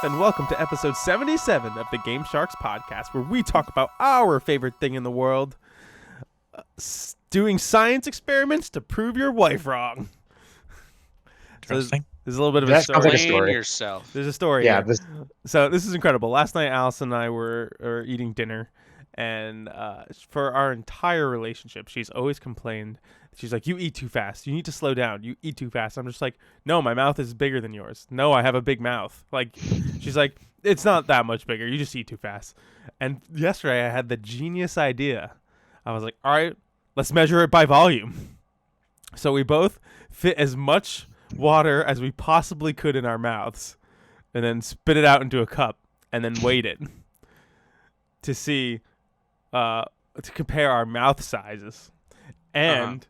and welcome to episode 77 of the Game Sharks podcast, where we talk about our favorite thing in the world, doing science experiments to prove your wife wrong. Interesting. There's a little bit of a That story. sounds like a story. Yourself. There's a story Yeah, here. So this is incredible. Last night, Allison and I were eating dinner, and for our entire relationship, she's always complained. She's like, you eat too fast. You need to slow down. You eat too fast. I'm just like, no, my mouth is bigger than yours. No, I have a big mouth. Like, she's like, it's not that much bigger. You just eat too fast. And yesterday, I had the genius idea. I was like, all right, let's measure it by volume. So we both fit as much water as we possibly could in our mouths, and then spit it out into a cup, and then weighed it to see, to compare our mouth sizes. And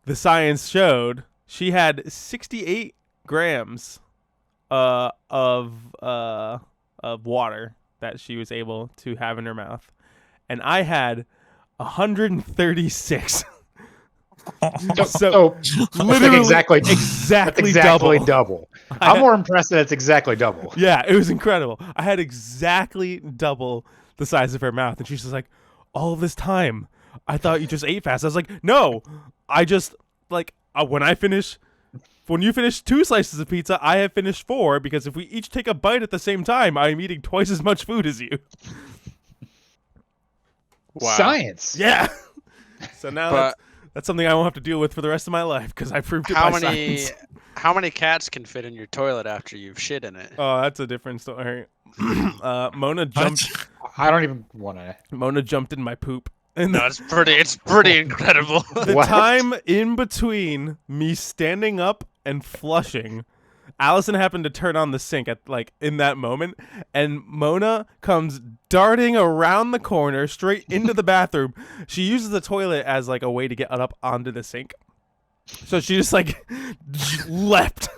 the science showed she had 68 grams of water that she was able to have in her mouth, and I had 136. So literally exactly double. I'm more impressed that it's exactly double. Yeah, it was incredible. I had exactly double the size of her mouth, and she's just like, all of this time, I thought you just ate fast. I was like, no, I just, like, when you finish 2 slices of pizza, I have finished 4, because if we each take a bite at the same time, I'm eating twice as much food as you. Wow. Science. Yeah. So now that's something I won't have to deal with for the rest of my life, because I proved it by science. How many cats can fit in your toilet after you've shit in it? Oh, that's a different story. Mona jumped. I don't even want to. Mona jumped in my poop. And No, it's pretty incredible. the time in between me standing up and flushing, Allison happened to turn on the sink in that moment, and Mona comes darting around the corner straight into the bathroom. She uses the toilet as a way to get up onto the sink. So she just leapt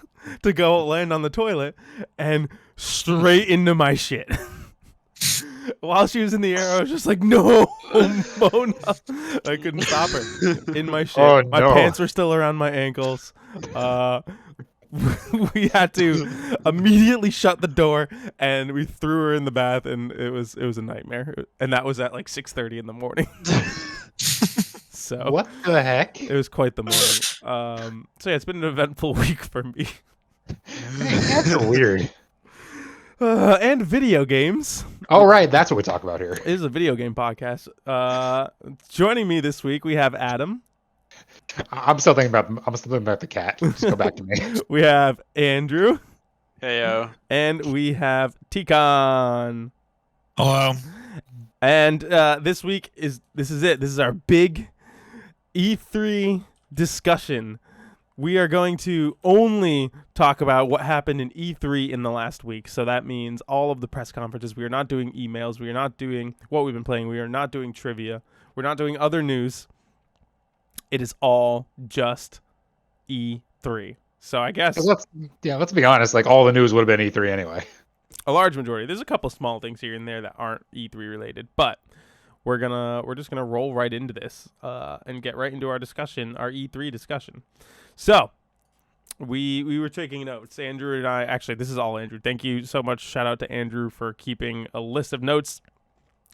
to go land on the toilet and straight into my shit. While she was in the air, I was just like, no, Mona. I couldn't stop her in my shit. Oh, My no. pants were still around my ankles. We had to immediately shut the door, and we threw her in the bath, and it was a nightmare. And that was at 6:30 in the morning. So What the heck? it was quite the morning. So yeah, it's been an eventful week for me. That's weird. And video games. Oh, right. That's what we talk about here. It is a video game podcast. Joining me this week, we have Adam. I'm still thinking about the cat. Just go back to me. We have Andrew. Heyo. And we have Tikan. Hello. And this week this is it. This is our big E3 discussion. We are going to only talk about what happened in E3 in the last week. So that means all of the press conferences. We are not doing emails. We are not doing what we've been playing. We are not doing trivia. We're not doing other news. It is all just E3. So I guess Let's be honest. All the news would have been E3 anyway. a large majority. There's a couple small things here and there that aren't E3 related, but we're just gonna roll right into this and get right into our discussion, our E3 discussion. So we were taking notes. Andrew and I, actually, this is all Andrew. Thank you so much. Shout out to Andrew for keeping a list of notes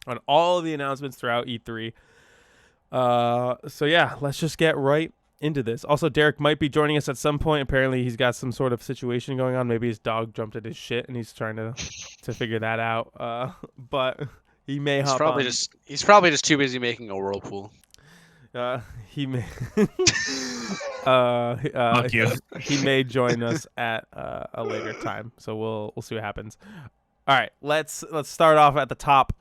on all of the announcements throughout E3. So yeah, let's just get right into this. Also, Derek might be joining us at some point. Apparently, he's got some sort of situation going on. Maybe his dog jumped at his shit, and he's trying to figure that out. But he may hop on. He's probably just too busy making a whirlpool. He may. Fuck you. He may join us at a later time. So we'll see what happens. All right, let's start off at the top.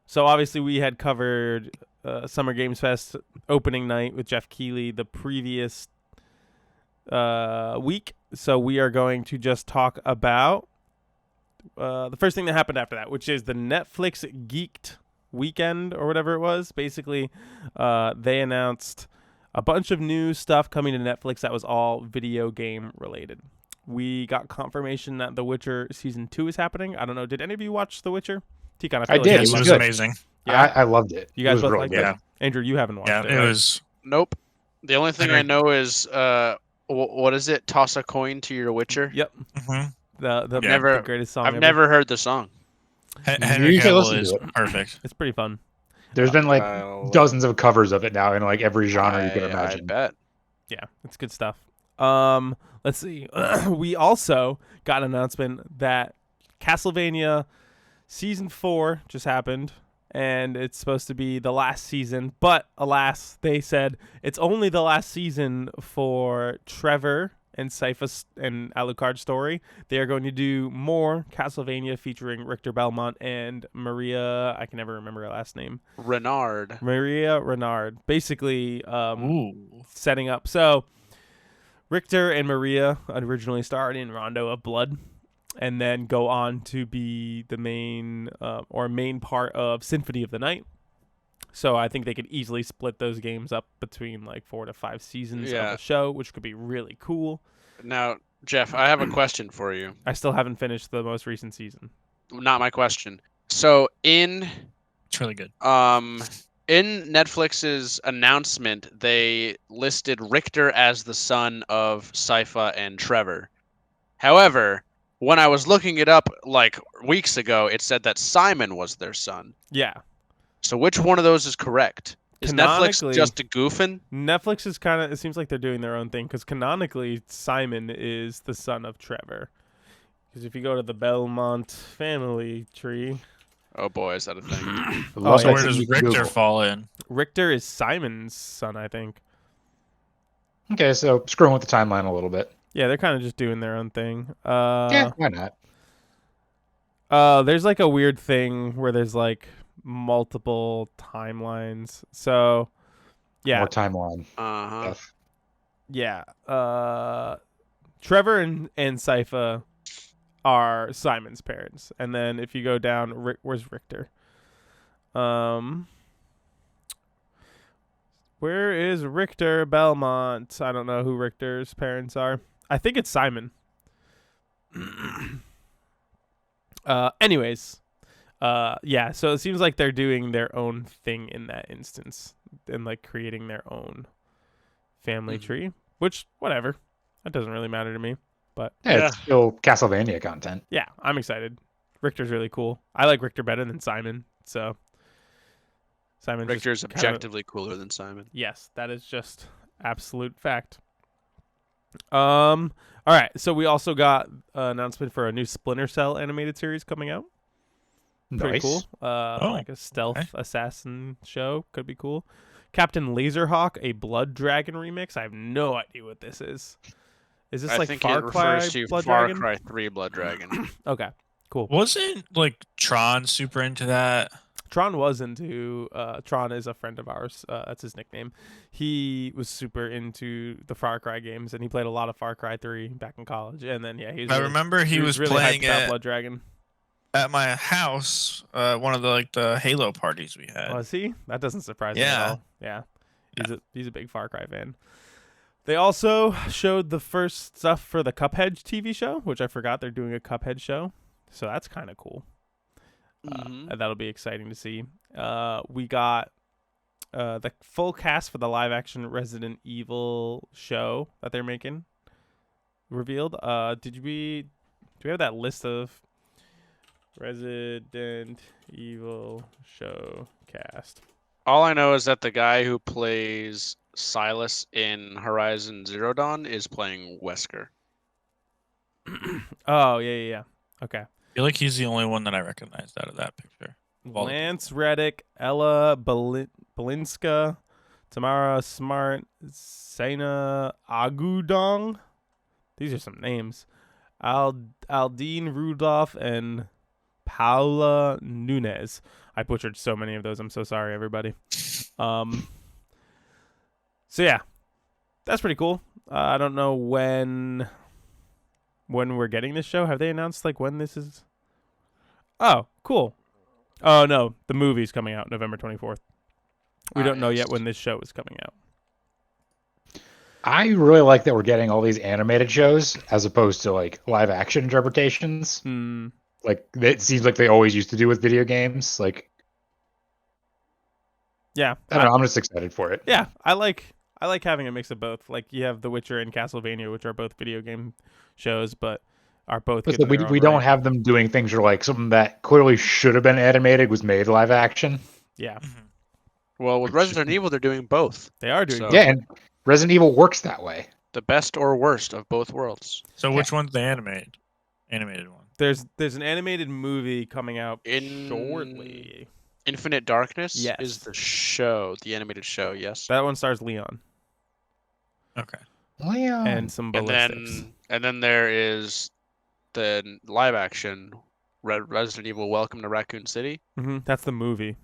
So obviously we had covered Summer Games Fest opening night with Jeff Keighley the previous week. So we are going to just talk about the first thing that happened after that, which is the Netflix Geeked weekend or whatever it was. Basically, they announced a bunch of new stuff coming to Netflix that was all video game related. We got confirmation that The Witcher Season 2 is happening. I don't know. Did any of you watch The Witcher? Tikan, I did. Yes, it was good. amazing. Yeah. I loved it. You guys it was both really liked good. it? Andrew, you haven't watched Yeah, it. it right? was. Nope. The only thing I know is what is it? Toss a coin to your Witcher. Yep. Mhm. the Never- greatest song I've ever. never heard the song. Henry You should Cavill listen to is it. perfect. It's pretty fun. There's been like I'll- dozens of covers of it now in like every genre you could I imagine. bet. Yeah, it's good stuff. Let's see. We also got an announcement that Castlevania season 4 just happened, and it's supposed to be the last season. But alas, they said it's only the last season for Trevor and Sypha and Alucard's story. They are going to do more Castlevania featuring Richter Belmont and Maria. I can never remember her last name. Renard. Maria Renard. Basically, Ooh. setting up. So Richter and Maria originally starred in Rondo of Blood, and then go on to be the main part of Symphony of the Night. So I think they could easily split those games up between like 4 to 5 seasons of Yeah. the show, which could be really cool. Now, Jeff, I have a question for you. I still haven't finished the most recent season. Not my question. So in It's really good. in Netflix's announcement, they listed Richter as the son of Sypha and Trevor. However, when I was looking it up like weeks ago, it said that Simon was their son. Yeah. So which one of those is correct? Is Netflix Canonically- just a goofing? Netflix is kind of, it seems like they're doing their own thing, because canonically Simon is the son of Trevor. Because if you go to the Belmont family tree, Oh boy, is that a thing? There's Oh, also yeah. Where a does TV Richter Google. fall in? Richter is Simon's son, I think. Okay, so screwing with the timeline a little bit. Yeah, they're kind of just doing their own thing. Yeah, why not? There's like a weird thing where there's like multiple timelines. So, yeah, More timeline Uh-huh. stuff. yeah. Trevor and Sypha are Simon's parents, and then if you go down, where's Richter? Where is Richter Belmont? I don't know who Richter's parents are. I think it's Simon. Anyways, yeah, so it seems like they're doing their own thing in that instance and like creating their own family Mhm. tree, which whatever. That doesn't really matter to me. Yeah, Yeah. it's still Castlevania content. Yeah, I'm excited. Richter's really cool. I like Richter better than Simon, so Simon Richter's kinda- objectively cooler than Simon. Yes, that is just absolute fact. All right, so we also got an announcement for a new Splinter Cell animated series coming out. Pretty Nice. cool. Like a stealth okay. assassin show. Could be cool. Captain Laserhawk, a Blood Dragon remix. I have no idea what this is. Is this I like think Far it Cry refers to Blood Far Dragon? Cry 3 Blood Dragon. Okay, cool. Wasn't like Tron super into that? Tron was into Tron is a friend of ours. That's his nickname. He was super into the Far Cry games, and he played a lot of Far Cry 3 back in college. And then he was I really, remember he was really playing hyped about it Blood Dragon. at my house. One of the Halo parties we had. Was he? That doesn't surprise me at Yeah. all. Yeah. He's a big Far Cry fan. They also showed the first stuff for the Cuphead TV show, which I forgot they're doing a Cuphead show. So that's kind of cool. Mhm. And that'll be exciting to see. We got the full cast for the live action Resident Evil show that they're making revealed. Do we have that list of Resident Evil show cast? All I know is that the guy who plays Silas in Horizon Zero Dawn is playing Wesker. Oh, yeah. Okay. I feel like he's the only one that I recognized out of that picture. Well- Lance Reddick, Ella Balinska, Tamara Smart, Saina Agudong. These are some names. Aldine Rudolph and Paula Nunez. I butchered so many of those. I'm so sorry, everybody. So yeah, that's pretty cool. I don't know when we're getting this show. Have they announced like when this is? Oh, cool. Oh no, the movie's coming out November 24th. We don't know yet yes. when this show is coming out. I really like that we're getting all these animated shows as opposed to like live action interpretations. Hmm. Like it seems like they always used to do with video games. Like Yeah. I don't know, I'm just excited for it. Yeah, I like having a mix of both. Like you have The Witcher and Castlevania, which are both video game shows, but are both But getting we their own we don't right. have them doing things where like something that clearly should have been animated was made live action. Yeah, Mhm. Well, with Which- Resident Evil, they're doing both. they are doing So- both. Yeah, and Resident Evil works that way. The best or worst of both worlds. So which one's the animated? Animated one. There's an animated movie coming out In- shortly. Infinite Darkness Yes. is the show, the animated show. Yes. That one stars Leon Okay. Leon. and some And ballistics. then there is the live action Resident Evil Welcome to Raccoon City. That's the movie.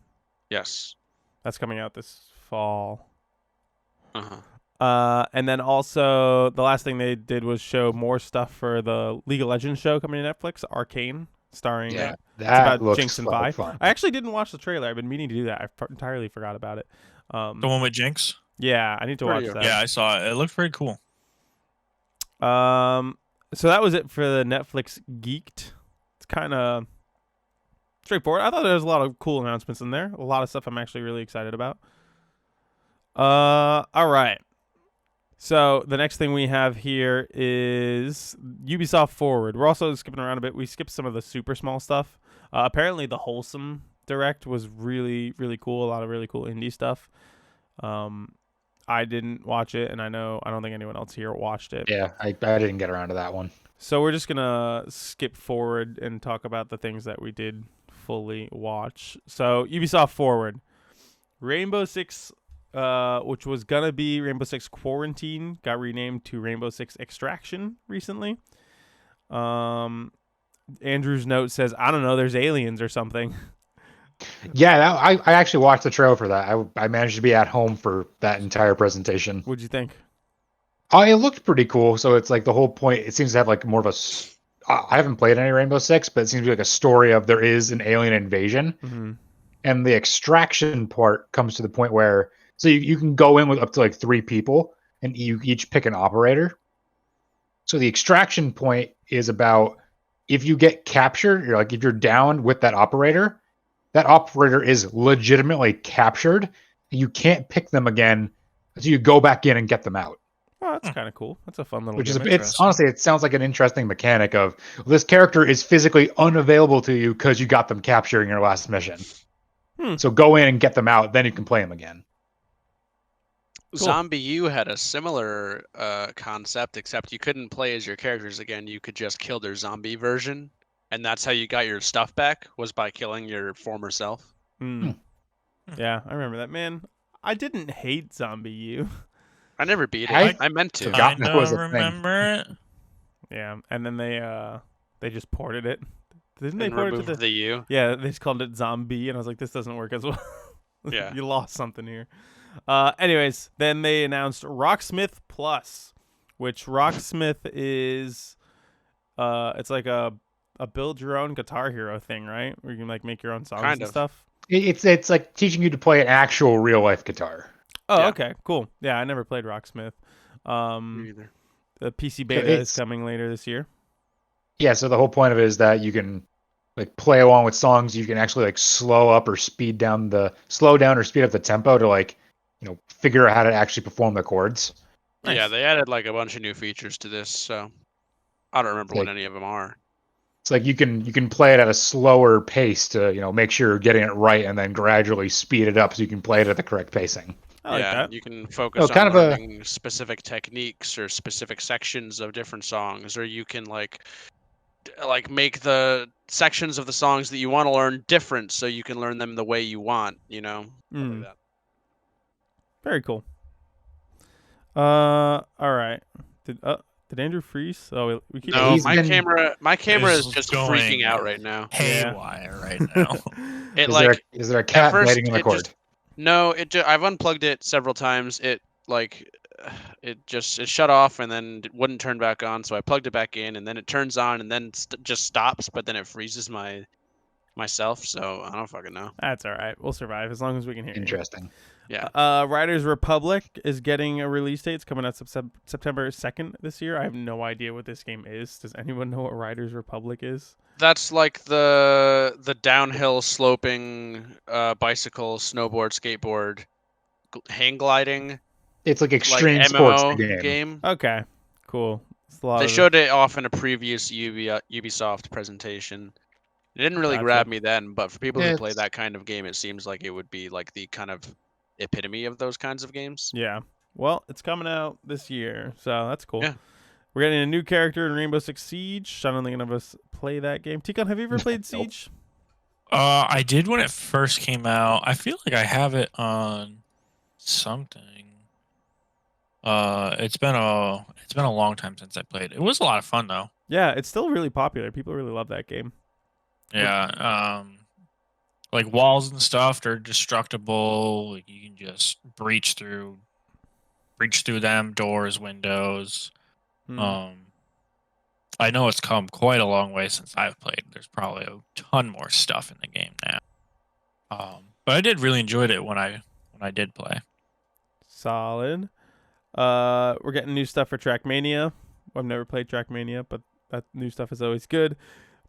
Yes. That's coming out this fall. Uh-huh. And then also the last thing they did was show more stuff for the League of Legends show coming to Netflix, Arcane, starring. yeah, It's that about looks Jinx and like Vi. fun. I actually didn't watch the trailer. I've been meaning to do that. Entirely forgot about it. The one with Jinx. Yeah, I need to watch Pretty that. Yeah, I saw it. It looked very cool. So that was it for the Netflix Geeked. It's kind of straightforward. I thought there was a lot of cool announcements in there. A lot of stuff I'm actually really excited about. All right. So the next thing we have here is Ubisoft Forward. We're also skipping around a bit. We skipped some of the super small stuff. Apparently the Wholesome Direct was really, really cool. A lot of really cool indie stuff. I didn't watch it, and I don't think anyone else here watched it. Yeah, I didn't get around to that one. So we're just gonna skip forward and talk about the things that we did fully watch. So Ubisoft Forward, Rainbow Six, which was gonna be Rainbow Six Quarantine, got renamed to Rainbow Six Extraction recently. Andrew's note says, I don't know, there's aliens or something. Yeah, I actually watched the trailer for that. I managed to be at home for that entire presentation. What'd you think? Oh, it looked pretty cool. So it's like the whole point. It seems to have like more of a. I haven't played any Rainbow Six, but it seems to be like a story of there is an alien invasion, Mm-hmm. and the extraction part comes to the point where so you can go in with up to like 3 people, and you each pick an operator. So the extraction point is about if you get captured, you're like if you're down with that operator is legitimately captured. And you can't pick them again, so you go back in and get them out. Oh, that's kind of cool. That's a fun little Which is gimmick. it's honestly it sounds like an interesting mechanic of this character is physically unavailable to you because you got them captured in your last mission. So go in and get them out, then you can play them again. Cool. Zombie U had a similar concept, except you couldn't play as your characters again. You could just kill their zombie version, and that's how you got your stuff back, was by killing your former self. Yeah, I remember that. Man, I didn't hate Zombie U. I never beat it. I I meant to. forgot that was a thing. remember it. Yeah, and then they just ported it. Didn't they And port it to removed the? the U. Yeah, they just called it Zombie, and I was like, this doesn't work as well. Yeah. You lost something here. Anyways, then they announced Rocksmith Plus, which Rocksmith is, it's like a build your own Guitar Hero thing, right? Where you can like make your own songs Kind and of. stuff. It's like teaching you to play an actual real life guitar. Oh, Yeah. okay, cool. Yeah, I never played Rocksmith. Me either. The PC beta is it's- coming later this year. Yeah, so the whole point of it is that you can like play along with songs. You can actually like slow down or speed up the tempo to like figure out how to actually perform the chords. Nice. Yeah, they added like a bunch of new features to this, so I don't remember what Like- any of them are. It's like you can play it at a slower pace to make sure you're getting it right, and then gradually speed it up so you can play it at the correct pacing. I like yeah, that. you can focus kind on of a- learning specific techniques or specific sections of different songs, or you can like make the sections of the songs that you want to learn different, so you can learn them the way you want. Stuff Mm. like that. Very cool. All right. Did Andrew freeze? Oh, we keep. No, he's my been- camera is It's just going freaking out right now. Haywire right now. It Is there a cat first, biting on the it cord? just- no, I've unplugged it several times. It shut off and then it wouldn't turn back on, so I plugged it back in, and then it turns on and then just stops, but then it freezes myself. So I don't fucking know. That's all right. We'll survive as long as we can hear you. Interesting. Yeah. Riders Republic is getting a release date. It's coming out September 2nd this year. I have no idea what this game is. Does anyone know what Riders Republic is? That's like the downhill sloping bicycle, snowboard, skateboard, hang gliding It's like like extreme sports MMO game. game. Okay, cool. a lot They of showed it off in a previous Ubisoft presentation. It didn't really Gotcha. grab me then, but for people who play It's- that kind of game, it seems like it would be like the kind of epitome of those kinds of games. Yeah. Well, it's coming out this year, so that's cool. Yeah. We're getting a new character in Rainbow Six Siege. I don't think any of us play that game. Tikon, have you ever played Nope. Siege? I did when it first came out. I feel like I have it on something. It's been a long time since I played. It was a lot of fun though. Yeah, it's still really popular. People really love that game. Yeah. Like walls and stuff, they're destructible. Like you can just breach through them, doors, windows. Hmm. I know it's come quite a long way since I've played. There's probably a ton more stuff in the game now. But I did really enjoy it when I did play. Solid. We're getting new stuff for Trackmania. I've never played Trackmania, but that new stuff is always good.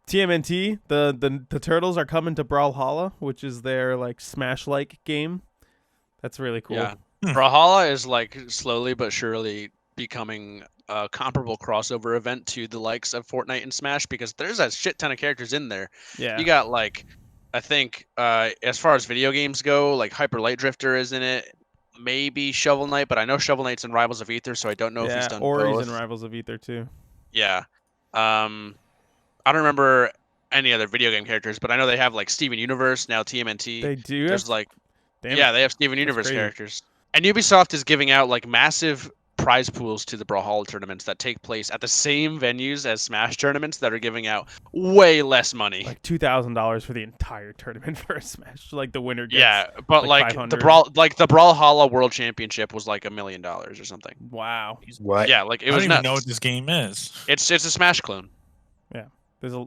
TMNT, the turtles are coming to Brawlhalla, which is their like Smash-like game. That's really cool. Yeah. Brawlhalla is like slowly but surely becoming a comparable crossover event to the likes of Fortnite and Smash because there's a shit ton of characters in there. Yeah. You got like, I think as far as video games go, like Hyper Light Drifter is in it. Maybe Shovel Knight, but I know Shovel Knight's in Rivals of Aether, so I don't know if he's done or both. he's in Rivals of Aether too. Yeah. I don't remember any other video game characters, but I know they have like Steven Universe now. TMNT. They do. There's like, Damn yeah, it. they have Steven Universe crazy. characters. And Ubisoft is giving out like massive prize pools to the Brawlhalla tournaments that take place at the same venues as Smash tournaments that are giving out way less money. Like $2,000 for the entire tournament for a Smash. Like the winner gets. Yeah, but like like the 500. Brawlhalla World Championship was like $1 million or something. Wow. What? Yeah, like it I don't was even nuts. know what this game is. It's a Smash clone.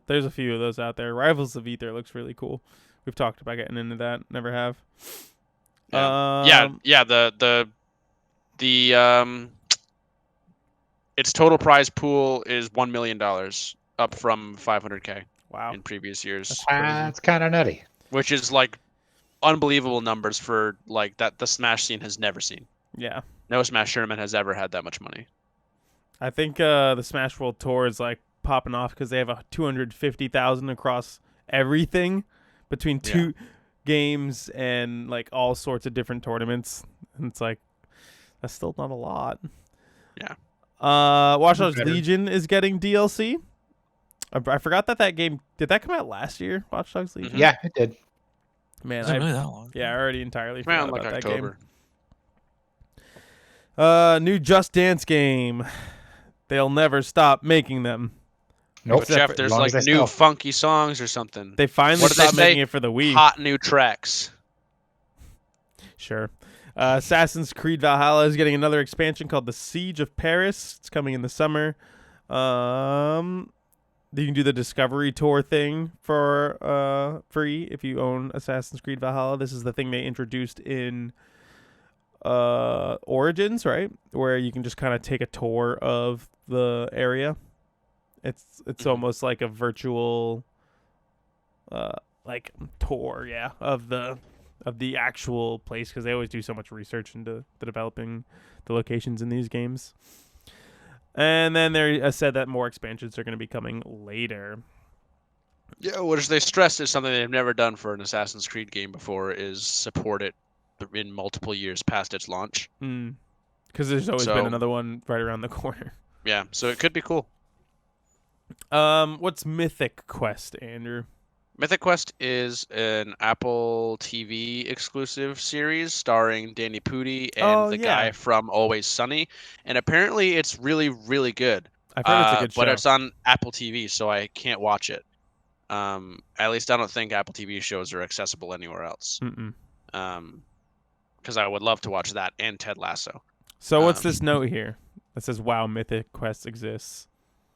There's a few of those out there. Rivals of Aether looks really cool. We've talked about getting into that. Never have. Yeah, the its total prize pool is $1 million, up from 500K Wow. in previous years, That's crazy. That's kind of nutty. which is like unbelievable numbers for like that the Smash scene has never seen. Yeah. No Smash tournament has ever had that much money. I think the Smash World Tour is like popping off because they have a 250,000 across everything between two games and like all sorts of different tournaments. And it's like that's still not a lot. Yeah. Watch Dogs Better. Legion is getting DLC. I forgot that game did that come out last year. Watch Dogs Legion. Mhm. Yeah, it did. Man, Is it I really that long? yeah, I already entirely Came out forgot in like about that game. October. New Just Dance game. They'll never stop making them. Nope. Except Jeff, for- there's long like as they new sell. funky songs or something. They finally What did they stopped making say? it for the Wii. Hot new tracks. Sure. Assassin's Creed Valhalla is getting another expansion called The Siege of Paris. It's coming in the summer. You can do the Discovery Tour thing for free if you own Assassin's Creed Valhalla. This is the thing they introduced in Origins, right? Where you can just kind of take a tour of the area. It's Mhm. almost like a virtual like tour, yeah, of the actual place because they always do so much research into the developing the locations in these games. And then there said that more expansions are going to be coming later. Yeah, which they stress is something they've never done for an Assassin's Creed game before is support it in multiple years past its launch. Because there's always been So- another one right around the corner. Yeah, so it could be cool. What's Mythic Quest, Andrew? Mythic Quest is an Apple TV exclusive series starring Danny Pudi and Oh, the yeah. guy from Always Sunny, and apparently it's really, really good. I've heard it's a good show. But it's on Apple TV, so I can't watch it. At least I don't think Apple TV shows are accessible anywhere else. Mm-mm. Because I would love to watch that and Ted Lasso. So what's Um, this note here that says, "Wow, Mythic Quest exists"?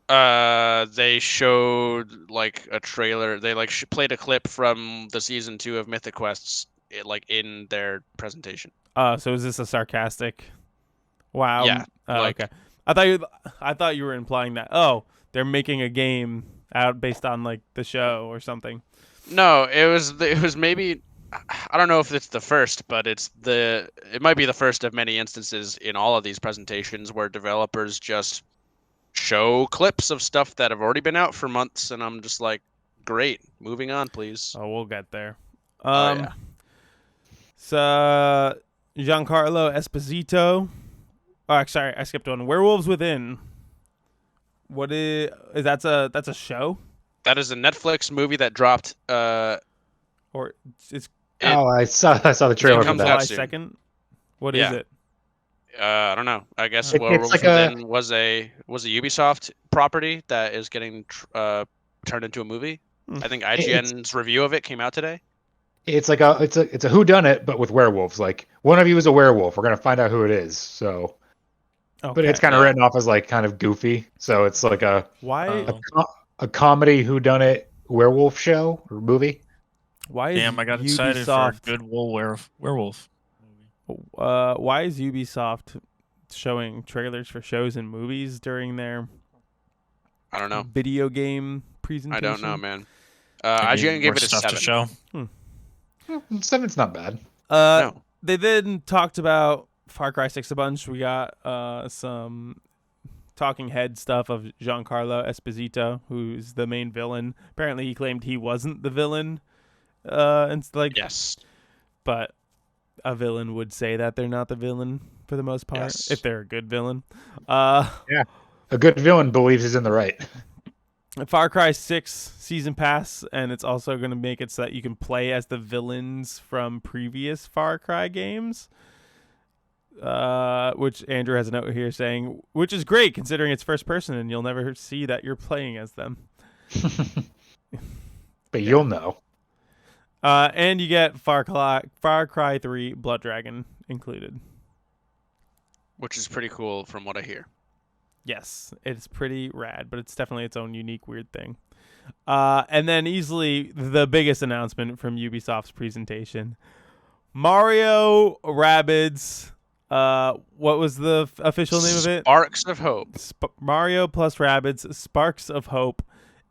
They showed like a trailer. They like played a clip from the season 2 of Mythic Quests, like in their presentation. So is this a sarcastic? Wow. Yeah, like- Okay. I thought you were implying that. Oh, they're making a game out based on like the show or something. No, it was maybe. I don't know if it's the first, but it might be the first of many instances in all of these presentations where developers just show clips of stuff that have already been out for months, and I'm just like, great, moving on, please. Oh, we'll get there. Oh, yeah. So Giancarlo Esposito. Oh, sorry, I skipped one. Werewolves Within. What is that's a show That is a Netflix movie that dropped. or it's I saw the trailer for comes that. out July soon. 2nd? What is Yeah. it? I don't know. I guess It's Werewolves like a- Within was a Ubisoft property that is getting turned into a movie. Hmm. I think It's- IGN's review of it came out today. It's like a whodunit, but with werewolves. Like one of you is a werewolf. We're gonna find out who it is. So, but it's Okay. kind of Yeah. written off as like kind of goofy. So it's like Why Oh. a comedy whodunit werewolf show or movie. why is Damn, I got excited for a Ubisoft good werewolf movie. why is Ubisoft showing trailers for shows and movies during their I don't know. video game presentation? I don't know, man. Maybe IGN gave more it a stuff 7. to show. 7's not bad. No. They then talked about Far Cry 6 a bunch. We got some talking head stuff of Giancarlo Esposito, who's the main villain. Apparently, he claimed he wasn't the villain, and like, Yes. but a villain would say that they're not the villain for the most part, Yes. if they're a good villain. A good villain believes he's in the right. Far Cry 6 season pass, and it's also going to make it so that you can play as the villains from previous Far Cry games. Which Andrew has a note here saying, which is great considering it's first person and you'll never see that you're playing as them. But you'll know. And you get Far Cry 3 Blood Dragon included. Which is pretty cool from what I hear. Yes, it's pretty rad, but it's definitely its own unique weird thing. And then easily the biggest announcement from Ubisoft's presentation, Mario Rabbids. What was the official name of it? Sparks of Hope. Mario plus Rabbids Sparks of Hope.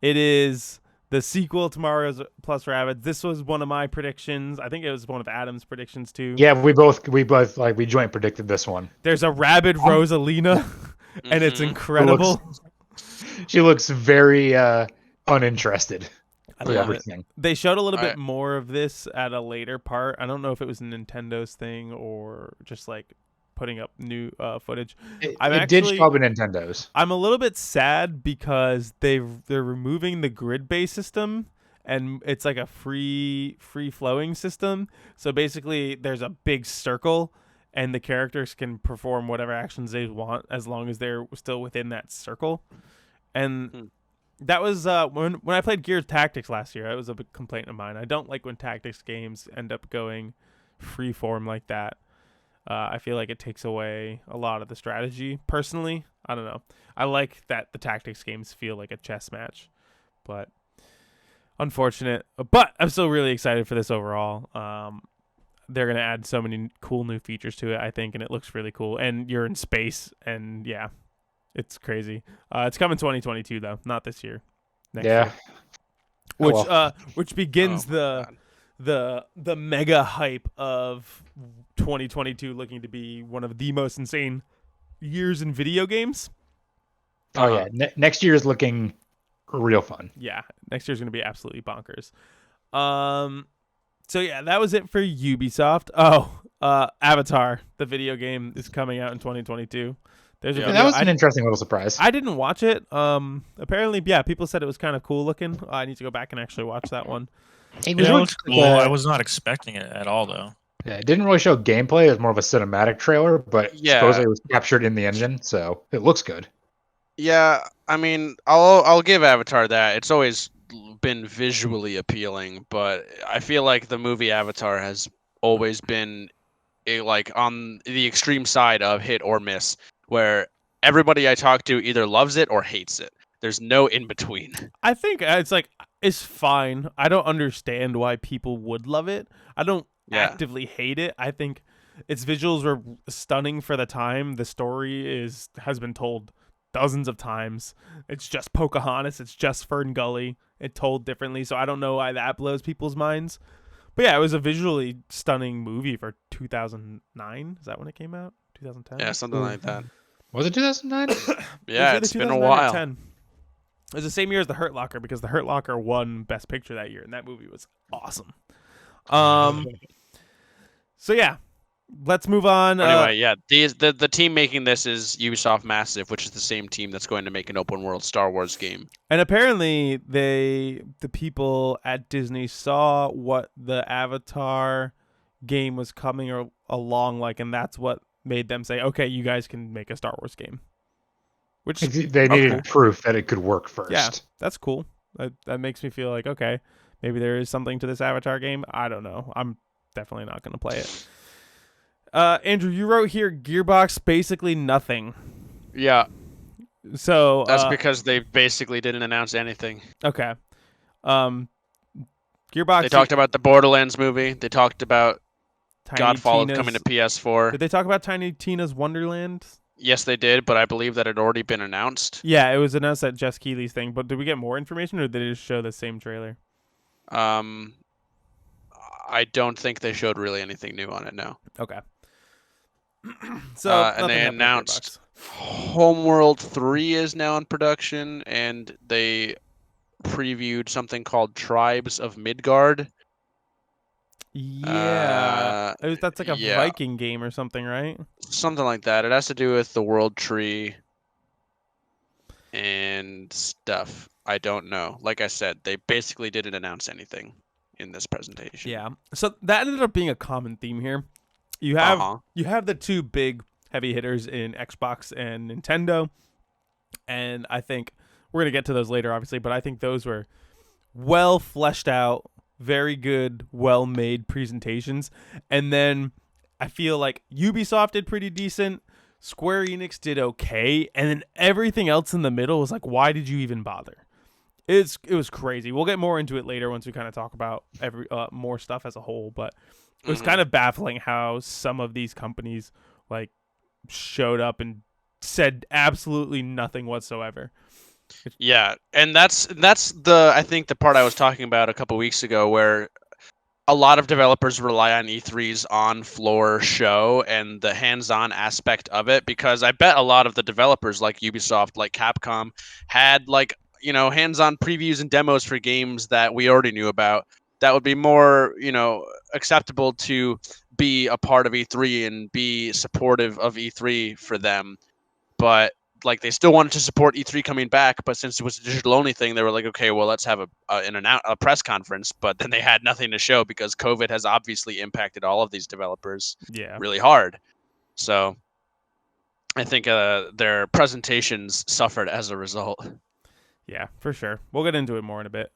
It is the sequel to Mario plus Rabbids. This was one of my predictions. I think it was one of Adam's predictions too. Yeah, we both we joint predicted this one. There's a Rabbid Rosalina, and it's Mhm. incredible. She looks very uninterested I with love it. everything. They showed a little I- bit more of this at a later part. I don't know if it was Nintendo's thing or just like putting up new footage. It I'm did actually- show up in Nintendo's. I'm a little bit sad because they're removing the grid-based system and it's like a free flowing system. So basically there's a big circle and the characters can perform whatever actions they want as long as they're still within that circle. And that was when I played Gears Tactics last year. That was a big complaint of mine. I don't like when tactics games end up going free form like that. I feel like it takes away a lot of the strategy. Personally, I don't know. I like that the tactics games feel like a chess match, but unfortunate. But I'm still really excited for this overall. They're gonna add so many cool new features to it, I think, and it looks really cool. And you're in space, and yeah, it's crazy. It's coming 2022 though, not this year. Next year. Which begins Oh, my God. the mega hype of 2022 looking to be one of the most insane years in video games. Oh yeah, next year is looking real fun. Yeah, next year's going to be absolutely bonkers. So yeah, that was it for Ubisoft. Avatar, the video game, is coming out in 2022. There's a Yeah. And video. that was an interesting little surprise. I didn't watch it. Apparently, yeah, people said it was kind of cool looking. I need to go back and actually watch that one. It Yeah, it really- looks cool. I was not expecting it at all, though. Yeah, it didn't really show gameplay. It was more of a cinematic trailer, but Yeah. supposedly it was captured in the engine, so it looks good. Yeah, I mean, I'll give Avatar that. It's always been visually appealing, but I feel like the movie Avatar has always been like on the extreme side of hit or miss, where everybody I talk to either loves it or hates it. There's no in between. I think it's fine. I don't understand why people would love it. I don't Yeah. actively hate it. I think its visuals were stunning for the time. The story has been told dozens of times. It's just Pocahontas. It's just Fern Gully. It told differently, so I don't know why that blows people's minds. But yeah, it was a visually stunning movie for 2009. Is that when it came out? 2010. Yeah, something like that. Was it 2009? Yeah, It was it's either been a 2009 or while. 10. It was the same year as The Hurt Locker because The Hurt Locker won Best Picture that year, and that movie was awesome. So yeah, let's move on. Anyway, yeah, the team making this is Ubisoft Massive, which is the same team that's going to make an open world Star Wars game. And apparently the people at Disney saw what the Avatar game was coming along like, and that's what made them say, okay, you guys can make a Star Wars game. Which They needed cool. proof that it could work first. Yeah, that's cool. That makes me feel like, okay, maybe there is something to this Avatar game. I don't know. I'm definitely not going to play it. Andrew, you wrote here Gearbox basically nothing. Yeah, So that's because they basically didn't announce anything. okay. Gearbox. They talked about the Borderlands movie. They talked about Tiny Godfall Tina's- coming to PS4. Did they talk about Tiny Tina's Wonderland? Yes, they did, but I believe that had already been announced. Yeah, it was announced at Jess Keeley's thing. But did we get more information, or did they just show the same trailer? I don't think they showed really anything new on it. No. Okay. So And nothing they happened with announced Gearbox. Homeworld 3 is now in production, and they previewed something called Tribes of Midgard. Yeah, that's like a yeah. Viking game or something, right? Something like that. It has to do with the World Tree and stuff. I don't know. Like I said, they basically didn't announce anything in this presentation. Yeah. So that ended up being a common theme here. You have Uh-huh. you have the two big heavy hitters in Xbox and Nintendo, and I think we're gonna get to those later, obviously. But I think those were well fleshed out, very good, well made presentations. And then I feel like Ubisoft did pretty decent. Square Enix did okay, and then everything else in the middle was like, why did you even bother? It was crazy. We'll get more into it later once we kind of talk about more stuff as a whole, but it was Mhm. kind of baffling how some of these companies like showed up and said absolutely nothing whatsoever. Yeah, and that's the I think the part I was talking about a couple weeks ago, where a lot of developers rely on E3's on-floor show and the hands-on aspect of it, because I bet a lot of the developers like Ubisoft, like Capcom, had hands-on previews and demos for games that we already knew about that would be more acceptable to be a part of E3 and be supportive of E3 for them. But like they still wanted to support E3 coming back, but since it was a digital only thing, they were like, okay, well, let's have a press conference. But then they had nothing to show because COVID has obviously impacted all of these developers Yeah. really hard. So I think their presentations suffered as a result. Yeah, for sure. We'll get into it more in a bit.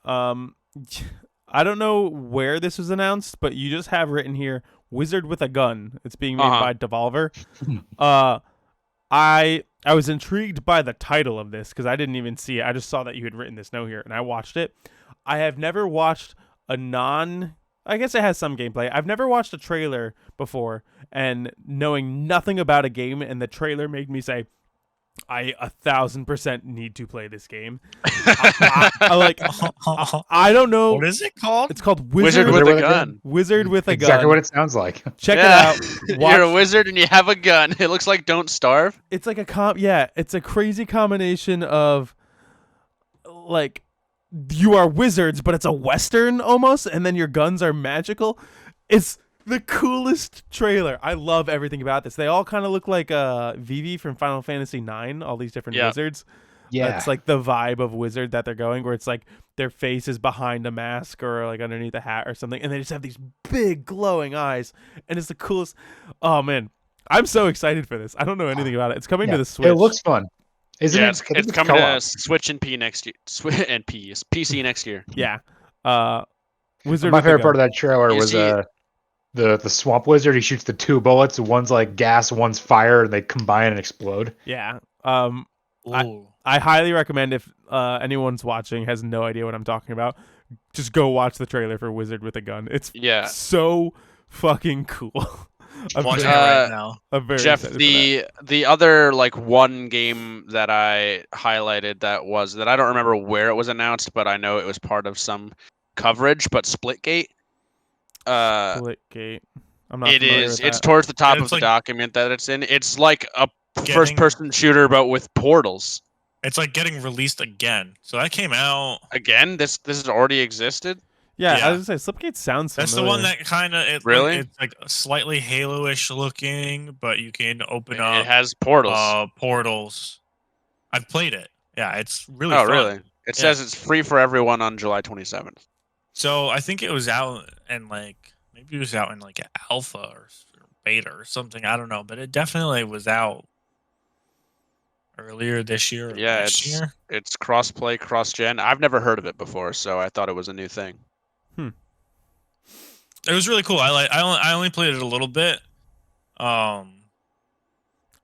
I don't know where this was announced, but you just have written here Wizard with a Gun. It's being made by Devolver. I was intrigued by the title of this because I didn't even see it. I just saw that you had written this note here, and I watched it. I have never watched I guess it has some gameplay. I've never watched a trailer before, and knowing nothing about a game, and the trailer made me say, I 1,000% need to play this game. I don't know. What is it called? It's called Wizard with a Gun. Wizard with a Exactly Gun. what it sounds like. Check Yeah. it out. You're a wizard and you have a gun. It looks like Don't Starve. It's like it's a crazy combination of like you are wizards, but it's a western almost, and then your guns are magical. It's the coolest trailer. I love everything about this. They all kind of look like Vivi from Final Fantasy IX, all these different wizards. Yeah. It's like the vibe of wizard that they're going, where it's like their face is behind a mask or like underneath a hat or something, and they just have these big glowing eyes, and it's the coolest. Oh man, I'm so excited for this. I don't know anything about it. It's coming to the Switch. It looks fun. Isn't it? It's coming co-op. to Switch and P next year. And PC next year. Yeah. Wizard. My with a favorite Gun. part of that trailer You was see- the swamp wizard. He shoots the two bullets. One's like gas, one's fire, and they combine and explode. Yeah. Ooh. I highly recommend if anyone's watching has no idea what I'm talking about, just go watch the trailer for Wizard with a Gun. It's Yeah. so fucking cool. I'm Watching very, it right Uh, now. I'm very Jeff, excited for that. the other like one game that I highlighted that I don't remember where it was announced, but I know it was part of some coverage. But Splitgate, Splitgate. I'm not it familiar is. with It's that. towards the top It's of the like- document that it's in. It's like a getting First-person shooter, but with portals. it's like getting released again. So that came out. Again, this has already existed. Yeah, I Yeah. was gonna say Slipgate sounds That's familiar. the one that kind of Really? it's like slightly Halo-ish looking, but you can open It up has portals. portals. I've played it. Yeah, it's really Oh, fun. really? It Yeah. says it's free for everyone on July 27th. So I think it was out and like maybe it was out in like alpha or beta or something. I don't know, but it definitely was out earlier this year or Yeah, last year. it's cross-play, cross-gen. I've never heard of it before, so I thought it was a new thing. It was really cool. I only played it a little bit, but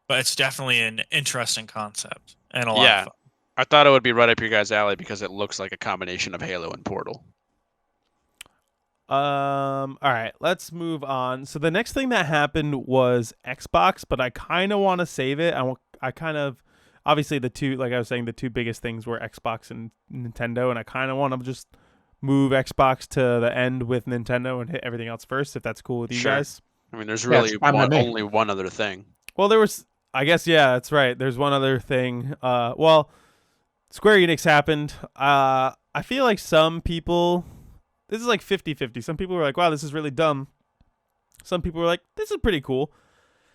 it's definitely an interesting concept and a lot Yeah. of fun. I thought it would be right up your guys' alley because it looks like a combination of Halo and Portal. All right, let's move on. So the next thing that happened was Xbox, but I kind of want to save it. I kind of obviously the two, like I was saying, the two biggest things were Xbox and Nintendo, and I kind of want to just move Xbox to the end with Nintendo and hit everything else first, if that's cool with you Sure. guys. I mean, there's Yeah, really it's fine by me. only one other thing. Well, there was, I guess, yeah, that's right. There's one other thing. Well, Square Enix happened. I feel like some people, this is like 50-50. Some people were like, wow, this is really dumb. Some people were like, this is pretty cool.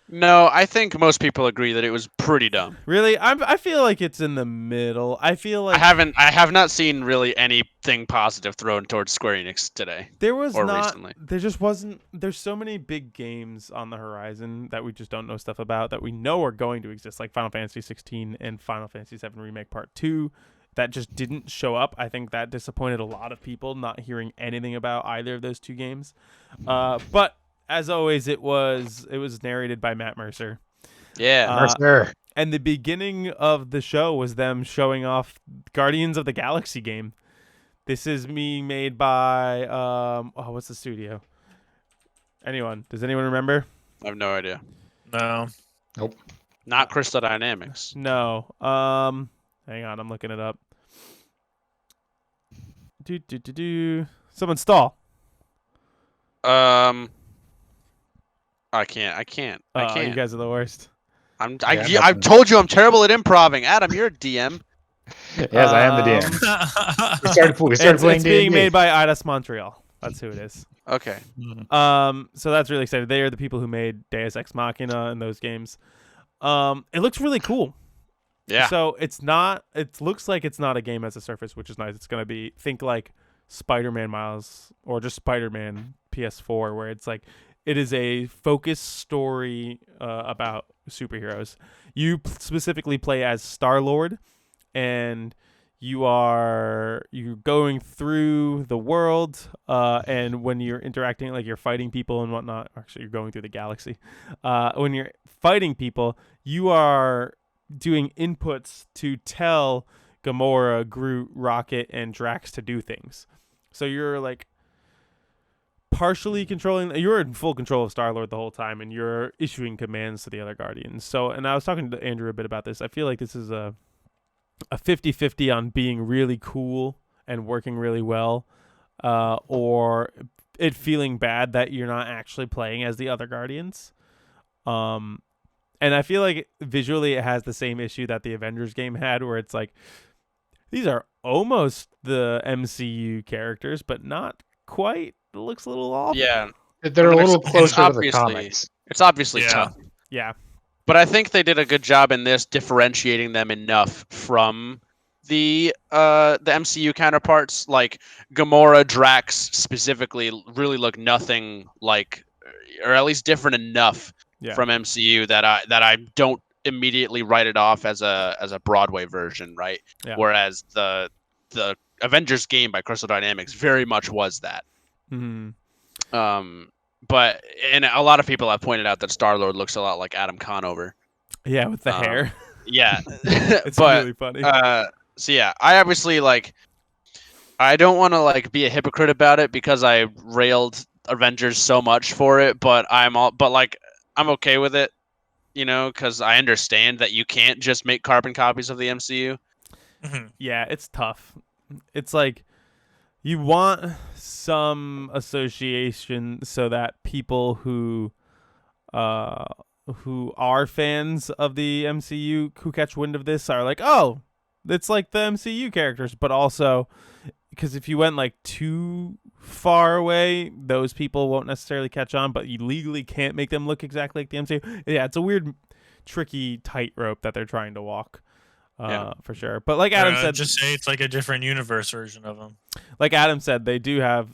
No, I think most people agree that it was pretty dumb. Really? I feel like it's in the middle. I feel like I have not seen really anything positive thrown towards Square Enix today. there was or not, recently. there just wasn't, there's so many big games on the horizon that we just don't know stuff about that we know are going to exist, like Final Fantasy 16 and Final Fantasy 7 Remake Part 2. That just didn't show up. I think that disappointed a lot of people not hearing anything about either of those two games. But as always, it was narrated by Matt Mercer. Yeah. Mercer. And the beginning of the show was them showing off Guardians of the Galaxy game. This is being made by what's the studio? Does anyone remember? I have no idea. No. Not Crystal Dynamics. No. Hang on, I'm looking it up. Someone stall. I can't. You guys are the worst. I've told you I'm terrible at improving. Adam, you're a DM. Yes, I am the DM. We started playing It's being D&D. made by Eidos Montreal. That's who it is. Okay. So that's really exciting. They are the people who made Deus Ex Machina and those games. It looks really cool. Yeah. So it looks like it's not a game as a surface, which is nice. It's gonna be, think like Spider-Man Miles or just Spider-Man PS4, where it's like it is a focused story about superheroes. You specifically play as Star-Lord, and you're going through the world, and when you're interacting, like you're fighting people and whatnot. Actually, you're going through the galaxy. When you're fighting people, you are doing inputs to tell Gamora, Groot, Rocket, and Drax to do things. So you're like partially controlling. You're in full control of Star-Lord the whole time, and you're issuing commands to the other Guardians. So, and I was talking to Andrew a bit about this. I feel like this is a 50-50 on being really cool and working really well, or it feeling bad that you're not actually playing as the other Guardians. And I feel like visually it has the same issue that the Avengers game had, where it's like these are almost the MCU characters, but not quite. It looks a little off. Yeah. They're a little It's closer to the obviously- comics. It's obviously Yeah. tough. Yeah. But I think they did a good job in this differentiating them enough from the MCU counterparts. Like Gamora, Drax specifically really look nothing like, or at least different enough Yeah. from MCU that I don't immediately write it off as a Broadway version, right? Yeah. Whereas the Avengers game by Crystal Dynamics very much was that. Mm-hmm. But and a lot of people have pointed out that Star-Lord looks a lot like Adam Conover. Yeah, with the hair. Yeah, It's but really funny. so yeah, I obviously I don't want to be a hypocrite about it because I railed Avengers so much for it, but I'm okay with it, because I understand that you can't just make carbon copies of the MCU. Mhm. Yeah, it's tough. It's like you want some association so that people who who are fans of the MCU who catch wind of this are like, oh, it's like the MCU characters, but also because if you went like too far away, those people won't necessarily catch on, but you legally can't make them look exactly like the MCU. Yeah, it's a weird, tricky tightrope that they're trying to walk. For sure. But like Adam said, just say it's like a different universe version of them. Like Adam said, they do have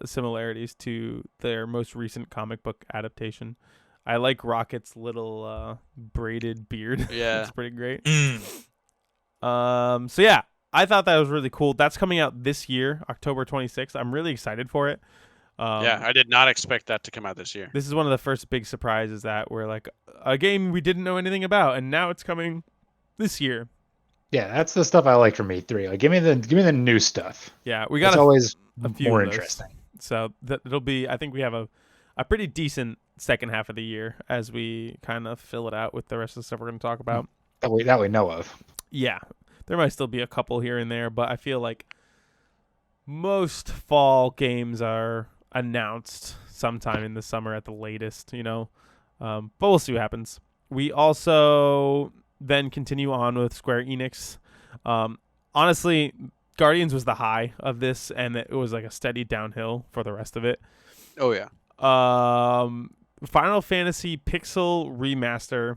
similarities to their most recent comic book adaptation. I like Rocket's little braided beard. Yeah. It's pretty great. Mm. So yeah, I thought that was really cool. That's coming out this year, October 26th. I'm really excited for it. Yeah, I did not expect that to come out this year. This is one of the first big surprises that we're like a game we didn't know anything about, and now it's coming this year. Yeah, that's the stuff I like from E3. Like, give me the new stuff. Yeah, we got It's always a few more of those. interesting. So it'll be. I think we have a pretty decent second half of the year as we kind of fill it out with the rest of the stuff we're going to talk about. That we know of. Yeah, there might still be a couple here and there, but I feel like most fall games are announced sometime in the summer at the latest. But we'll see what happens. We also then continue on with Square Enix. Honestly, Guardians was the high of this, and it was like a steady downhill for the rest of it. Oh yeah. Final Fantasy Pixel Remaster.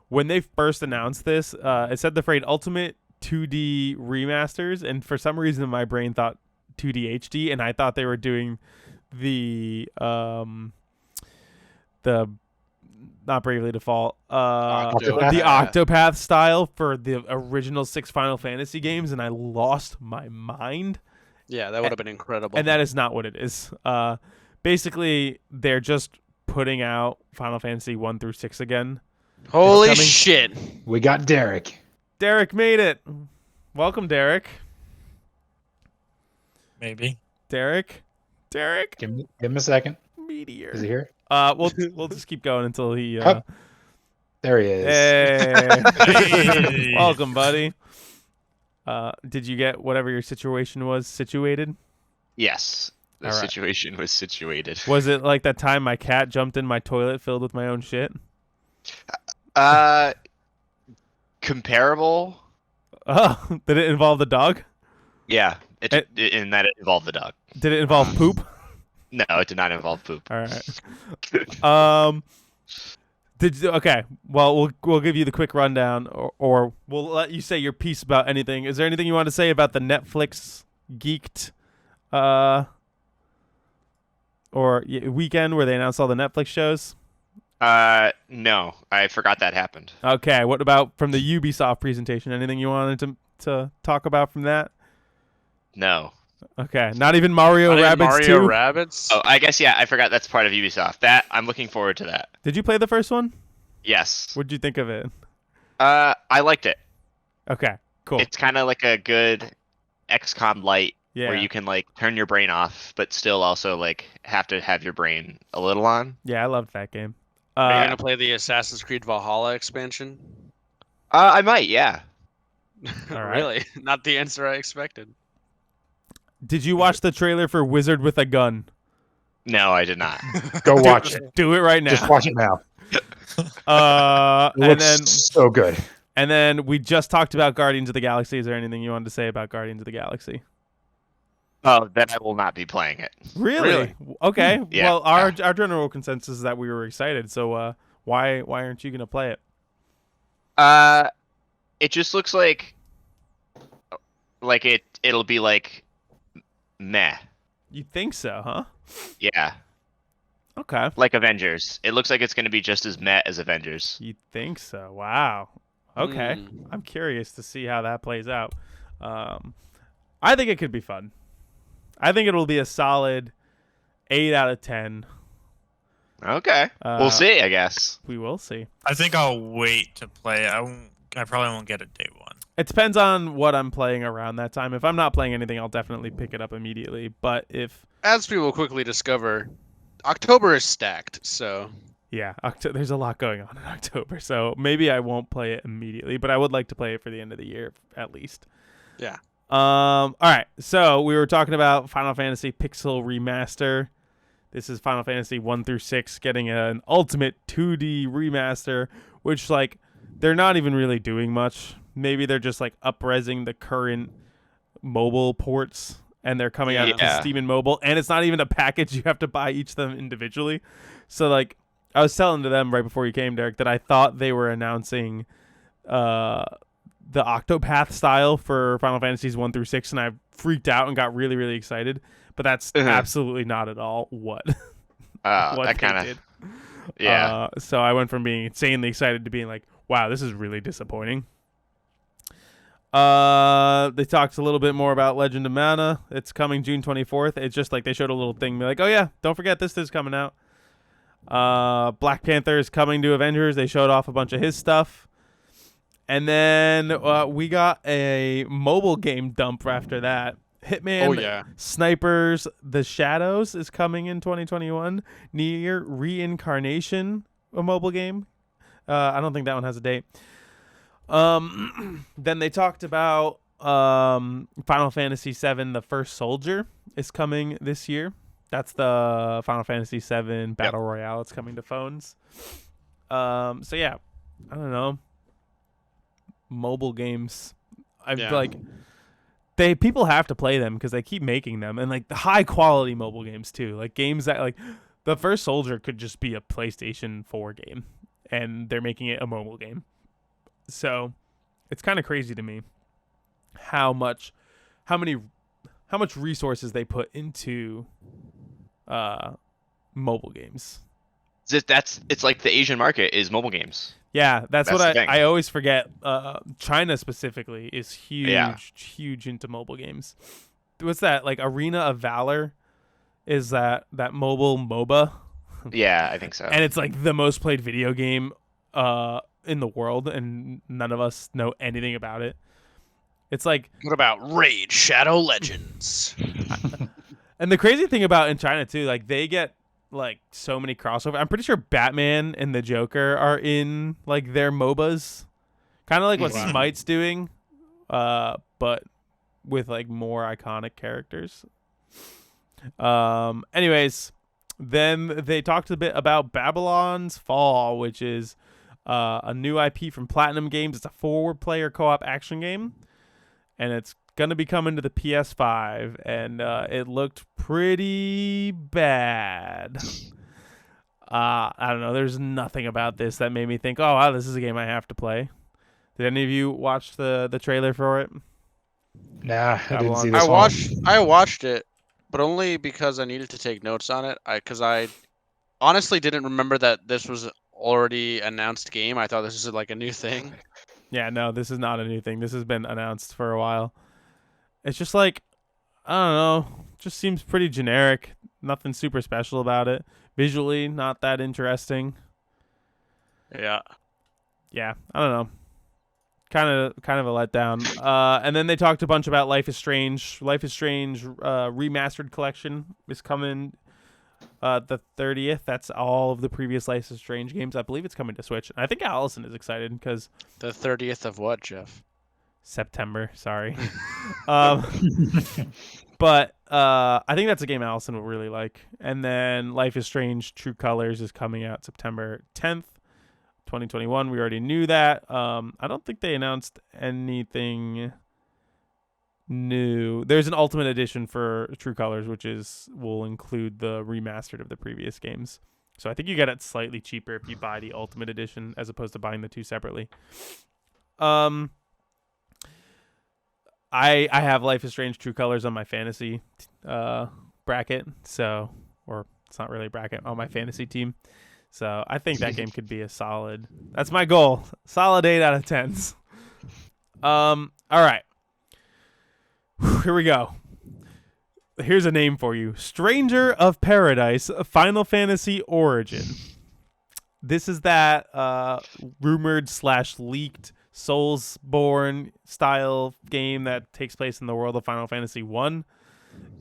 When they first announced this, it said the phrase Ultimate 2D Remasters, and for some reason my brain thought 2D HD, and I thought they were doing the not Bravely Default, the Octopath style for the original 6 Final Fantasy games, and I lost my mind. Yeah, that would have been incredible. And that is not what it is. Basically, they're just putting out Final Fantasy 1 through 6 again. Holy coming. shit. We got Derek. Derek made it. Welcome, Derek. Maybe. Derek. Give him a second. Meteor. Is he here? We'll just keep going until he. There he is. Hey. Welcome, buddy. Did you get whatever your situation was situated? Yes, the All right. situation was situated. Was it like that time my cat jumped in my toilet filled with my own shit? Comparable? Oh, did it involve the dog? Yeah, in that it involved the dog. Did it involve poop? No, it did not involve poop. All right. Okay. Well, we'll give you the quick rundown, or we'll let you say your piece about anything. Is there anything you want to say about the Netflix geeked, weekend where they announced all the Netflix shows? No, I forgot that happened. Okay. What about from the Ubisoft presentation? Anything you wanted to talk about from that? No. Okay. Not even Mario Not even Rabbids Mario 2? Rabbids? Oh, I guess yeah. I forgot that's part of Ubisoft. That I'm looking forward to that. Did you play the first one? Yes. What'd you think of it? I liked it. Okay. Cool. It's kind of like a good XCOM light Yeah. where you can like turn your brain off, but still also like have to have your brain a little on. Yeah, I loved that game. Are you gonna play the Assassin's Creed Valhalla expansion? I might, yeah. All right. Really? Not the answer I expected. Did you watch the trailer for Wizard with a Gun? No, I did not. Go watch it. Do it right now. Just watch it now. It And looks then so good. we just talked about Guardians of the Galaxy. Is there anything you wanted to say about Guardians of the Galaxy? Oh, then I will not be playing it. Really? Okay. Yeah. Well, our general consensus is that we were excited. So why aren't you gonna play it? It just looks like it'll be like meh. You think so, huh? Yeah, Okay. like Avengers. It looks like it's going to be just as meh as Avengers. You think so? Wow. Okay. Hmm. I'm curious to see how that plays out. I think it could be fun. I think it'll be a solid 8 out of 10. Okay, we'll see, I guess. We will see. I think I'll wait to play. I probably won't get it day one. It depends on what I'm playing around that time. If I'm not playing anything, I'll definitely pick it up immediately. But if As people quickly discover, October is stacked, so there's a lot going on in October, so maybe I won't play it immediately. But I would like to play it for the end of the year at least. yeah. All right. So we were talking about Final Fantasy Pixel Remaster. This is Final Fantasy 1 through 6 getting an ultimate 2D remaster, which like they're not even really doing much. Maybe they're just like up-resing the current mobile ports, and they're coming out to Yeah. Steam and mobile, and it's not even a package. You have to buy each of them individually. So like I was telling to them right before you came, Derek, that I thought they were announcing the Octopath style for Final Fantasies 1 through 6, and I freaked out and got really, really excited. But that's absolutely not at all what That they kind of did. yeah. So I went from being insanely excited to being like, wow, this is really disappointing. They talked a little bit more about Legend of Mana. It's coming June 24th. It's just like they showed a little thing, be like, oh yeah, don't forget this is coming out. Black Panther is coming to Avengers. They showed off a bunch of his stuff. And then we got a mobile game dump after that. Hitman Oh yeah. Snipers The Shadows is coming in 2021. Near Reincarnation, a mobile game. I don't think that one has a date. Then they talked about Final Fantasy VII The First Soldier is coming this year. That's the Final Fantasy VII Battle Royale. It's coming to phones. So yeah, I don't know. Mobile games. I Yeah. like people have to play them because they keep making them, and like the high quality mobile games too. Like games that like The First Soldier could just be a PlayStation 4 game, and they're making it a mobile game. So it's kind of crazy to me how much resources they put into mobile games. It's like the Asian market is mobile games. Yeah, that's That's what the thing. I always forget. China specifically is Yeah. huge into mobile games. What's that? Like Arena of Valor is that mobile MOBA, Yeah, I think so. and it's like the most played video game in the world, and none of us know anything about it. It's like, What about Raid Shadow Legends? and the crazy thing about in China too, like they get like so many crossover. I'm pretty sure Batman and the Joker are in like their MOBAs, kind of like what Wow. Smite's doing, but with like more iconic characters. Anyways, then they talked a bit about Babylon's Fall, which is a new IP from Platinum Games. It's a 4-player co-op action game, and it's gonna be coming to the PS5, and it looked pretty bad. I don't know. There's nothing about this that made me think, oh wow, this is a game I have to play. Did any of you watch the trailer for it? Nah, I didn't see Babylon. this I one. watched it, but only because I needed to take notes on it. Because I honestly didn't remember that this was already announced game. I thought this was like a new thing. Yeah, no, this is not a new thing. This has been announced for a while. It's just like, I don't know, just seems pretty generic. Nothing super special about it. Visually, not that interesting. Yeah. Yeah, I don't know. Kind of a letdown. And then they talked a bunch about Life is Strange. Life is Strange remastered collection is coming the 30th. That's all of the previous Life is Strange games. I believe it's coming to Switch. I think Allison is excited because The 30th of what, Jeff? September. Sorry. But I think that's a game Allison will really like. And then Life is Strange True Colors is coming out September 10th, 2021. We already knew that. I don't think they announced anything new. There's an Ultimate Edition for True Colors, which will include the remastered of the previous games. So I think you get it slightly cheaper if you buy the Ultimate Edition as opposed to buying the two separately. I have Life is Strange True Colors on my fantasy bracket, so, or it's not really a bracket, on my fantasy team. So I think that game could be a solid. That's my goal. Solid 8 out of 10s. All right. Here we go. Here's a name for you. Stranger of Paradise, Final Fantasy Origin. This is that rumored / leaked Soulsborne style game that takes place in the world of Final Fantasy 1.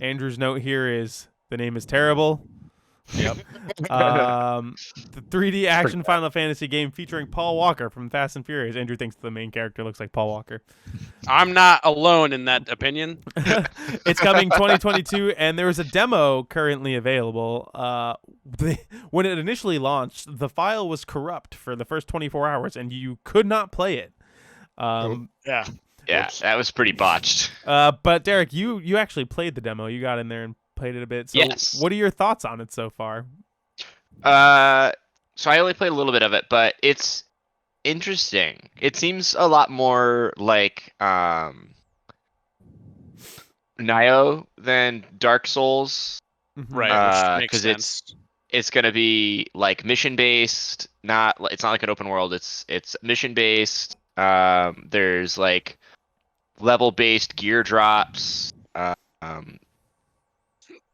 Andrew's note here is the name is terrible. Yep. The 3D action Final Fantasy game featuring Paul Walker from Fast and Furious. Andrew thinks the main character looks like Paul Walker. I'm not alone in that opinion. It's coming 2022, and there is a demo currently available. When it initially launched, the file was corrupt for the first 24 hours, and you could not play it. Yeah. Yeah, that was pretty botched. But Derek, you actually played the demo. You got in there and played it a bit. So Yes. what are your thoughts on it so far? So I only played a little bit of it, but it's interesting. It seems a lot more like Nioh than Dark Souls. Mhm. Right, which makes 'cause sense. It's gonna be like mission based, it's not like an open world. It's mission based. There's like level based gear drops.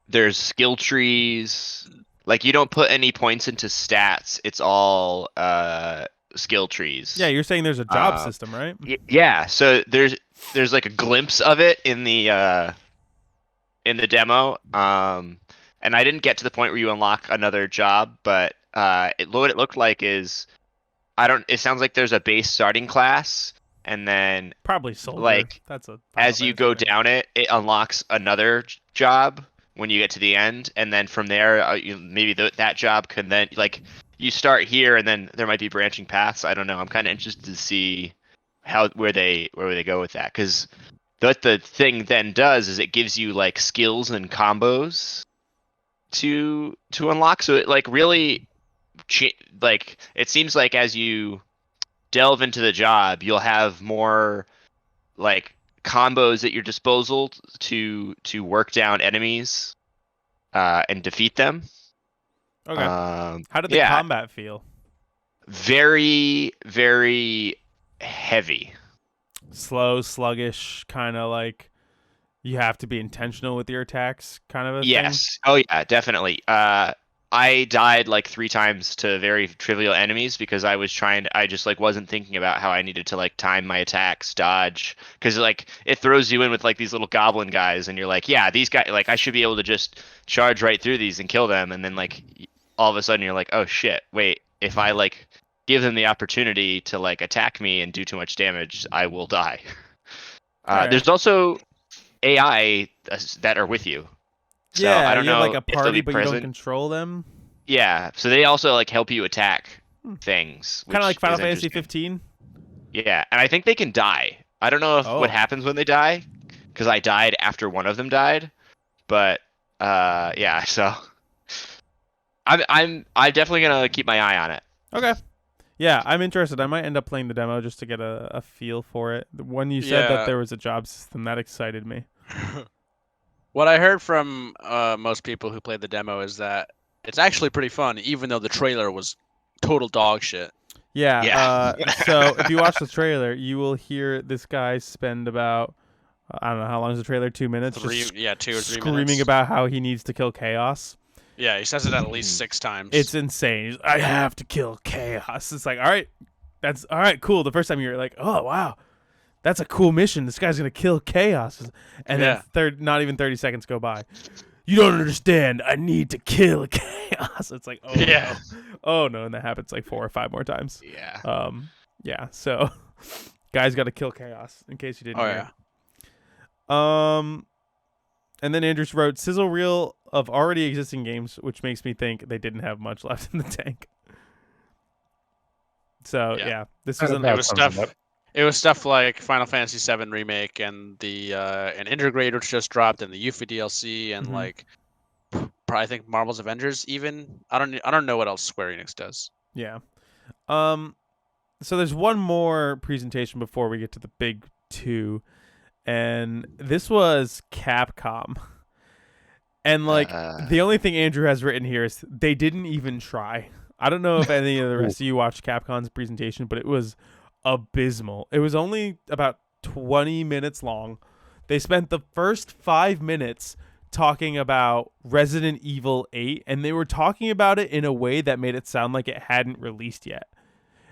There's skill trees. Like you don't put any points into stats. It's all skill trees. Yeah, you're saying there's a job Uh, system, right? Yeah. So there's like a glimpse of it in the demo. And I didn't get to the point where you unlock another job, but what it looked like is it sounds like there's a base starting class, and then Probably soldier. like, That's a as you go down it unlocks another job when you get to the end, and then from there maybe that job can then like you start here and then there might be branching paths. I don't know. I'm kind of interested to see where they go with that, because what the thing then does is it gives you like skills and combos to unlock. So it like really like it seems like as you delve into the job, you'll have more like combos at your disposal to work down enemies and defeat them. Okay. How did the yeah. combat feel? Very, very heavy. Slow, sluggish, kind of like you have to be intentional with your attacks, kind of a thing? Yes. Oh yeah, definitely. I died like 3 times to very trivial enemies because I just like wasn't thinking about how I needed to like time my attacks, dodge, because like it throws you in with like these little goblin guys, and you're like, yeah, these guys, like I should be able to just charge right through these and kill them, and then like all of a sudden you're like, oh shit, wait, if I like give them the opportunity to like attack me and do too much damage, I will die. Alright. There's also AI that are with you. So Yeah, I don't you know have like a if they'll party, be but you don't present. control them. Yeah, so they also like help you attack things. Kind of like which Final is Fantasy interesting. 15. Yeah, and I think they can die. I don't know Oh. what happens when they die, because I died after one of them died. But yeah, so I'm definitely gonna keep my eye on it. Okay. Yeah, I'm interested. I might end up playing the demo just to get a feel for it. When you said that Yeah. there was a job system, that excited me. What I heard from most people who played the demo is that it's actually pretty fun, even though the trailer was total dog shit. Yeah. Yeah. So if you watch the trailer, you will hear this guy spend about I don't know how long is the trailer, 2 minutes, 2 or 3 screaming minutes. about how he needs to kill Chaos. Yeah, he says it at least 6 times. It's insane. He's, I have to kill Chaos. It's like, all right, that's all right, cool. The first time you're like, oh wow, that's a cool mission. This guy's gonna kill Chaos, and Yeah. then not even 30 seconds go by. You don't understand. I need to kill Chaos. It's like, oh Yeah. no. Oh no, and that happens like 4 or 5 more times. Yeah. Yeah. So, guys got to kill Chaos. In case you didn't Oh hear. yeah. And then Andrews wrote sizzle reel of already existing games, which makes me think they didn't have much left in the tank. So Yeah. yeah, this Kind was of an It was stuff. It was stuff like Final Fantasy VII Remake and the an Intergrade which just dropped, and the Yuffie DLC, and Mhm. like probably I think Marvel's Avengers even. I don't know what else Square Enix does. yeah. So there's one more presentation before we get to the big 2, and this was Capcom. And like the only thing Andrew has written here is they didn't even try. I don't know if any of the rest of you watched Capcom's presentation, but it was abysmal. It was only about 20 minutes long. They spent the first 5 minutes talking about Resident Evil 8, and they were talking about it in a way that made it sound like it hadn't released yet.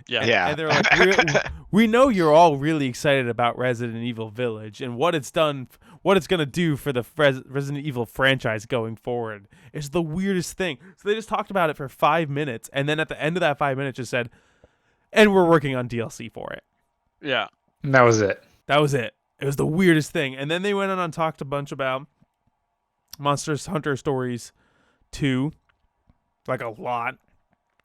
Yeah. Yeah. And they're like, we know you're all really excited about Resident Evil Village and what it's done, what it's gonna do for the Resident Evil franchise going forward. It's the weirdest thing. So they just talked about it for 5 minutes, and then at the end of that 5 minutes, just said, "And we're working on DLC for it." Yeah. And that was it. That was it. It was the weirdest thing. And then they went on and talked a bunch about Monster Hunter Stories 2, like a lot,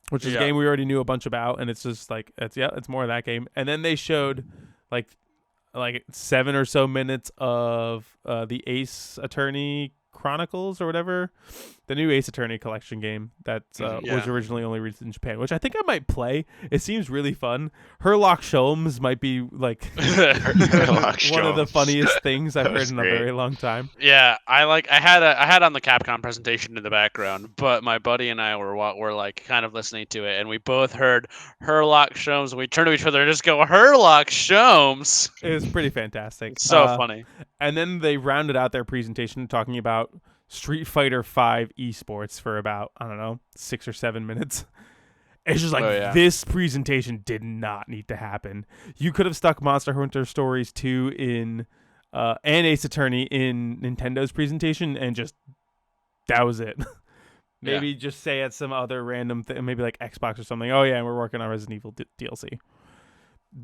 which is a game we already knew a bunch about, and it's just like it's more of that game. And then they showed like 7 or so minutes of the Ace Attorney Chronicles or whatever, the new Ace Attorney collection game that was originally only released in Japan, which I think I might play. It seems really fun. Herlock Sholmes might be like one of the funniest things I've heard in a very long time. Yeah, I had on the Capcom presentation in the background, but my buddy and I were like kind of listening to it, and we both heard Herlock Sholmes, and we turned to each other and just go, Herlock Sholmes. It was pretty fantastic. It's so funny. And then they rounded out their presentation talking about Street Fighter V esports for about, I don't know, 6 or 7 minutes. It's just like, this presentation did not need to happen. You could have stuck Monster Hunter Stories 2 in, and Ace Attorney in Nintendo's presentation, and just, that was it. Maybe just say at some other random thing, maybe like Xbox or something. Oh yeah, and we're working on Resident Evil DLC.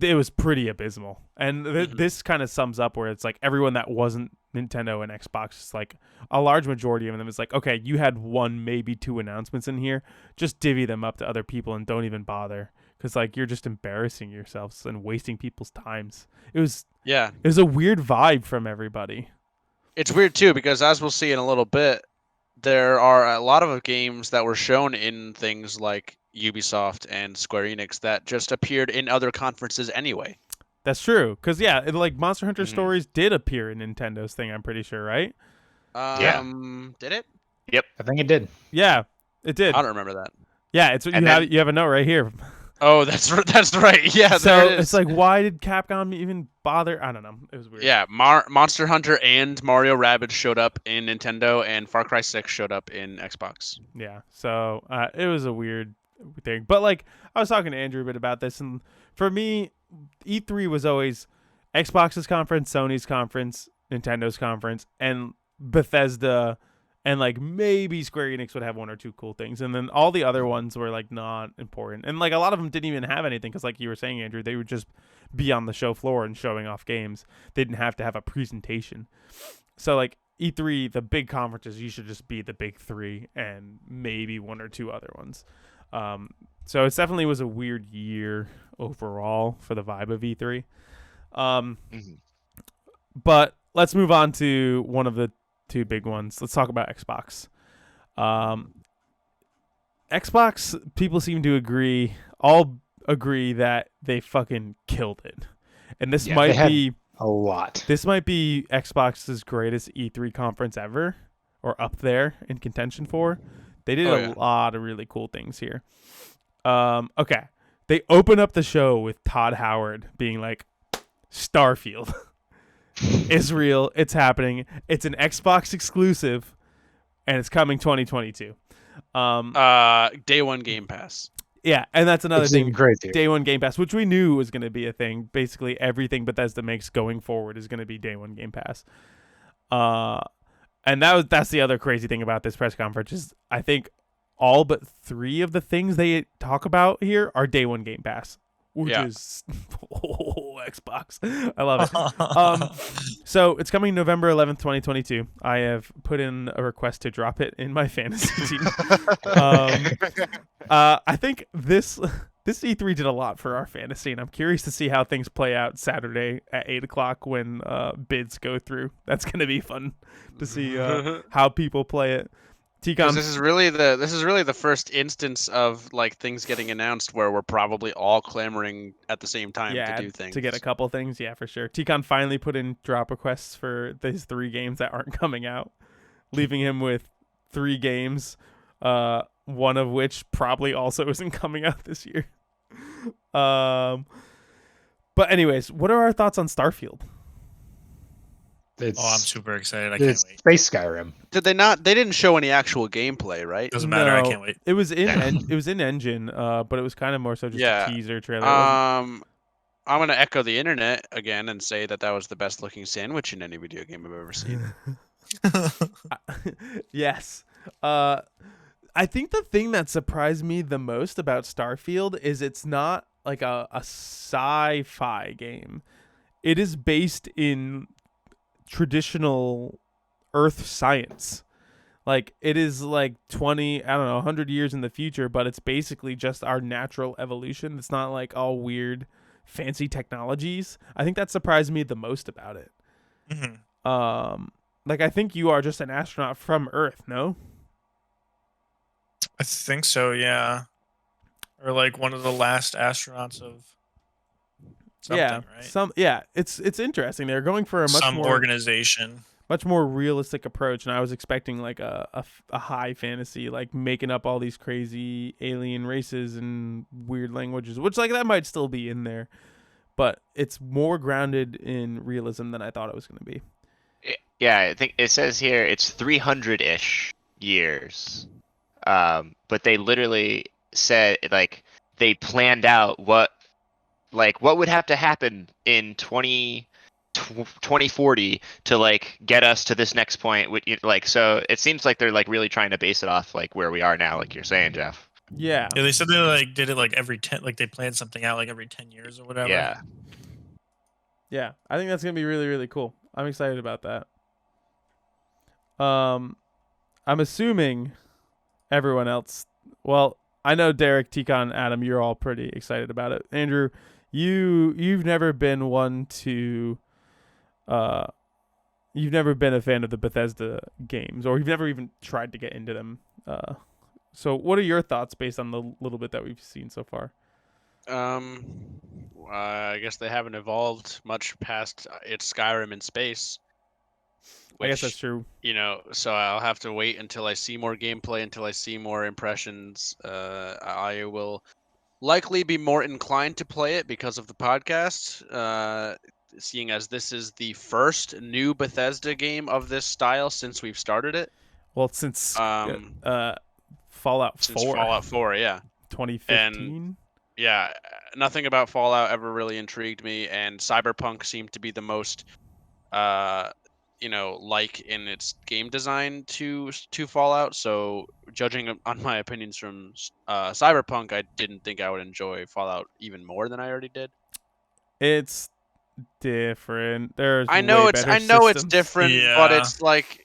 It was pretty abysmal. And this kind of sums up where it's like everyone that wasn't Nintendo and Xbox, it's like a large majority of them is like, okay, you had 1, maybe 2 announcements in here. Just divvy them up to other people and don't even bother. Because like you're just embarrassing yourselves and wasting people's times. It was a weird vibe from everybody. It's weird too, because as we'll see in a little bit, there are a lot of games that were shown in things like Ubisoft and Square Enix that just appeared in other conferences anyway. That's true, because like Monster Hunter Stories did appear in Nintendo's thing. I'm pretty sure, right? Did it? Yep, I think it did. Yeah, it did. I don't remember that. Yeah, it's you have a note right here. Oh, that's right. Yeah, so there it is. It's like, why did Capcom even bother? I don't know. It was weird. Yeah, Monster Hunter and Mario Rabbids showed up in Nintendo, and Far Cry 6 showed up in Xbox. Yeah, so it was a weird thing. But like, I was talking to Andrew a bit about this, and for me, E3 was always Xbox's conference, Sony's conference, Nintendo's conference, and Bethesda, and like maybe Square Enix would have 1 or 2 cool things, and then all the other ones were like not important, and like a lot of them didn't even have anything, because like you were saying, Andrew, they would just be on the show floor and showing off games. They didn't have to have a presentation. So like E3, the big conferences, you should just be the big 3 and maybe 1 or 2 other ones. So it definitely was a weird year overall for the vibe of E3. But let's move on to one of the 2 big ones. Let's talk about Xbox. Xbox, people seem to all agree that they fucking killed it. And this might be a lot. This might be Xbox's greatest E3 conference ever, or up there in contention for. They did a lot of really cool things here. Okay. They open up the show with Todd Howard being like, Starfield is real. It's happening. It's an Xbox exclusive, and it's coming 2022. Day 1 Game Pass. Yeah, and that's another thing. Crazy. Day 1 Game Pass, which we knew was going to be a thing. Basically, everything Bethesda makes going forward is going to be Day 1 Game Pass. And that's the other crazy thing about this press conference is I think all but 3 of the things they talk about here are Day 1 Game Pass, which is Xbox. I love it. So it's coming November 11th, 2022. I have put in a request to drop it in my fantasy team. I think this E3 did a lot for our fantasy, and I'm curious to see how things play out Saturday at 8 o'clock when bids go through. That's going to be fun to see how people play it. This is really the first instance of like things getting announced where we're probably all clamoring at the same time to do things. To get a couple things, yeah, for sure. T-Con finally put in drop requests for these 3 games that aren't coming out, leaving him with 3 games, one of which probably also isn't coming out this year. But anyways, what are our thoughts on Starfield? I'm super excited. I can't wait. Space Skyrim. Did they not? They didn't show any actual gameplay, right? Doesn't matter. I can't wait. It was in Engine, but it was kind of more so just a teaser trailer. I'm gonna echo the internet again and say that was the best looking sandwich in any video game I've ever seen. Yes. I think the thing that surprised me the most about Starfield is it's not like a sci-fi game. It is based in traditional Earth science. Like it is like 100 years in the future, but it's basically just our natural evolution. It's not like all weird fancy technologies. I think that surprised me the most about it. Mhm. Like I think you are just an astronaut from Earth, no? I think so, yeah. Or like one of the last astronauts of something, right? It's interesting. They're going for a Some organization. much more realistic approach, and I was expecting like a high fantasy, like making up all these crazy alien races and weird languages, which like that might still be in there, but it's more grounded in realism than I thought it was going to be. Yeah, I think it says here it's 300-ish years. But they literally said like they planned out what would have to happen in 2040 to like get us to this next point. Like, so it seems like they're like really trying to base it off like where we are now, like you're saying, Jeff. Yeah. Yeah, they said they like did it like every 10, like they planned something out like every 10 years or whatever. Yeah. Yeah, I think that's gonna be really, really cool. I'm excited about that. I'm assuming everyone else. Well, I know Derek, Tikon, Adam, you're all pretty excited about it. Andrew, you've never been one to, you've never been a fan of the Bethesda games, or you've never even tried to get into them. So what are your thoughts based on the little bit that we've seen so far? I guess they haven't evolved much past it's Skyrim in space. I guess that's true. So I'll have to wait until I see more gameplay, until I see more impressions. I will likely be more inclined to play it because of the podcast, seeing as this is the first new Bethesda game of this style since we've started it. Well, since Fallout 4. Since Fallout 4, yeah. 2015. Yeah, nothing about Fallout ever really intrigued me, and Cyberpunk seemed to be the most, like in its game design to Fallout. So judging on my opinions from Cyberpunk, I didn't think I would enjoy Fallout even more than I already did. It's different. There's I know it's it's different, but Yeah. it's like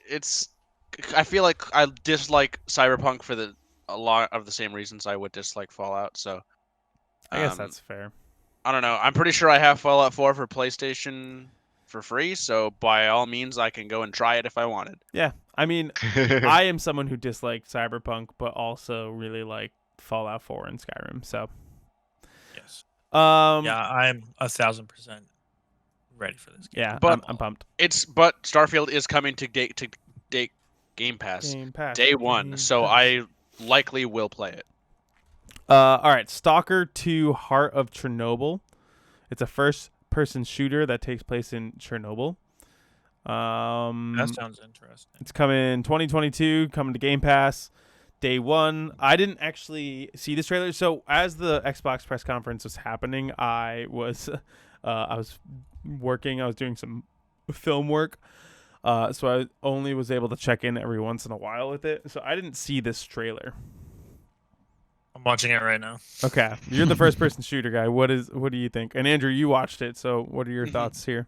I feel like I dislike Cyberpunk for a lot of the same reasons I would dislike Fallout. So I guess that's fair. I don't know. I'm pretty sure I have Fallout 4 for PlayStation for free, so by all means, I can go and try it if I wanted. Yeah, I mean, I am someone who disliked Cyberpunk, but also really like Fallout 4 and Skyrim. So, Yes. yeah, I'm 1,000% ready for this game. Yeah, But I'm pumped. But Starfield is coming to Game Pass Game Pass. day one, so I likely will play it. All right, Stalker 2: Heart of Chernobyl. It's a first-person shooter that takes place in Chernobyl. That sounds interesting. It's coming 2022, coming to Game Pass day one. I didn't actually see this trailer. So as the Xbox press conference was happening, I was working. I was doing some film work. So I only was able to check in every once in a while with it. So I didn't see this trailer. I'm watching it right now. Okay, you're the first-person shooter guy. What do you think? And Andrew, you watched it, so what are your thoughts here?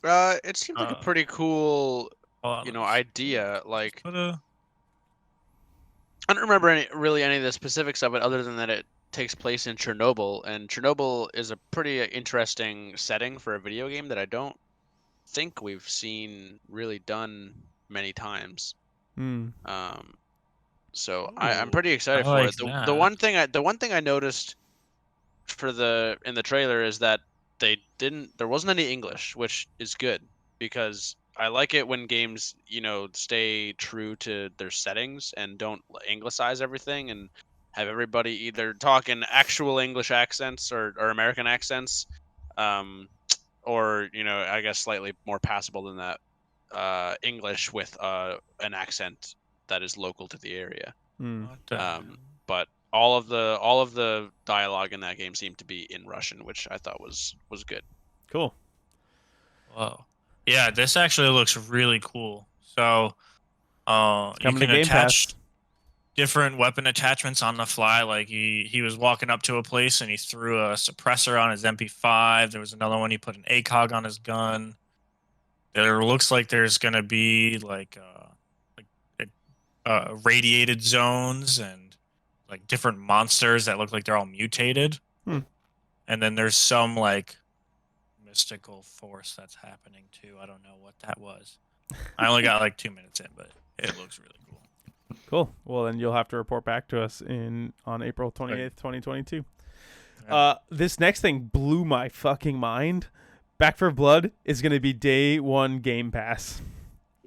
It seems like a pretty cool, Hold on, idea. Like But, I don't remember any of the specifics of it, other than that it takes place in Chernobyl, and Chernobyl is a pretty interesting setting for a video game that I don't think we've seen really done many times. So I'm pretty excited for like it. that. The one thing I noticed in the trailer is that there wasn't any English, which is good because I like it when games, stay true to their settings and don't anglicize everything and have everybody either talk in actual English accents or American accents, or I guess slightly more passable than that, English with an accent that is local to the area. But all of the dialogue in that game seemed to be in Russian, which I thought was good. Cool. Whoa. Yeah, this actually looks really cool. So, you Coming to can Game attach Pass. different weapon attachments on the fly. Like he was walking up to a place and he threw a suppressor on his MP5. There was another one, he put an ACOG on his gun. There looks like there's gonna be like radiated zones and like different monsters that look like they're all mutated. Hmm. And then there's some like mystical force that's happening too. I don't know what that was. I only got like 2 minutes in, but it looks really cool. Cool. Well, then you'll have to report back to us on April 28th, 2022. Yeah. This next thing blew my fucking mind. Back for Blood is going to be day one Game Pass.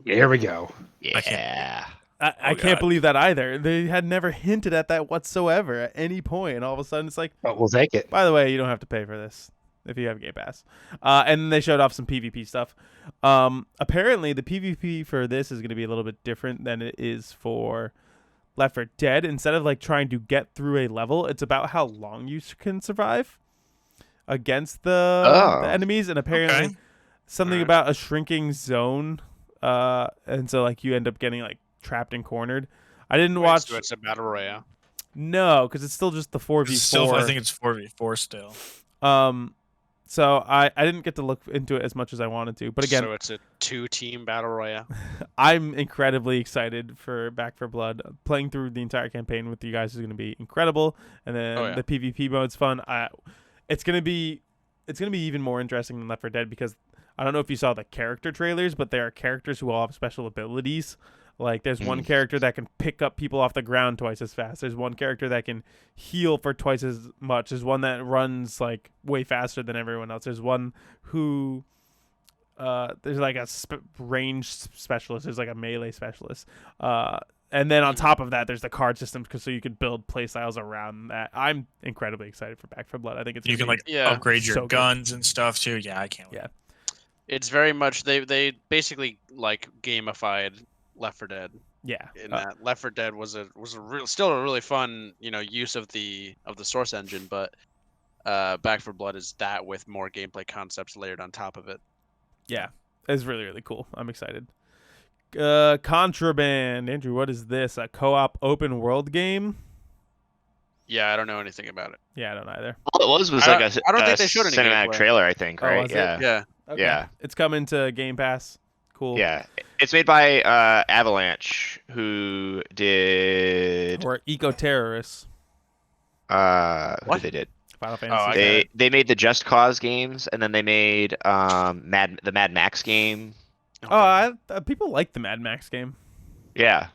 Here we go. Yeah. I can't God. believe that either. They had never hinted at that whatsoever at any point. And all of a sudden it's like, But we'll take it. by the way, you don't have to pay for this if you have Game Pass. And then they showed off some PvP stuff. Apparently, the PvP for this is going to be a little bit different than it is for Left 4 Dead. Instead of like trying to get through a level, it's about how long you can survive against the enemies. And apparently, Okay. something Alright. about a shrinking zone. And so like you end up getting like trapped and cornered. I didn't watch. So it's a battle royale. No, because it's still just the 4v4. Still, I think it's 4v4 still. So I didn't get to look into it as much as I wanted to. But again, so it's a 2-team battle royale. I'm incredibly excited for Back for Blood. Playing through the entire campaign with you guys is going to be incredible. And then Oh, yeah. the PvP mode's fun. It's going to be even more interesting than Left 4 Dead because I don't know if you saw the character trailers, but there are characters who all have special abilities. Like there's one character that can pick up people off the ground twice as fast. There's one character that can heal for twice as much. There's one that runs like way faster than everyone else. There's one who there's like a range specialist. There's like a melee specialist. And then on top of that, there's the card system so you can build playstyles around that. I'm incredibly excited for Back 4 Blood. I think it's You gonna can be like Yeah. upgrade your so good. guns and stuff too. Yeah, I can't wait. Yeah. It's very much they basically like gamified Left 4 Dead. yeah. In that Left 4 Dead was still a really fun use of the source engine, but Back 4 Blood is that with more gameplay concepts layered on top of it. Yeah, it's really, really cool. I'm excited. Contraband. Andrew, what is this? A co-op open world game? Yeah, I don't know anything about it. Yeah, I don't either. All it was I like don't a think they showed any cinematic gameplay. trailer, I think, Oh, right? was it? Yeah. Yeah. Okay. Yeah. It's coming to Game Pass. Cool. Yeah. It's made by Avalanche, who did Or eco-terrorists. what What? they did. Final I Fantasy. got They made the Just Cause games, and then they made the Mad Max game. People like the Mad Max game. Yeah.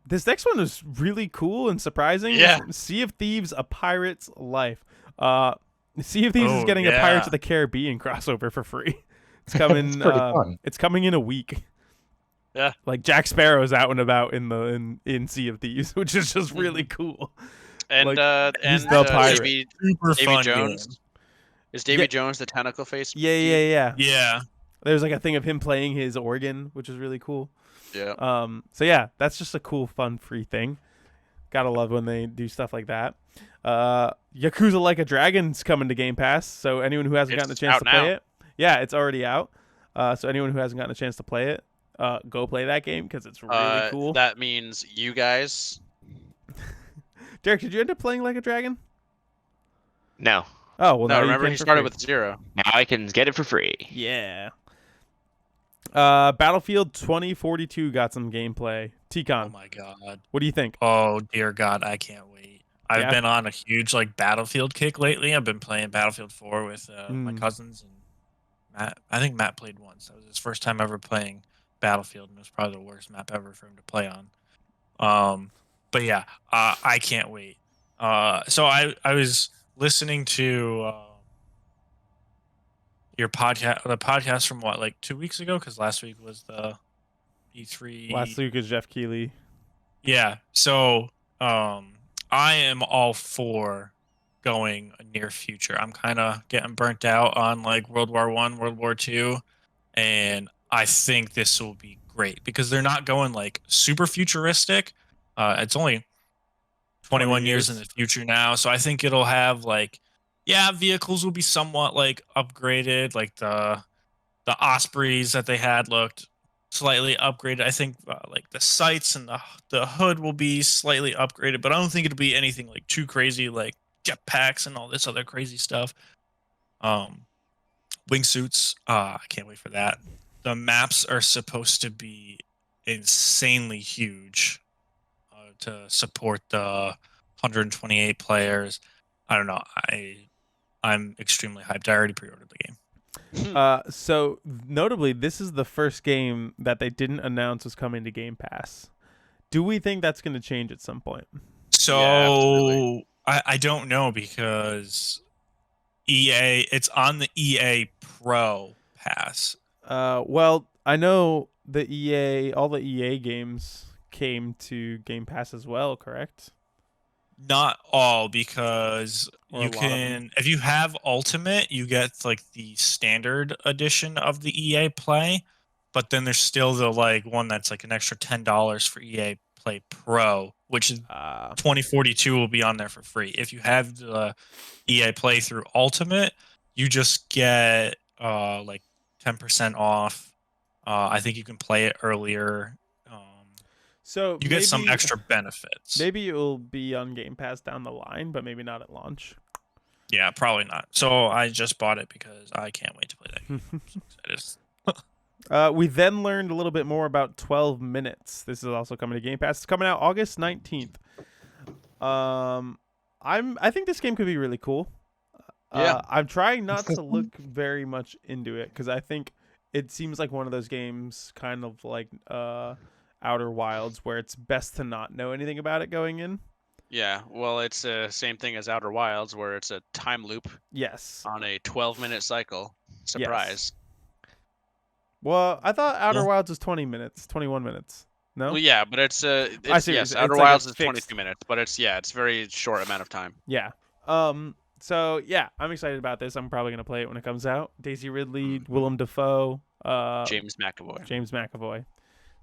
This next one is really cool and surprising. Yeah. Sea of Thieves: A Pirate's Life. Sea of Thieves is Oh, getting a yeah. Pirates of the Caribbean crossover for free. It's coming. It's pretty fun. It's coming in a week. Yeah. Like Jack Sparrow's out and about in Sea of Thieves, which is just really cool. And Like, he's the pirate. Super Davy fun Jones. game. Is Davy Yeah. Jones the tentacle face? Yeah. Yeah. There's like a thing of him playing his organ, which is really cool. Yeah. So yeah, that's just a cool, fun, free thing. Gotta love when they do stuff like that. Yakuza Like a Dragon's coming to Game Pass, so anyone who hasn't gotten a It's chance out to play now. it, yeah, it's already out. So anyone who hasn't gotten a chance to play it, go play that game because it's really cool. That means you guys. Derek, did you end up playing Like a Dragon? No. Oh well, No, now you remember can he for started free. with 0. Now I can get it for free. Yeah. Battlefield 2042 got some gameplay. Oh T-Con, my god. what do you think? Oh dear God, I can't wait. I've Yeah. been on a huge like Battlefield kick lately. I've been playing Battlefield 4 with my Mm. cousins and Matt. I think Matt played once. That was his first time ever playing Battlefield, and it was probably the worst map ever for him to play on. But yeah, I can't wait. So I was listening to your podcast, the podcast from what, like 2 weeks ago, because last week was the E3. Last week is Jeff Keighley. Yeah. So I am all for going a near future. I'm kind of getting burnt out on like World War One, World War Two, and I think this will be great because they're not going like super futuristic. It's only 21 years in years. the future now. So I think it'll have like, yeah, vehicles will be somewhat like upgraded. Like the Ospreys that they had looked slightly upgraded. I think like the sights and the hood will be slightly upgraded, but I don't think it'll be anything like too crazy, like jetpacks and all this other crazy stuff. Wingsuits, I can't wait for that. The maps are supposed to be insanely huge to support the 128 players. I don't know. I'm extremely hyped. I already pre-ordered the game. So notably, this is the first game that they didn't announce was coming to Game Pass. Do we think that's going to change at some point? So absolutely. I don't know because it's on the EA Pro Pass. Well, I know all the EA games came to Game Pass as well, correct? Not all, because Or you a lot of them. can, if you have Ultimate, you get like the standard edition of the EA Play, but then there's still the like one that's like an extra $10 for EA Play Pro, which is 2042 will be on there for free. If you have the EA Play through Ultimate, you just get like 10% off. I think you can play it earlier. So You get some extra benefits. Maybe it will be on Game Pass down the line, but maybe not at launch. Yeah, probably not. So I just bought it because I can't wait to play that game. I'm so excited. We then learned a little bit more about 12 Minutes. This is also coming to Game Pass. It's coming out August 19th. I think this game could be really cool. Yeah. I'm trying not to look very much into it because I think it seems like one of those games, kind of like Outer Wilds, where it's best to not know anything about it going in. Yeah, well, it's the same thing as Outer Wilds, where it's a time loop Yes. on a 12-minute cycle. Surprise. Well, I thought Outer Yeah. Wilds was 20 minutes, 21 minutes. No? Well, yeah, but it's I see what you're yes, saying. Outer It's like a Wilds is fixed- 22 minutes, but it's very short amount of time. Yeah. So yeah, I'm excited about this. I'm probably gonna play it when it comes out. Daisy Ridley, Willem Dafoe, James McAvoy. James McAvoy.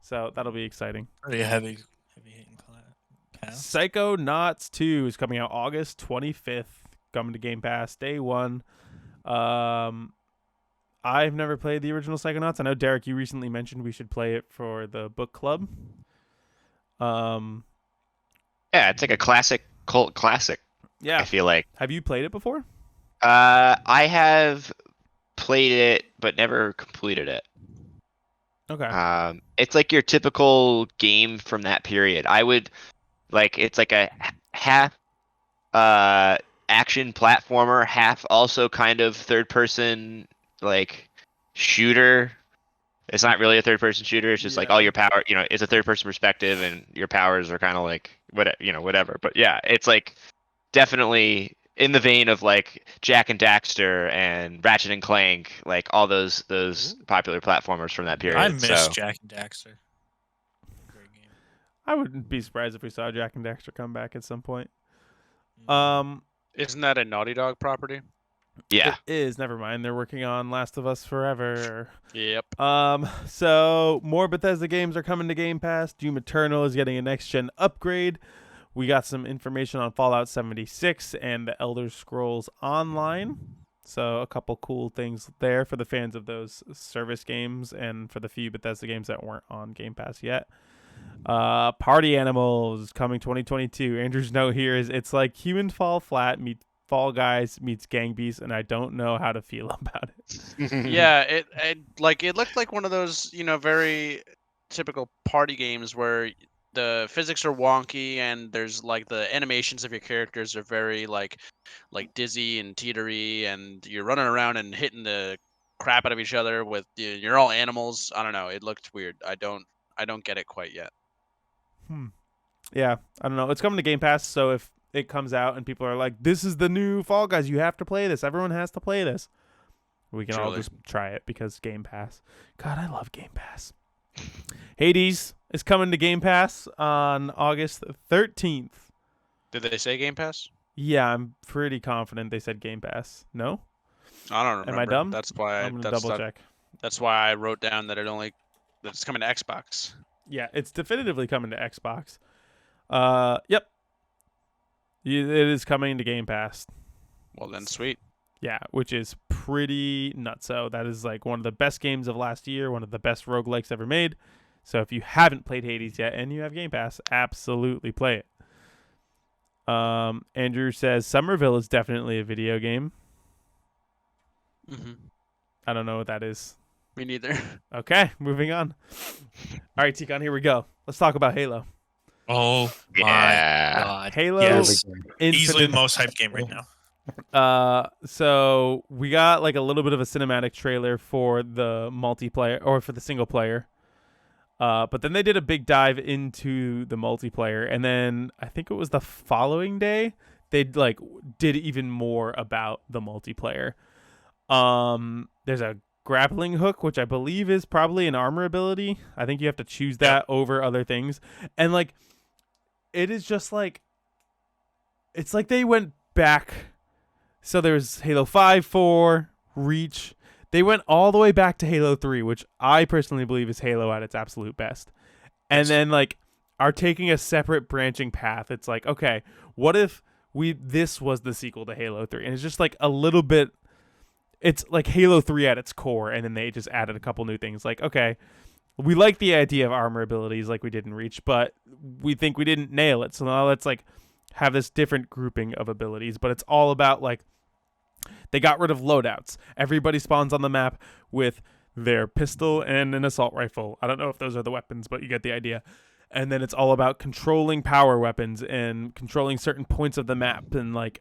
So that'll be exciting. Pretty heavy hitting cast. Psychonauts 2 is coming out August 25th. Coming to Game Pass day one. I've never played the original Psychonauts. I know Derek, you recently mentioned we should play it for the book club. Yeah, it's like a classic cult classic. Yeah. I feel like. Have you played it before? I have played it, but never completed it. Okay. It's like your typical game from that period. I would like it's like a half action platformer, half also kind of third person like shooter. It's not really a third person shooter. It's just like all your power, it's a third person perspective and your powers are kind of like whatever. But yeah, it's like definitely in the vein of like Jak and Daxter and Ratchet and Clank, like all those popular platformers from that period. I miss so. Jak and Daxter. Great game. I wouldn't be surprised if we saw Jak and Daxter come back at some point. Isn't that a Naughty Dog property? Yeah. It is. Never mind. They're working on Last of Us Forever. Yep. So more Bethesda games are coming to Game Pass. Doom Eternal is getting a next-gen upgrade. We got some information on Fallout 76 and the Elder Scrolls Online. So a couple cool things there for the fans of those service games and for the few Bethesda games that weren't on Game Pass yet. Party Animals coming 2022. Andrew's note here is it's like Human Fall Flat meets Fall Guys meets Gang Beasts, and I don't know how to feel about it. Yeah, it looked like one of those, very typical party games where the physics are wonky and there's like the animations of your characters are very like dizzy and teetery, and you're running around and hitting the crap out of each other with you're all animals. I don't know. It looked weird. I don't get it quite yet. Yeah, I don't know. It's coming to Game Pass, so if it comes out and people are like, this is the new Fall Guys, you have to play this. Everyone has to play this. We can all Truly. just try it because Game Pass. God, I love Game Pass. Hades is coming to Game Pass on August 13th. Did they say Game Pass? Yeah, I'm pretty confident they said Game Pass. No? I don't remember. Am I dumb? That's why I'm going to double check. That's why I wrote down that it's coming to Xbox. Yeah, it's definitively coming to Xbox. Yep. It is coming to Game Pass. Well then, sweet. Yeah, which is pretty nutso. That is like one of the best games of last year, one of the best roguelikes ever made. So if you haven't played Hades yet and you have Game Pass, absolutely play it. Andrew says Somerville is definitely a video game. Mm-hmm. I don't know what that is. Me neither. Okay, moving on. All right, Tikon, here we go. Let's talk about Halo. Oh my Yeah. god. Halo Yes. Infinite. Easily the most hyped game right now. So we got like a little bit of a cinematic trailer for the multiplayer or for the single player. But then they did a big dive into the multiplayer, and then I think it was the following day they like did even more about the multiplayer. There's a grappling hook, which I believe is probably an armor ability. I think you have to choose that over other things, and like it is just like it's like they went back. So there's Halo 5, 4, Reach. They went all the way back to Halo 3, which I personally believe is Halo at its absolute best. And then like are taking a separate branching path. It's like, okay, what if this was the sequel to Halo 3? And it's just like a little bit, it's like Halo 3 at its core, and then they just added a couple new things. Like, okay, we like the idea of armor abilities like we did in Reach, but we think we didn't nail it. So now let's like have this different grouping of abilities, but it's all about like they got rid of loadouts. Everybody spawns on the map with their pistol and an assault rifle. I don't know if those are the weapons, but you get the idea. And then it's all about controlling power weapons and controlling certain points of the map and like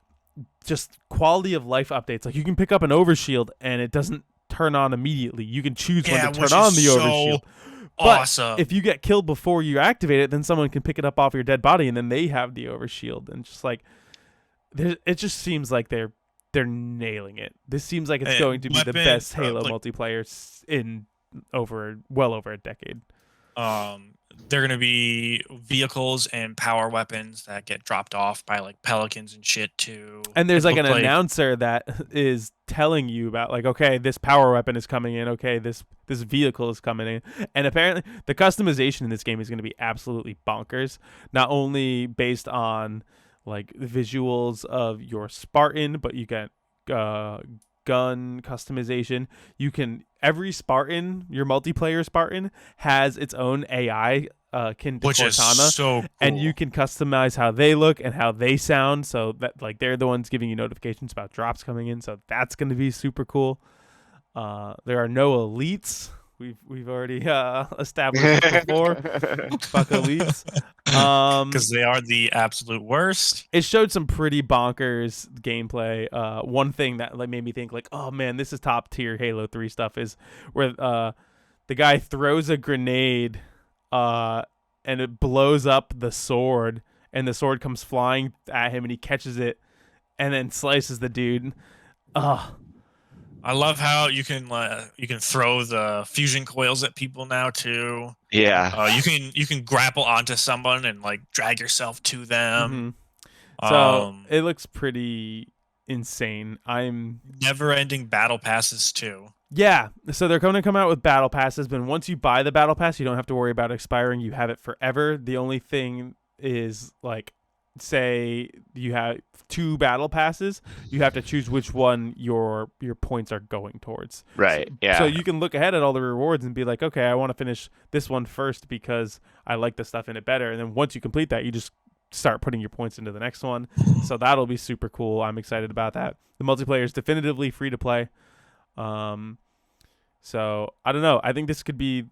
just quality of life updates. Like you can pick up an overshield and it doesn't turn on immediately. You can choose when to turn on the overshield. But awesome. if you get killed before you activate it, then someone can pick it up off your dead body and then they have the overshield. And just like it just seems like they're nailing it. This seems like it's going to be the best Halo multiplayer in well over a decade. They're going to be vehicles and power weapons that get dropped off by like pelicans and shit too. And there's like an announcer that is telling you about like, okay, this power weapon is coming in. Okay, this vehicle is coming in. And apparently the customization in this game is going to be absolutely bonkers. Not only based on like visuals of your Spartan, but you get gun customization. You can every Spartan, your multiplayer Spartan, has its own AI akin to which Cortana, is so cool. and you can customize how they look and how they sound. So that like they're the ones giving you notifications about drops coming in. So that's going to be super cool. There are no elites. We've already established it before. Fuck elites. Because they are the absolute worst. It showed some pretty bonkers gameplay. One thing that like made me think like, oh man, this is top tier Halo 3 stuff is where the guy throws a grenade and it blows up the sword, and the sword comes flying at him and he catches it and then slices the dude. I love how you can throw the fusion coils at people now too. Yeah. You can grapple onto someone and like drag yourself to them. Mm-hmm. So it looks pretty insane. Never-ending battle passes too. Yeah, so they're going to come out with battle passes, but once you buy the battle pass, you don't have to worry about expiring. You have it forever. The only thing is like, say you have 2 battle passes, you have to choose which one your points are going towards. Right. Yeah. So you can look ahead at all the rewards and be like, okay, I want to finish this one first because I like the stuff in it better. And then once you complete that, you just start putting your points into the next one. So that'll be super cool. I'm excited about that. The multiplayer is definitively free to play. So I don't know. I think this could be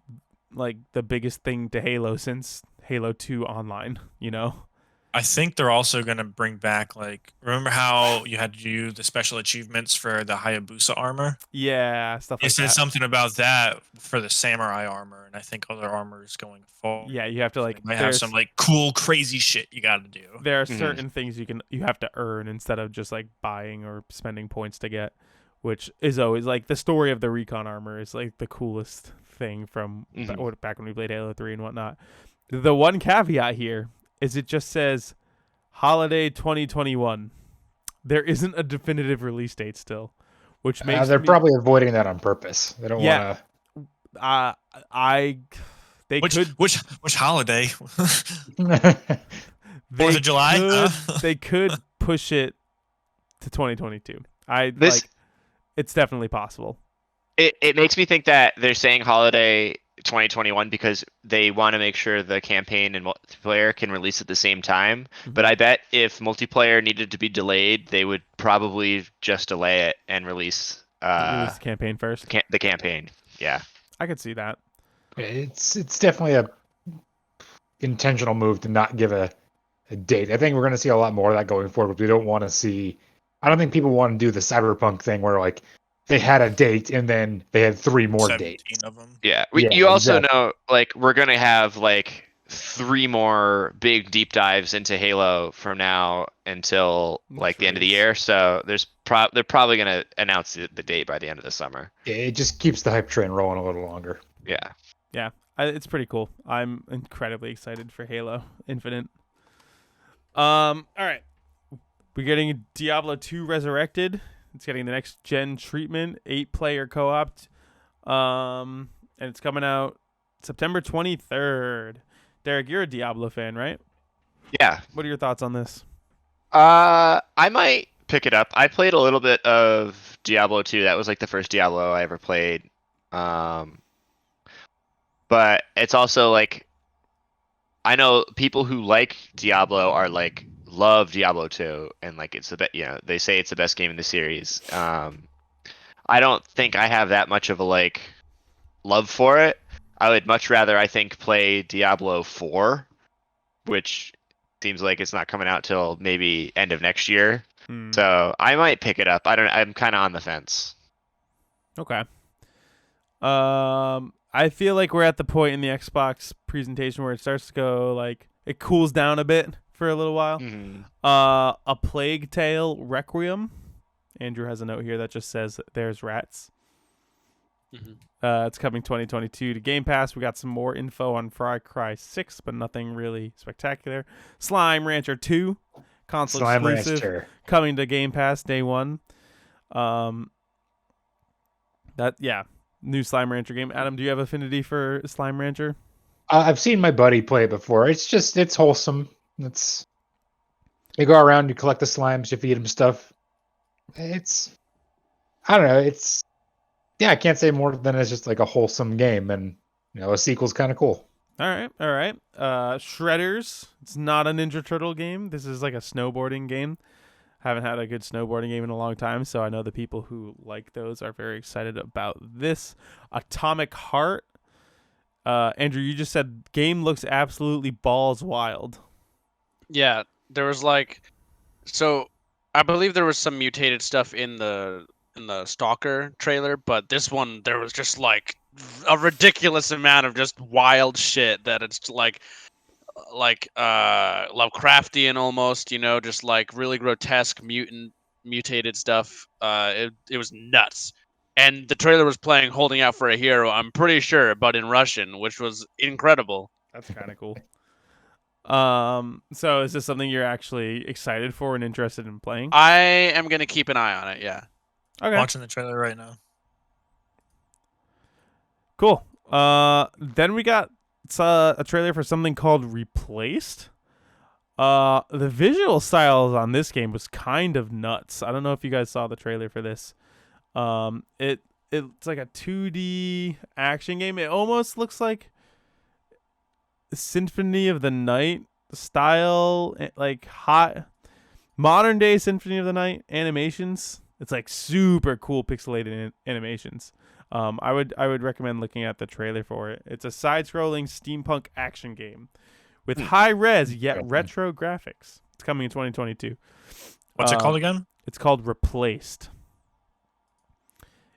like the biggest thing to Halo since Halo 2 Online, you know? I think they're also going to bring back, like, remember how you had to do the special achievements for the Hayabusa armor? Yeah, stuff like It said that. something about that for the samurai armor, and I think other armors going forward. Yeah, you have to like They might have some like cool, crazy shit you got to do. There are certain things you have to earn instead of just like buying or spending points to get, which is always like the story of the recon armor is like the coolest thing from back when we played Halo 3 and whatnot. The one caveat here is it just says holiday 2021. There isn't a definitive release date still, which makes they're probably avoiding that on purpose. They don't want Which holiday? 4th of July? They could push it to 2022. This It's definitely possible. it makes me think that they're saying holiday 2021 because they want to make sure the campaign and multiplayer can release at the same time. But I bet if multiplayer needed to be delayed, they would probably just delay it and release Release the campaign first. the campaign. Yeah. I could see that. It's definitely a intentional move to not give a date. I think we're going to see a lot more of that going forward, but we don't want to see. I don't think people want to do the Cyberpunk thing where like they had a date and then they had 3 more 17 dates. of them. Yeah. Yeah, You also exactly. know, like, we're going to have, like, 3 more big deep dives into Halo from now until, like, the end of the year. So they're probably going to announce the date by the end of the summer. Yeah, it just keeps the hype train rolling a little longer. Yeah. It's pretty cool. I'm incredibly excited for Halo Infinite. All right. We're getting Diablo 2 Resurrected. It's getting the next gen treatment, 8-player co-op. And it's coming out September 23rd. Derek, you're a Diablo fan, right? Yeah. What are your thoughts on this? I might pick it up. I played a little bit of Diablo 2. That was like the first Diablo I ever played. But it's also like I know people who like Diablo are like love Diablo 2 and like it's the best, they say it's the best game in the series. I don't think I have that much of a like love for it. I would much rather I think play Diablo 4, which seems like it's not coming out till maybe end of next year. So I might pick it up. I'm kind of on the fence. Okay. I feel like we're at the point in the Xbox presentation where it starts to go like it cools down a bit for a little while. Mhm. A Plague Tale Requiem. Andrew has a note here that just says there's rats. It's coming 2022 to Game Pass. We got some more info on Far Cry 6, but nothing really spectacular. Slime Rancher 2, console Slime exclusive, Rancher. coming to Game Pass day 1. New Slime Rancher game. Adam, do you have affinity for Slime Rancher? I've seen my buddy play it before. It's wholesome. You go around, you collect the slimes, you feed them stuff. I don't know. I can't say more than it's just like a wholesome game, and a sequel's kind of cool. All right. Shredders. It's not a Ninja Turtle game. This is like a snowboarding game. Haven't had a good snowboarding game in a long time, so I know the people who like those are very excited about this. Atomic Heart. Andrew, you just said game looks absolutely balls wild. Yeah, there was I believe there was some mutated stuff in the Stalker trailer, but this one there was just like a ridiculous amount of just wild shit that it's like Lovecraftian almost, just like really grotesque mutated stuff. It was nuts. And the trailer was playing Holding Out for a Hero, I'm pretty sure, but in Russian, which was incredible. That's kind of cool. So is this something you're actually excited for and interested in playing? I am going to keep an eye on it, yeah. Okay. Watching the trailer right now. Cool. Then we got a trailer for something called Replaced. The visual styles on this game was kind of nuts. I don't know if you guys saw the trailer for this. It's like a 2D action game. It almost looks like Symphony of the Night style, like hot modern day Symphony of the Night animations. It's like super cool pixelated animations. I would recommend looking at the trailer for it. It's a side-scrolling steampunk action game with high-res yet retro graphics. It's coming in 2022. What's it called again? It's called Replaced.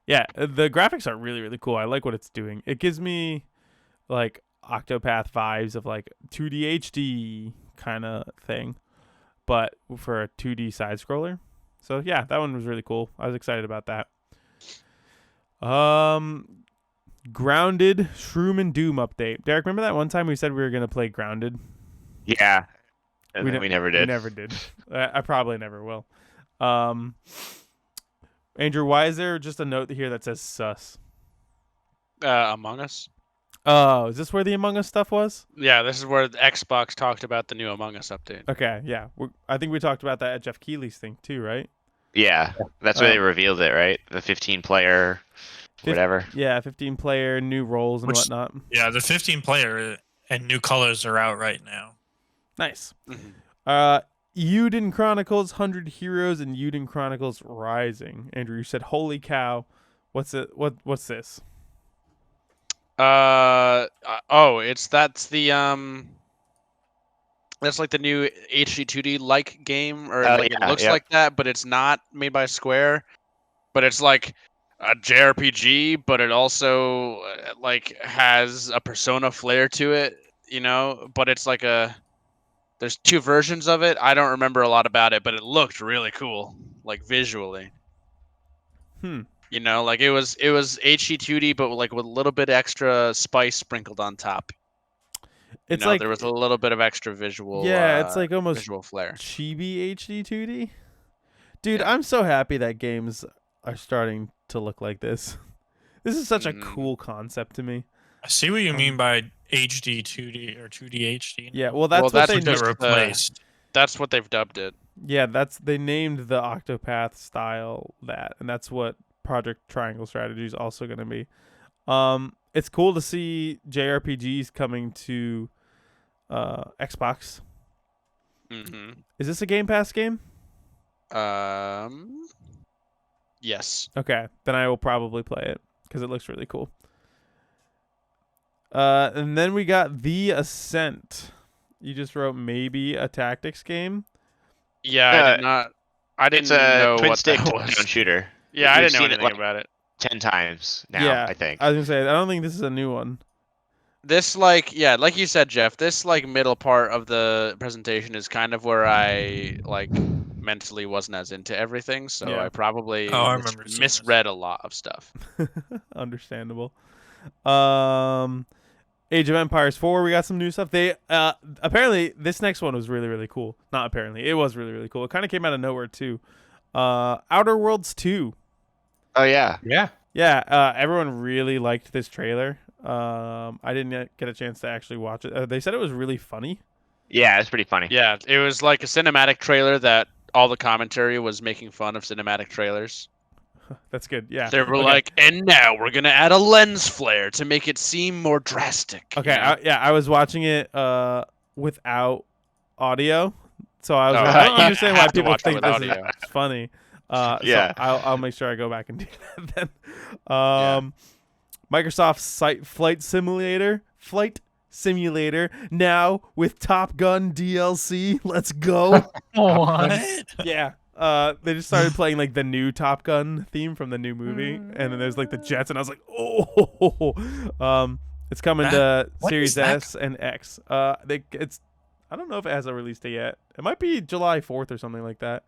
Yeah, the graphics are really, really cool. I like what it's doing. It gives me like Octopath vibes of like 2D HD kind of thing, but for a 2D side-scroller. So yeah, that one was really cool. I was excited about that. Grounded Shroom and Doom update. Derek, remember that one time we said we were going to play Grounded? Yeah. And then we never did. We never did. I probably never will. Andrew, why is there just a note here that says sus? Among Us? Oh, is this where the Among Us stuff was? Yeah, this is where the Xbox talked about the new Among Us update. Okay, yeah. I think we talked about that at Jeff Keighley's thing too, right? Yeah, that's where they Um, revealed it, right? The 15-player, whatever. Yeah, 15 player, new roles and Which- whatnot. Yeah, the 15 player and new colors are out right now. Nice. Mhm. Uden Chronicles 100 Heroes and Uden Chronicles Rising. Andrew, you said, "Holy cow, what's it? What's this?" That's like the new HD 2D like game, or Oh, like it yeah, looks yep. like that, but it's not made by Square. But it's like a JRPG, but it also like has a Persona flair to it, you know. But it's like there's two versions of it. I don't remember a lot about it, but it looked really cool, like visually. Hmm. You know, like it was HD 2D, but like with a little bit extra spice sprinkled on top. You It's know, like there was a little bit of extra visual. yeah, it's like almost visual flair. chibi HD 2D. Dude, Yeah. I'm so happy that games are starting to look like this. This is such a Mhm. cool concept to me. I see what you Um, mean by HD 2D or 2D HD. Yeah, well that's Well, what that's they They just got the- replaced. That's what they've dubbed it. yeah, they named the Octopath style that, and that's what Project Triangle Strategy is also going to be. It's cool to see JRPGs coming to Xbox. hmm Is this a Game Pass game? Yes. Okay, then I will probably play it because it looks really cool. And then we got The Ascent. You just wrote maybe a tactics game. Yeah, I did not. I didn't It's a know twin what stick that top-down was. shooter. Yeah, I We've didn't know seen it, anything like, about it. 10 times now, Yeah, I think. I was gonna say I don't think this is a new one. This like you said, Jeff. This like middle part of the presentation is kind of where I like mentally wasn't as into everything, so Yeah. I probably Oh, I remember seeing this. misread a lot of stuff. Understandable. Age of Empires 4, we got some new stuff. They apparently this next one was really, really cool. Not apparently, it was really, really cool. It kind of came out of nowhere too. Outer Worlds 2. Oh, yeah. Yeah. Yeah, everyone really liked this trailer. I didn't yet get a chance to actually watch it. They said it was really funny. Yeah, it's pretty funny. Yeah, it was like a cinematic trailer that all the commentary was making fun of cinematic trailers. That's good. Yeah. They were Okay. like, and now we're gonna add a lens flare to make it seem more drastic. you Okay, know? I was watching it without audio, so I was Oh, like, I you don't understand why have to people watch it think with this audio. is funny. Yeah. So I'll make sure I go back and do that then. Microsoft Flight Simulator now with Top Gun DLC. Let's go. What? Yeah. They just started playing like the new Top Gun theme from the new movie, and then there's like the jets, and I was like, oh. It's coming to what Series is that? S and X. It's I don't know if it has a release date yet. It might be July 4th or something like that.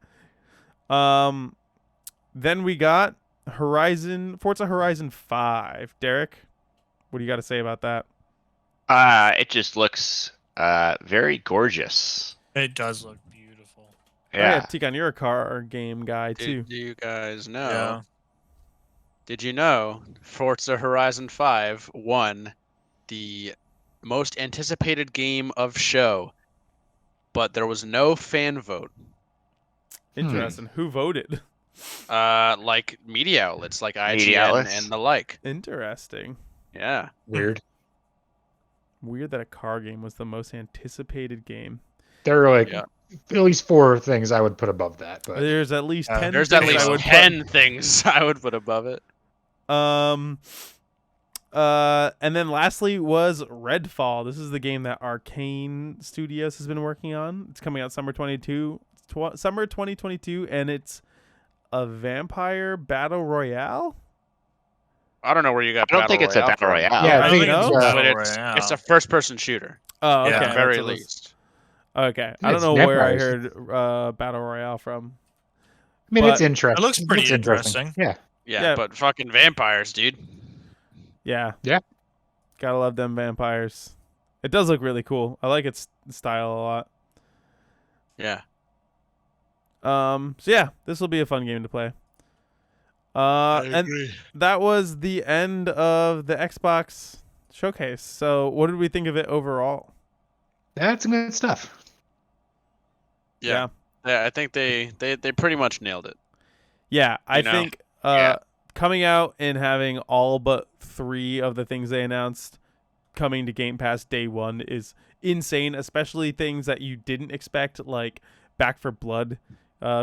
Then we got Forza Horizon 5. Derek, what do you got to say about that? It just looks very gorgeous. It does look beautiful. Oh, yeah, Yeah. Tikan, you're a car game guy too. Did you guys know? Yeah. Did you know Forza Horizon 5 won the most anticipated game of show, but there was no fan vote. Interesting. Who voted? Like media outlets like Media IGN outlets? and the like. Interesting. Yeah. Weird. Weird that a car game was the most anticipated game. There are like Yeah. at least 4 things I would put above that. But There's at least 10 There's at things least I would 10 things I would put above it. and then lastly was Redfall. This is the game that Arcane Studios has been working on. It's coming out summer 2022, and it's a vampire battle royale. I don't know where you got. I don't think it's a battle from. royale. Yeah, I I think think it's it's a Battle But Royale. it's a first-person shooter, Oh, Yeah. okay. at the very that's what it was. least. Okay, I don't It's know where I vampires. heard battle royale from. I mean, but it's interesting. It looks pretty It's interesting. Yeah. Yeah, Yeah. but fucking vampires, dude. Yeah. Yeah. Gotta love them vampires. It does look really cool. I like its style a lot. Yeah. So yeah, this will be a fun game to play. And that was the end of the Xbox showcase. So, what did we think of it overall? That's some good stuff. Yeah. I think they pretty much nailed it. Yeah, I You know? think Yeah. coming out and having all but 3 of the things they announced coming to Game Pass day 1 is insane, especially things that you didn't expect, like Back for Blood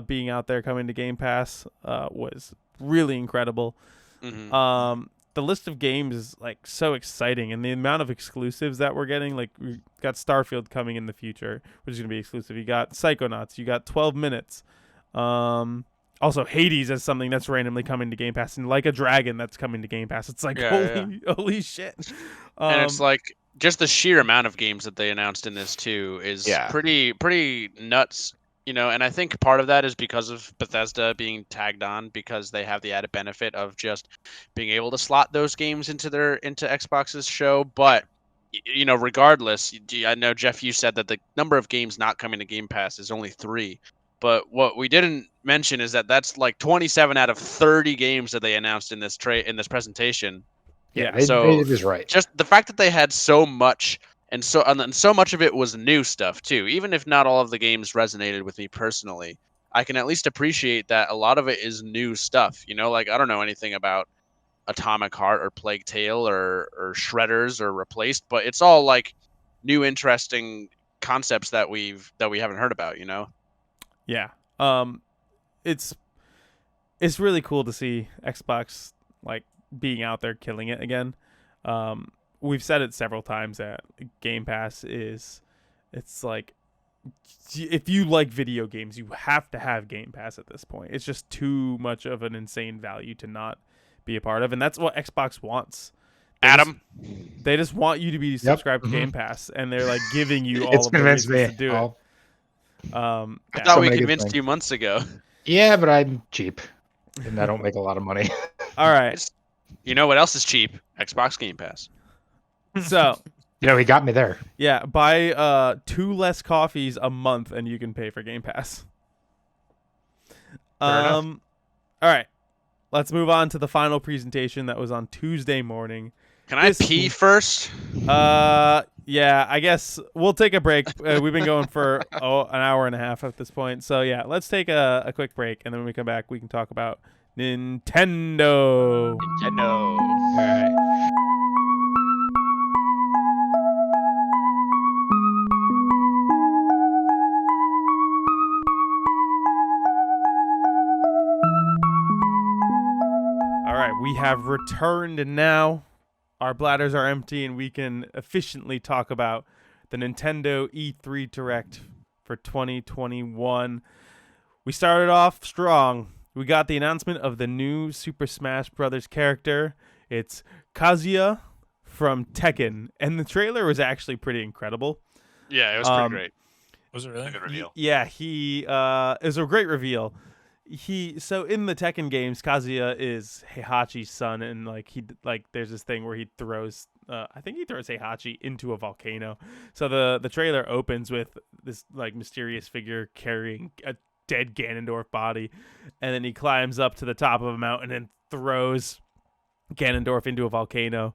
being out there coming to Game Pass was really incredible. Mhm. The list of games is like so exciting, and the amount of exclusives that we're getting, like we got Starfield coming in the future, which is going to be exclusive. You got Psychonauts, you got 12 Minutes. Also Hades as something that's randomly coming to Game Pass, and Like a Dragon that's coming to Game Pass. It's like Yeah, holy shit. And it's like just the sheer amount of games that they announced in this too is Yeah. pretty nuts, and I think part of that is because of Bethesda being tagged on, because they have the added benefit of just being able to slot those games into Xbox's show. But regardless, I know, Jeff, you said that the number of games not coming to Game Pass is only 3. But what we didn't mention is that that's like 27 out of 30 games that they announced in this presentation. Yeah, Yeah. they So did this right. just the fact that they had so much, and so much of it was new stuff too, even if not all of the games resonated with me personally, I can at least appreciate that a lot of it is new stuff. Like, I don't know anything about Atomic Heart or Plague Tale or Shredders or Replaced, but it's all like new interesting concepts that we haven't heard about. Yeah. It's really cool to see Xbox like being out there killing it again. We've said it several times that Game Pass it's like, if you like video games, you have to have Game Pass at this point. It's just too much of an insane value to not be a part of, and that's what Xbox wants. Adam, They just want you to be subscribed to mhm. Game Pass, and they're like giving you all It's of the convinced reasons me. to do it. I'll- I Yeah. thought So we many good convinced things. you months ago. Yeah, but I'm cheap, and I don't make a lot of money. All right. You know what else is cheap? Xbox Game Pass. So He got me there. yeah, buy 2 less coffees a month, and you can pay for Game Pass. Fair enough. All right. Let's move on to the final presentation that was on Tuesday morning. Can I pee first? Yeah, I guess we'll take a break. We've been going for an hour and a half at this point. So yeah, let's take a quick break, and then when we come back, we can talk about Nintendo. Nintendo. All right. All right, we have returned, and now our bladders are empty, and we can efficiently talk about the Nintendo E3 Direct for 2021. We started off strong. We got the announcement of the new Super Smash Bros. Character. It's Kazuya from Tekken, and the trailer was actually pretty incredible. Yeah, it was pretty great. Was it really? Good reveal. Yeah, it was a great reveal. So in the Tekken games, Kazuya is Heihachi's son, and there's this thing where he throws I think he throws Heihachi into a volcano. So the trailer opens with this like mysterious figure carrying a dead Ganondorf body, and then he climbs up to the top of a mountain and throws Ganondorf into a volcano.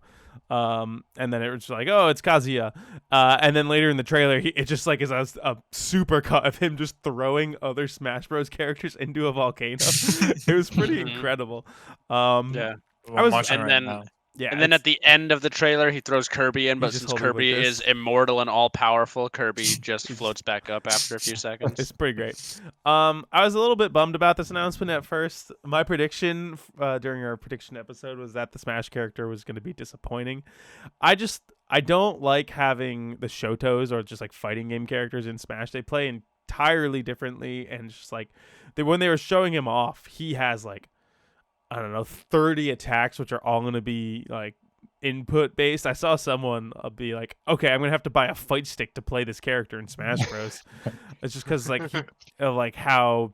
And then it was just like, oh, it's Kazuya. And then later in the trailer, it just like is a super cut of him just throwing other Smash Bros. Characters into a volcano. It was pretty incredible. Yeah. I was- watching and right then- now. Yeah, And then it's- at the end of the trailer, he throws Kirby in, but just since hold it like Kirby this. is immortal and all powerful, Kirby just floats back up after a few seconds. It's pretty great. I was a little bit bummed about this announcement at first. My prediction during our prediction episode was that the Smash character was going to be disappointing. I don't like having the Shotos or just like fighting game characters in Smash. They play entirely differently, and just like when they were showing him off, he has like, I don't know, 30 attacks, which are all going to be like input based. I saw someone be like, okay, I'm going to have to buy a fight stick to play this character in Smash Bros. It's just because like of like how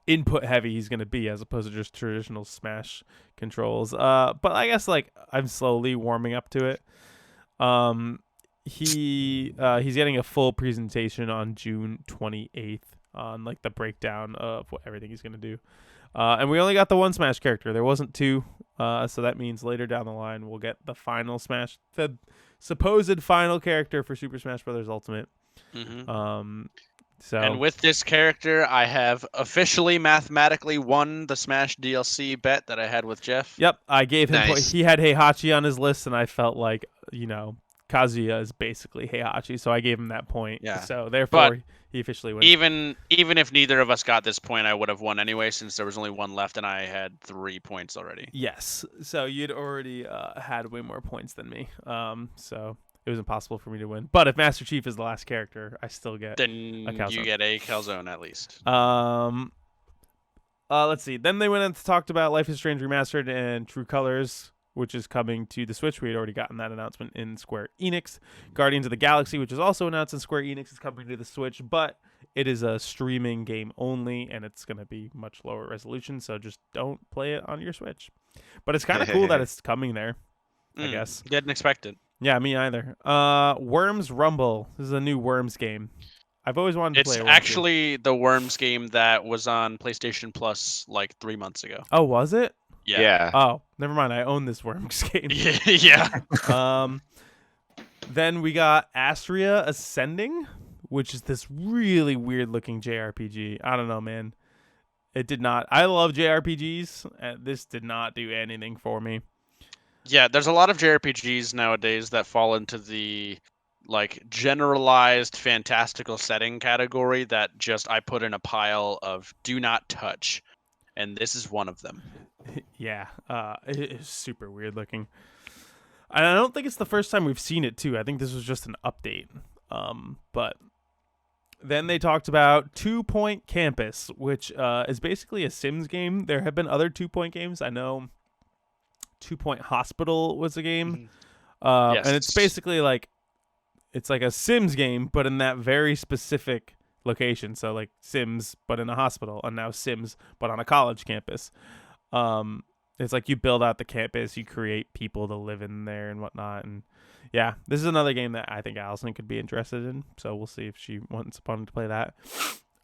input heavy he's going to be as opposed to just traditional Smash controls. But I guess like I'm slowly warming up to it. He's getting a full presentation on June 28th. on like the breakdown of what everything he's gonna do. And we only got the one Smash character. There wasn't two. So that means later down the line we'll get the final Smash, the supposed final character for Super Smash Bros. Ultimate. So And with this character, I have officially mathematically won the Smash DLC bet that I had with Jeff. yep, I gave him. Nice. He had Heihachi on his list, and I felt like Kazuya is basically Heihachi, so I gave him that point. Yeah. So therefore, he officially wins. Even if neither of us got this point, I would have won anyway, since there was only one left and I had 3 points already. Yes. So you'd already had way more points than me. So it was impossible for me to win. But if Master Chief is the last character, I still get. Then calzone. you get a calzone at least. Let's see. Then they went and talked about Life is Strange Remastered and True Colors, which is coming to the Switch. We had already gotten that announcement in Square Enix. Guardians of the Galaxy, which is also announced in Square Enix, is coming to the Switch, but it is a streaming game only, and it's going to be much lower resolution, so just don't play it on your Switch. But it's kind of cool that it's coming there, I guess. Didn't expect it. Yeah, me either. Worms Rumble. This is a new Worms game. I've always wanted to It's play a Worms game. actually the Worms game that was on PlayStation Plus like 3 months ago. Oh, was it? Yeah. Oh, never mind. I own this Worms game. Yeah. Then we got Astria Ascending, which is this really weird looking JRPG. I don't know, man. It did not. I love JRPGs, and this did not do anything for me. Yeah, there's a lot of JRPGs nowadays that fall into the like generalized fantastical setting category that just I put in a pile of do not touch, and this is one of them. Yeah, it is super weird looking. And I don't think it's the first time we've seen it too. I think this was just an update. But then they talked about 2 Point Campus, which is basically a Sims game. There have been other 2 Point games. I know 2 Point Hospital was a game. Yes. And it's basically like it's like a Sims game, but in that very specific location. So like Sims, but in a hospital, and now Sims, but on a college campus. It's like you build out the campus, you create people to live in there and whatnot, and yeah, this is another game that I think Allison could be interested in. So we'll see if she wants to play that.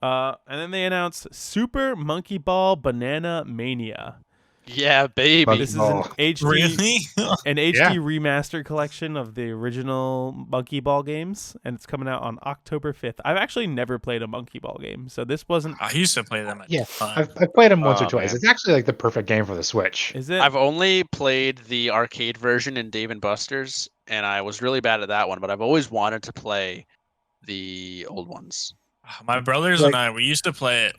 And then they announced Super Monkey Ball Banana Mania. Yeah, baby. Monkey This is Ball. an HD Really? an HD Yeah. remastered collection of the original Monkey Ball games, and it's coming out on October 5th. I've actually never played a Monkey Ball game, so this wasn't. I used to play them at Yeah, fun. I've played them once or Oh, twice. man. It's actually like the perfect game for the Switch. Is it? I've only played the arcade version in Dave and Buster's, and I was really bad at that one, but I've always wanted to play the old ones. My brothers Like- and I, we used to play it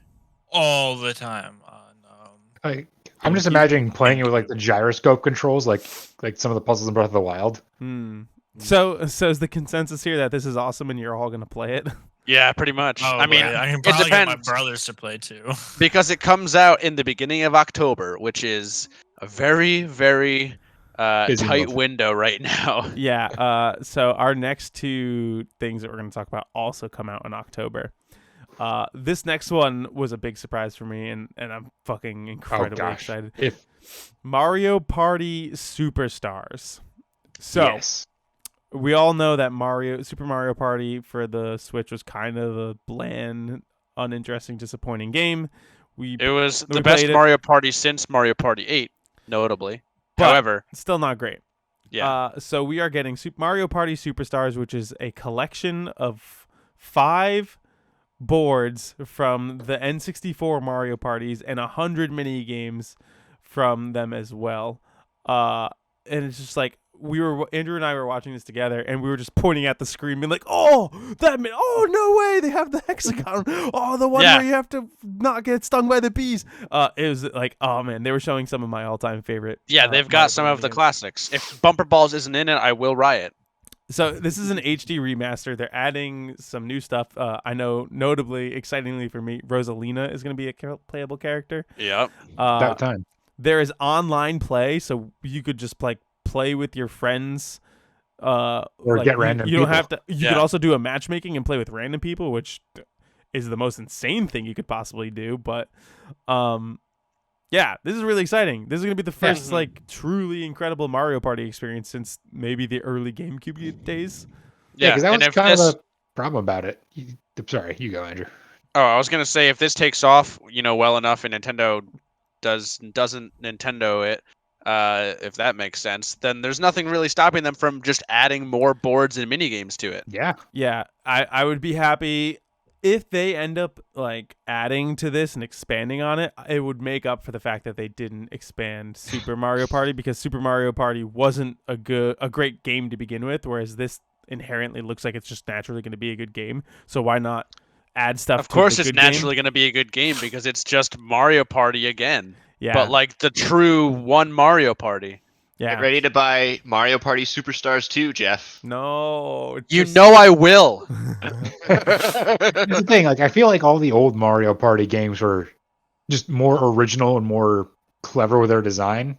all the time on. I'm just imagining playing it with like the gyroscope controls, like some of the puzzles in Breath of the Wild. So is the consensus here that this is awesome and you're all gonna play it? Yeah, pretty much. Oh, I mean, I can it probably get my depends. brothers to play too. Because it comes out in the beginning of October, which is a very, very Busy tight month. window right now. Yeah. So our next two things that we're gonna talk about also come out in October. This next one was a big surprise for me, and I'm fucking incredibly gosh. excited. If Mario Party Superstars. So yes, we all know that Super Mario Party for the Switch was kind of a bland, uninteresting, disappointing game. It was We the best played it. Mario Party since Mario Party 8, notably. But- However, Still not great. yeah. So we are getting Super Mario Party Superstars, which is a collection of 5 boards from the N64 Mario parties and 100 mini games from them as well. And it's just like Andrew and I were watching this together, and we were just pointing at the screen, being like, "Oh, oh no way! They have the hexagon! Oh, the one Yeah. where you have to not get stung by the bees." It was like, oh man, they were showing some of my all-time favorite. Yeah, they've got Mario some Party of the games. classics. If Bumper Balls isn't in it, I will riot. So this is an HD remaster. They're adding some new stuff. I know, notably, excitingly for me, Rosalina is going to be a playable character. Yep. that time. There is online play, so you could just play with your friends. Or get random You don't people. have to. You Yeah. could also do a matchmaking and play with random people, which is the most insane thing you could possibly do. But, yeah, this is really exciting. This is gonna be the first like truly incredible Mario Party experience since maybe the early GameCube days. Yeah, because that and was if kind this, of the problem about it. Sorry, you go, Andrew. Oh, I was gonna say if this takes off, well enough, and Nintendo doesn't Nintendo it, if that makes sense, then there's nothing really stopping them from just adding more boards and mini games to it. Yeah. Yeah, I would be happy if they end up like adding to this and expanding on it. It would make up for the fact that they didn't expand Super Mario Party, because Super Mario Party wasn't a great game to begin with, whereas this inherently looks like it's just naturally going to be a good game. So why not add stuff? Of course, to the it's good game? naturally going to be a good game because it's just Mario Party again. Yeah, But like the true one Mario Party. yeah. Get ready to buy Mario Party Superstars 2, Jeff. No, it's You just- know I will. Here's the thing, like I feel like all the old Mario Party games were just more original and more clever with their design.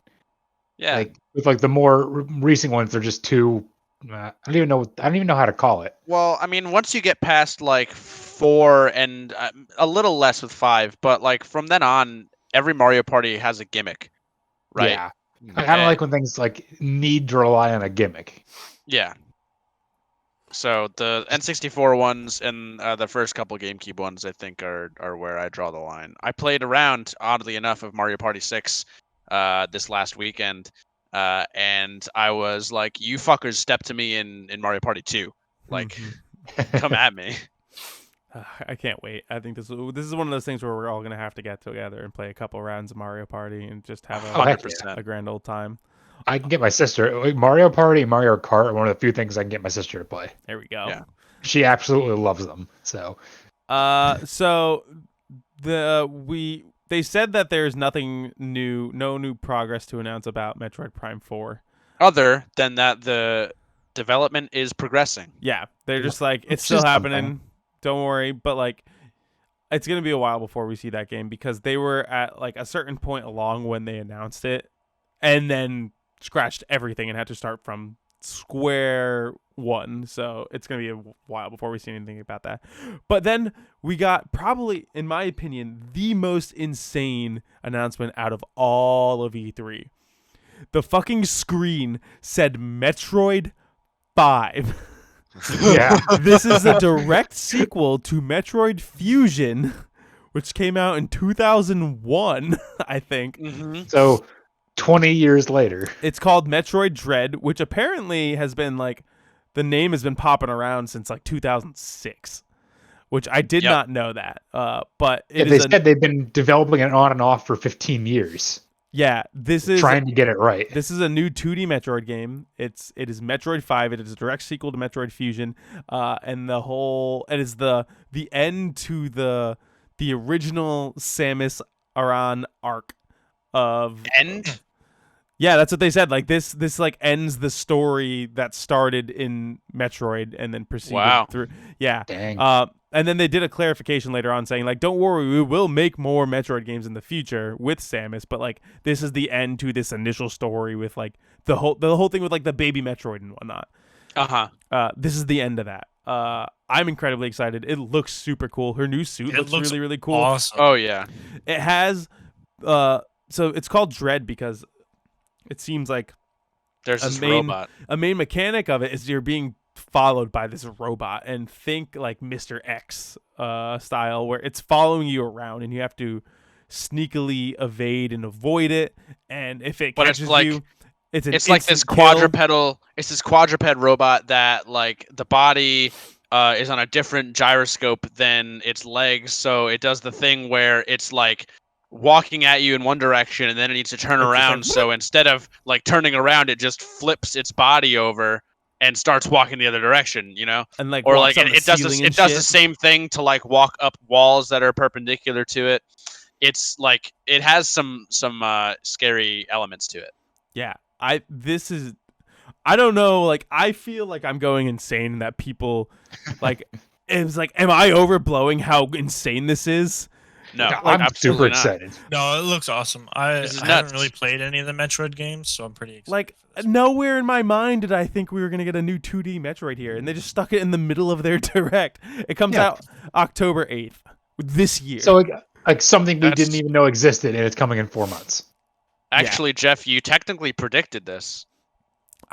Yeah. Like with like the more recent ones, they're just too. I don't even know how to call it. Well, I mean, once you get past like 4 and a little less with 5, but like from then on, every Mario Party has a gimmick, right? Yeah. I don't like when things like need to rely on a gimmick. Yeah. So the N64 ones and the first couple GameCube ones, I think, are where I draw the line. I played around, oddly enough, of Mario Party 6 this last weekend, and I was like, "You fuckers step to me in Mario Party 2, like, come at me." I can't wait. I think this is one of those things where we're all gonna have to get together and play a couple rounds of Mario Party and just have Oh, heck 100%. a grand old time. I can get my sister. Like Mario Party and Mario Kart are one of the few things I can get my sister to play. There we go. Yeah. She absolutely loves them. So So they said that there's nothing new, no new progress to announce about Metroid Prime 4. Other than that, the development is progressing. Yeah, they're just like, it's Which still is happening. something. Don't worry, but like, it's gonna be a while before we see that game, because they were at like a certain point along when they announced it, and then scratched everything and had to start from square one. So it's gonna be a while before we see anything about that. But then we got probably, in my opinion, the most insane announcement out of all of E3. The fucking screen said Metroid 5. yeah, This is a direct sequel to Metroid Fusion, which came out in 2001, I think. Mm-hmm. so 20 years later. It's called Metroid Dread, which apparently has been like, the name has been popping around since like 2006, which I did Yep. not know that. But Yeah, it they is said they've been developing it on and off for 15 years, this is trying to get it right. This is a new 2D Metroid game. It is Metroid 5. It is a direct sequel to Metroid Fusion, and it is the end to the original Samus Aran arc of End? Yeah, that's what they said. Like this like ends the story that started in Metroid and then proceeded Wow. through. Yeah. Dang. And then they did a clarification later on saying like, don't worry, we will make more Metroid games in the future with Samus, but like this is the end to this initial story with like the whole thing with like the baby Metroid and whatnot. Uh-huh. This is the end of that. I'm incredibly excited. It looks super cool. Her new suit It looks looks really, really cool. Awesome. Oh, yeah. It has so it's called Dread because it seems like There's A this main- robot. a main mechanic of it is you're being followed by this robot, and think like Mr. X style, where it's following you around and you have to sneakily evade and avoid it, and if it But it's catches like- you, it's an It's like this instant kill. quadrupedal. It's this quadruped robot that like the body is on a different gyroscope than its legs, so it does the thing where it's like walking at you in one direction and then it needs to turn It's just around. like, So instead of like turning around, it just flips its body over and starts walking the other direction. and like Or walks like on the it does ceiling this, and it does shit. the same thing to like walk up walls that are perpendicular to it. It's like it has some scary elements to it. Yeah, I don't know, like I feel like I'm going insane that people like it's like, am I overblowing how insane this is? No, I'm absolutely super not. excited. No, it looks awesome. I This is haven't nuts. really played any of the Metroid games, so I'm pretty excited. Like for this. nowhere in my mind did I think we were gonna get a new 2D Metroid here, and they just stuck it in the middle of their direct. It comes Yeah. out October 8th this year. So like something we That's- didn't even know existed, and it's coming in 4 months. Actually, Jeff, you technically predicted this.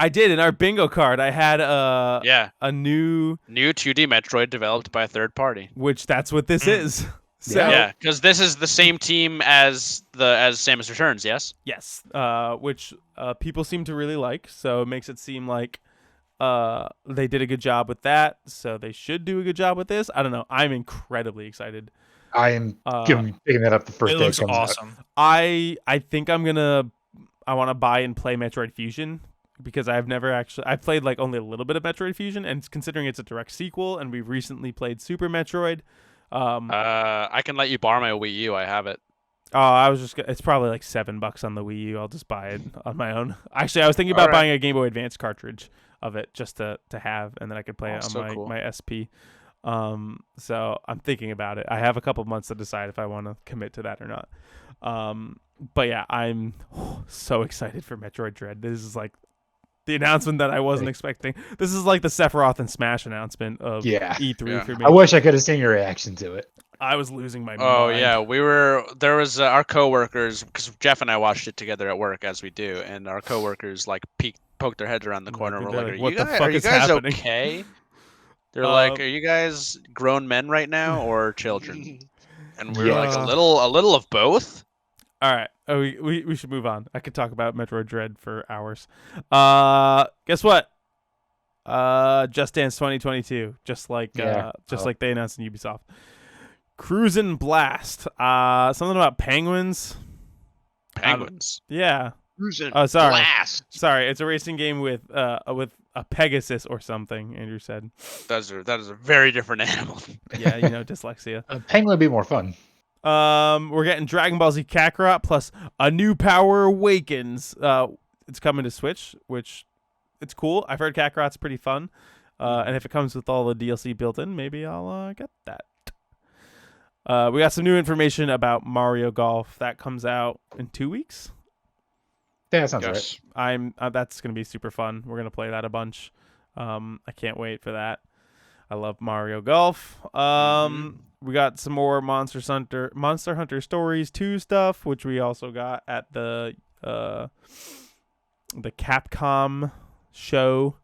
I did in our bingo card. I had Yeah, a new, new 2D Metroid developed by a third party. which that's what this Mm. is. So Yeah, because this is the same team as Samus Returns. Yes. yes, which people seem to really like. So it makes it seem like they did a good job with that. So they should do a good job with this. I don't know. I'm incredibly excited. I am picking that up the first It day looks it comes out. awesome. I think I want to buy and play Metroid Fusion because I've played like only a little bit of Metroid Fusion, and considering it's a direct sequel, and we've recently played Super Metroid. I can let you borrow my Wii U. I have it. Oh, it's probably like $7 on the Wii U. I'll just buy it on my own. Actually, I was thinking about Alright. buying a Game Boy Advance cartridge of it just to have, and then I could play it on so cool. my SP. So I'm thinking about it. I have a couple months to decide if I want to commit to that or not. But yeah, I'm so excited for Metroid Dread. This is like the announcement that I wasn't expecting. This is like the Sephiroth and Smash announcement of E3 Yeah. for me. I wish I could have seen your reaction to it. I was losing my Oh mind. yeah, there was our coworkers, because Jeff and I watched it together at work as we do, and our coworkers like poked their heads around the corner. And were They're like, like, "Are "What you the guys, fuck are you is guys happening?" okay?" They're like, Um, "Are you guys grown men right now or children?" And we were like, Yeah. a little of both. All right. Oh, we should move on. I could talk about Metroid Dread for hours. Guess what? Just Dance 2022, just like like they announced in Ubisoft. Cruisin' Blast. Something about penguins. Penguins. Yeah. Cruising Oh, sorry. blast. Sorry, it's a racing game with a Pegasus or something. Andrew said. That is a very different animal. Yeah, you know, dyslexia. Penguin would be more fun. We're getting Dragon Ball Z Kakarot plus a new Power Awakens. It's coming to Switch, which it's cool. I've heard Kakarot's pretty fun. And if it comes with all the DLC built in, maybe I'll get that. We got some new information about Mario Golf that comes out in 2 weeks. Yeah, that sounds right. That's gonna be super fun. We're gonna play that a bunch. I can't wait for that. I love Mario Golf. We got some more Monster Hunter Stories 2 stuff, which we also got at the Capcom show.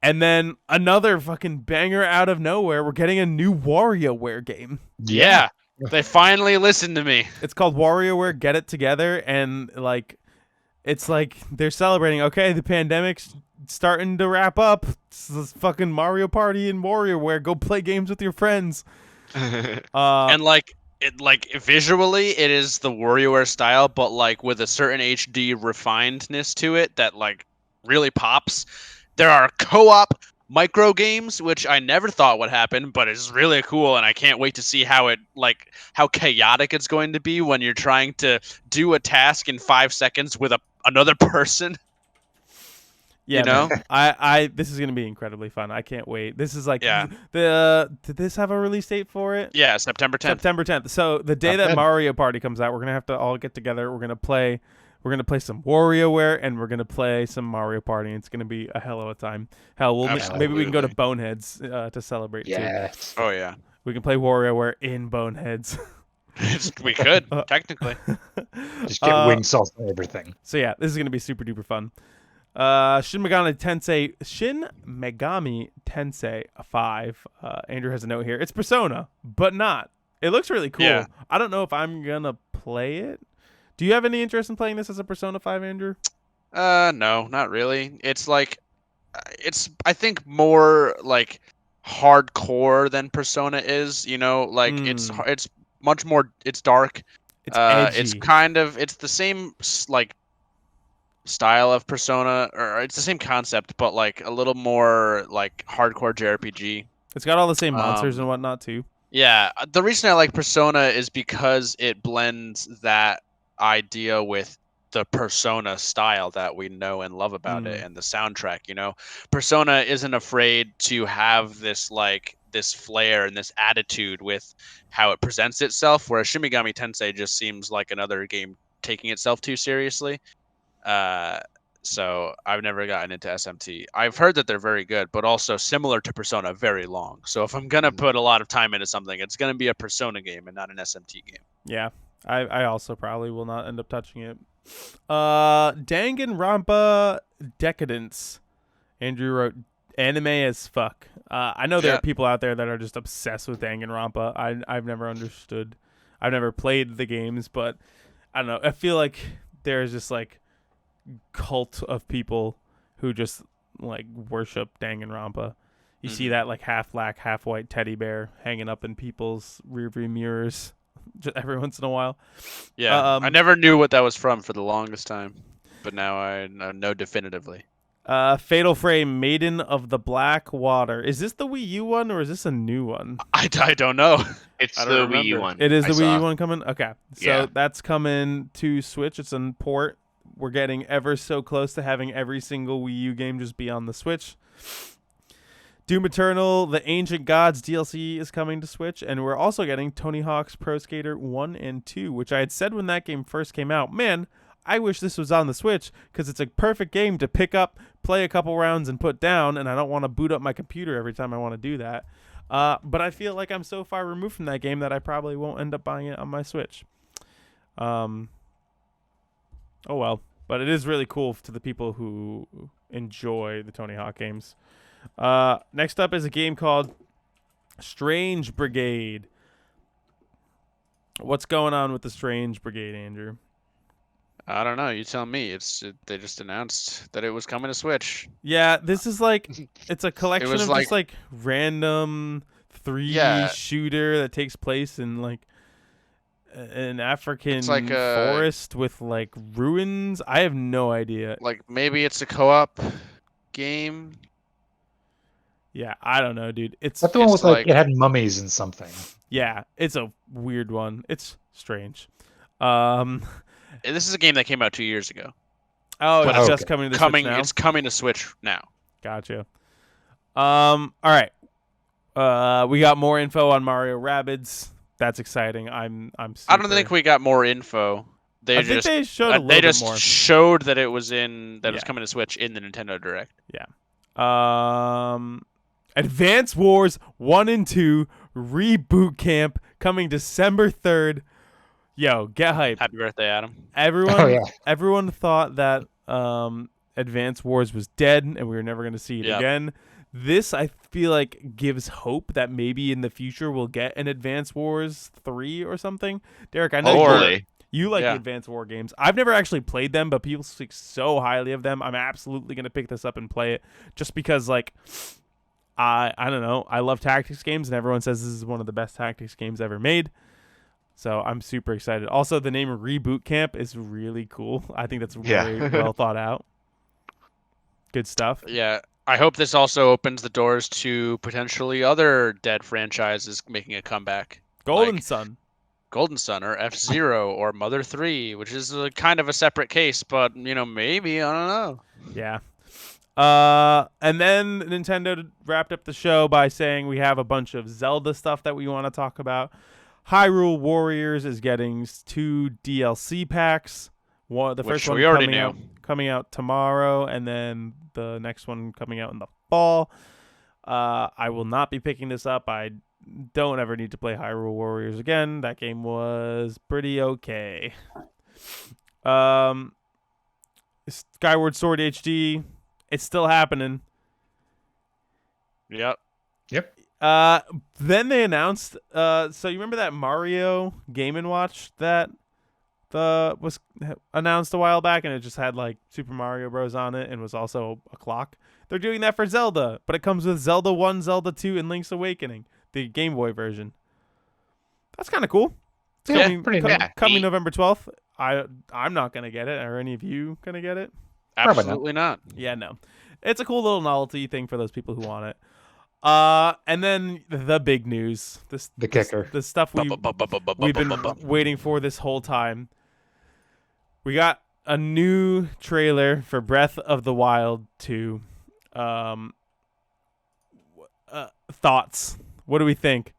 And then another fucking banger out of nowhere. We're getting a new WarioWare game. Yeah, they finally listened to me. It's called WarioWare Get It Together, and like it's like they're celebrating, okay, the pandemic's starting to wrap up. It's this fucking Mario Party and WarioWare. Go play games with your friends. And like visually it is the WarioWare style, but like with a certain HD refinedness to it that like really pops. There are co-op micro games, which I never thought would happen, but it's really cool, and I can't wait to see how chaotic it's going to be when you're trying to do a task in 5 seconds with another person. Yeah, You know? man. This is gonna be incredibly fun. I can't wait. This is like Yeah. Did this have a release date for it? Yeah, September 10th. September 10th. So the day Not that bad. Mario Party comes out, we're gonna have to all get together. We're gonna play some WarioWare, and we're gonna play some Mario Party. And it's gonna be a hell of a time. Hell, maybe we can go to Absolutely. Boneheads to celebrate too. Yeah. Oh yeah. We can play WarioWare in Boneheads. We could, technically. Just get wing sauce and everything. So yeah, this is gonna be super duper fun. Shin Megami Tensei 5. Andrew has a note here. It's Persona, but not. It looks really cool. Yeah. I don't know if I'm gonna play it. Do you have any interest in playing this as a Persona 5, Andrew? No, not really. It's like, I think more like hardcore than Persona is. You know, like it's much more. It's dark. It's edgy. It's the same like style of Persona, or it's the same concept, but like a little more like hardcore JRPG. It's got all the same monsters and whatnot too. Yeah, the reason I like Persona is because it blends that idea with the Persona style that we know and love about it, and the soundtrack. You know, Persona isn't afraid to have this flair and this attitude with how it presents itself, whereas Shin Megami Tensei just seems like another game taking itself too seriously. So I've never gotten into SMT. I've heard that they're very good, but also similar to Persona, very long. So if I'm gonna put a lot of time into something, it's gonna be a Persona game and not an SMT game. Yeah, I also probably will not end up touching it. Danganronpa Decadence. Andrew wrote anime as fuck. I know there Yeah. are people out there that are just obsessed with Danganronpa. I've never understood. I've never played the games, but I don't know. I feel like there's just like cult of people who just like worship Danganronpa. You see Mhm. that like half black, half white teddy bear hanging up in people's rearview mirrors just every once in a while. Yeah, I never knew what that was from for the longest time, but now I know definitively. Fatal Frame, Maiden of the Black Water. Is this the Wii U one or is this a new one? I don't know. It's I the don't Wii U remember. one. It is I the Wii U saw. one coming? Okay. So Yeah. that's coming to Switch. It's in port. We're getting ever so close to having every single Wii U game just be on the Switch. Doom Eternal, The Ancient Gods DLC is coming to Switch, and we're also getting Tony Hawk's Pro Skater 1 and 2, which I had said when that game first came out. Man, I wish this was on the Switch because it's a perfect game to pick up, play a couple rounds, and put down, and I don't want to boot up my computer every time I want to do that. But I feel like I'm so far removed from that game that I probably won't end up buying it on my Switch. Oh well. But it is really cool to the people who enjoy the Tony Hawk games. Next up is a game called Strange Brigade. What's going on with the Strange Brigade, Andrew? I don't know. You tell me. They just announced that it was coming to Switch. Yeah, this is like it's a collection was of just like random 3D Yeah. shooter that takes place in like an African like a- forest with like ruins. I have no idea. Like maybe it's a co-op game. Yeah, I don't know, dude. It's That's the one It's with like like- it had mummies and something. yeah, it's a weird one. It's strange. This is a game that came out 2 years ago. Oh, But it's okay. just coming to the Switch now? It's coming to Switch now. Gotcha. All right. We got more info on Mario Rabbids. That's exciting. I'm super, I don't think we got more info. I think they showed a little they bit just more. showed that it was in that it was Yeah. coming to Switch in the Nintendo Direct. Advance Wars 1 and 2 Reboot Camp coming December 3rd. Yo, get hype. Happy birthday, Adam. Everyone Oh, yeah. everyone thought that Advance Wars was dead and we were never going to see it Yep. again. This I feel like gives hope that maybe in the future we'll get an Advance Wars 3 or something. Derek, I know Hopefully. you like Yeah. the Advance War games. I've never actually played them, but people speak so highly of them. I'm absolutely going to pick this up and play it just because like I don't know. I love tactics games and everyone says this is one of the best tactics games ever made. So I'm super excited. Also, the name Reboot Camp is really cool. I think that's Yeah. very well thought out. Good stuff. Yeah, I hope this also opens the doors to potentially other dead franchises making a comeback. Golden Like- Sun. Golden Sun or F-Zero or Mother 3, which is a kind of a separate case, but maybe, I don't know. Yeah. And then Nintendo wrapped up the show by saying we have a bunch of Zelda stuff that we want to talk about. Hyrule Warriors is getting 2 DLC packs. The Which first one we already knew. coming out tomorrow, and then the next one coming out in the fall. I will not be picking this up. I don't ever need to play Hyrule Warriors again. That game was pretty okay. Skyward Sword HD, it's still happening. Yep. Then they announced. So you remember that Mario Game & Watch that was announced a while back, and it just had like Super Mario Bros. On it, and was also a clock. They're doing that for Zelda, but it comes with Zelda 1, Zelda 2, and Link's Awakening, the Game Boy version. That's kind of cool. It's Yeah, coming, pretty neat. coming November 12th. I'm not gonna get it. Are any of you gonna get it? Probably not. Absolutely not. Yeah, no. It's a cool little novelty thing for those people who want it. And then the big news. The kicker. The stuff we've been waiting for this whole time. We got a new trailer for Breath of the Wild 2. Thoughts. What do we think?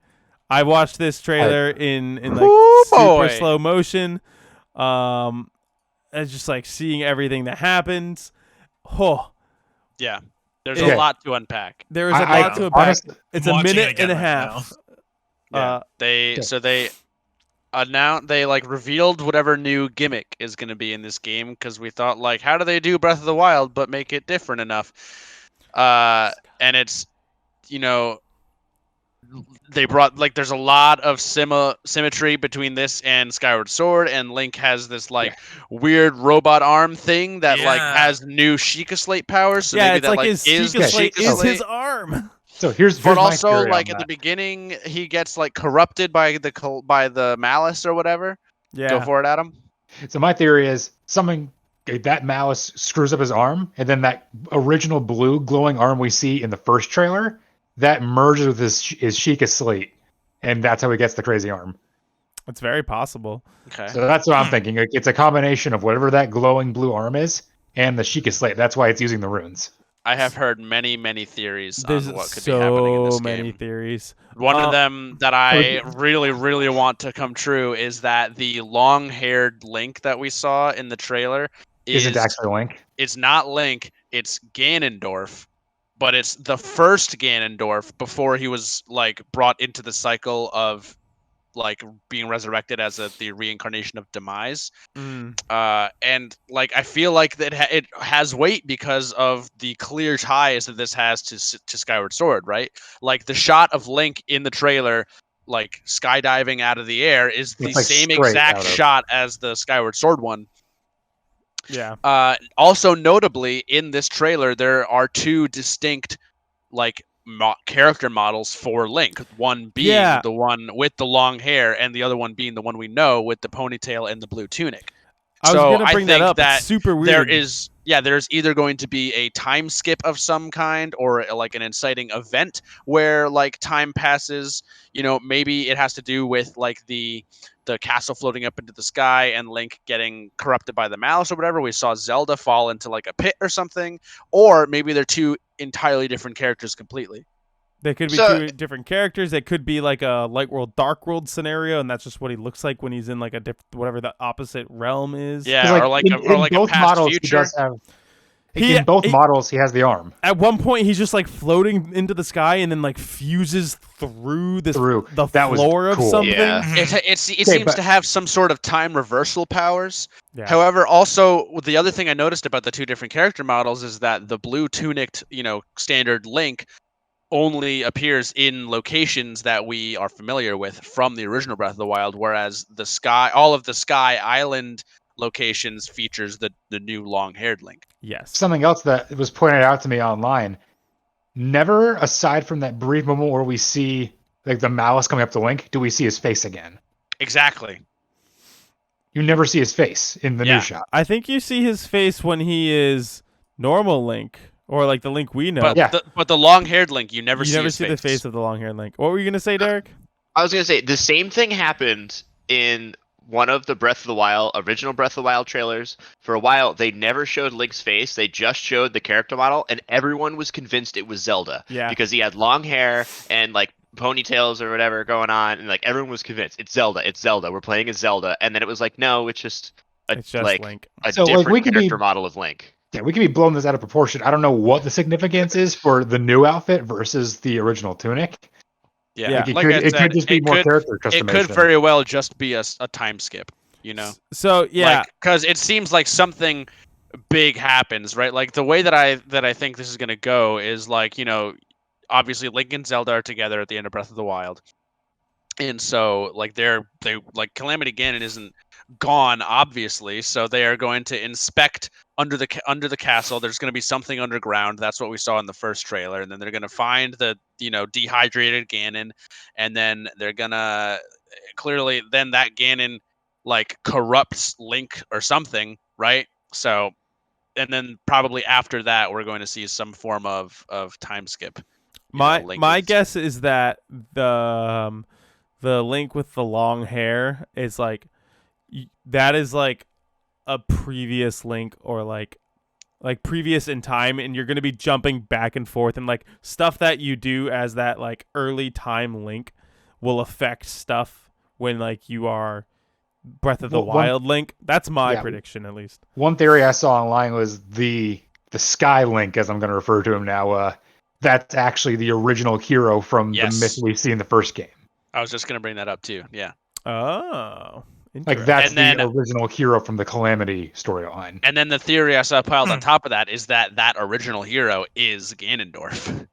I watched this trailer in like Ooh, super boy. slow motion. It's just like seeing everything that happens. Oh, Yeah. There's Yeah. a lot to unpack. there is a I- lot to unpack. honestly- It's a Watching it minute again and a right half. Yeah. They yeah. announced they like revealed whatever new gimmick is going to be in this game because we thought like how do they do Breath of the Wild but make it different enough? and it's, you know, they brought like there's a lot of symmetry between this and Skyward Sword, and Link has this like weird robot arm thing that like Yeah. has new Sheikah Slate powers. So yeah, maybe it's that like like his is Sheikah the Slate Sheikah is Slate. his arm. So here's But my also, theory like on at the that. beginning, he gets like corrupted by the malice or whatever. Yeah. Go for it, Adam. So my theory is something that malice screws up his arm, and then that original blue glowing arm we see in the first trailer that merges with his Sheikah Slate, and that's how he gets the crazy arm. It's very possible. Okay. So that's what I'm thinking. Like, it's a combination of whatever that glowing blue arm is and the Sheikah Slate. That's why it's using the runes. I have heard many theories There's on what could be happening in so this many game. theories. One Uh, of them that I really want to come true is that the long-haired Link that we saw in the trailer Isn't actually Link. it's not Link, it's Ganondorf, but it's the first Ganondorf before he was like brought into the cycle of like being resurrected as the reincarnation of Demise. Mm, And like I feel like that it has weight because of the clear ties that this has to Skyward Sword, right? Like the shot of Link in the trailer, like skydiving out of the air, is the It's, like, same straight exact out of- shot as the Skyward Sword one. yeah. Also notably in this trailer, there are two distinct like character models for Link. One being Yeah. the one with the long hair, and the other one being the one we know with the ponytail and the blue tunic. I was So gonna I bring that think up. that It's super weird. there's either going to be a time skip of some kind or like an inciting event where like time passes. You know, maybe it has to do with like the castle floating up into the sky and Link getting corrupted by the malice or whatever. We saw Zelda fall into like a pit or something, or maybe they're two entirely different characters completely. They could be So- two different characters. It could be like a light world, dark world scenario, and that's just what he looks like when he's in like a whatever the opposite realm is. Yeah, 'Cause, or like in a both past models, future. he does have. He- in both he- models, he has the arm At one point, he's just like floating into the sky and then like fuses through this through. the That was floor of cool. something. Yeah. It Okay, seems but- to have some sort of time reversal powers. Yeah. However, also the other thing I noticed about the two different character models is that the blue tunicked, standard Link only appears in locations that we are familiar with from the original Breath of the Wild, whereas all of the Sky Island locations features the new long-haired Link. Yes. Something else that was pointed out to me online. Never, aside from that brief moment where we see like the malice coming up to Link, do we see his face again? Exactly. You never see his face in the Yeah. new shot. I think you see his face when he is normal Link or like the Link we know. But Yeah. the long-haired Link, you never you see never his see face. the face of the long haired Link. What were you gonna say, Derek? I was gonna say the same thing happened in one of the Breath of the Wild original Breath of the Wild trailers. For a while, they never showed Link's face; they just showed the character model, and everyone was convinced it was Zelda. Yeah. Because he had long hair and like ponytails or whatever going on, and like everyone was convinced it's Zelda. It's Zelda. We're playing as Zelda, and then it was like, no, it's just It's just like Link. a So, like, different we could be- character model of Link. Yeah, we could be blowing this out of proportion. I don't know what the significance is for the new outfit versus the original tunic. Yeah, Yeah. Like, it, like could, I it said, could just be it more could- character it customization. could very well just be a time skip. So yeah, because it seems like something big happens, right? Like the way that I think this is gonna go is like, obviously Link and Zelda are together at the end of Breath of the Wild, and so like they like Calamity Ganon isn't gone, obviously, so they are going to inspect under the castle. There's going to be something underground. That's what we saw in the first trailer, and then they're going to find the dehydrated Ganon, and then they're gonna clearly then that Ganon like corrupts Link or something, right? So, and then probably after that, we're going to see some form of time skip. my Link my is- guess is that the Link with the long hair is like that is like a previous Link or like previous in time, and you're gonna be jumping back and forth, and like stuff that you do as that like early time Link will affect stuff when like you are Breath of the Well, one- Wild Link. That's my Yeah. prediction, at least. One theory I saw online was the Sky Link, as I'm going to refer to him now. That's actually the original hero from Yes. the myth we see in the first game. I was just gonna bring that up too. Yeah. Oh, Like that's And then- the original hero from the Calamity storyline. And then the theory I saw piled on top of that is that that original hero is Ganondorf,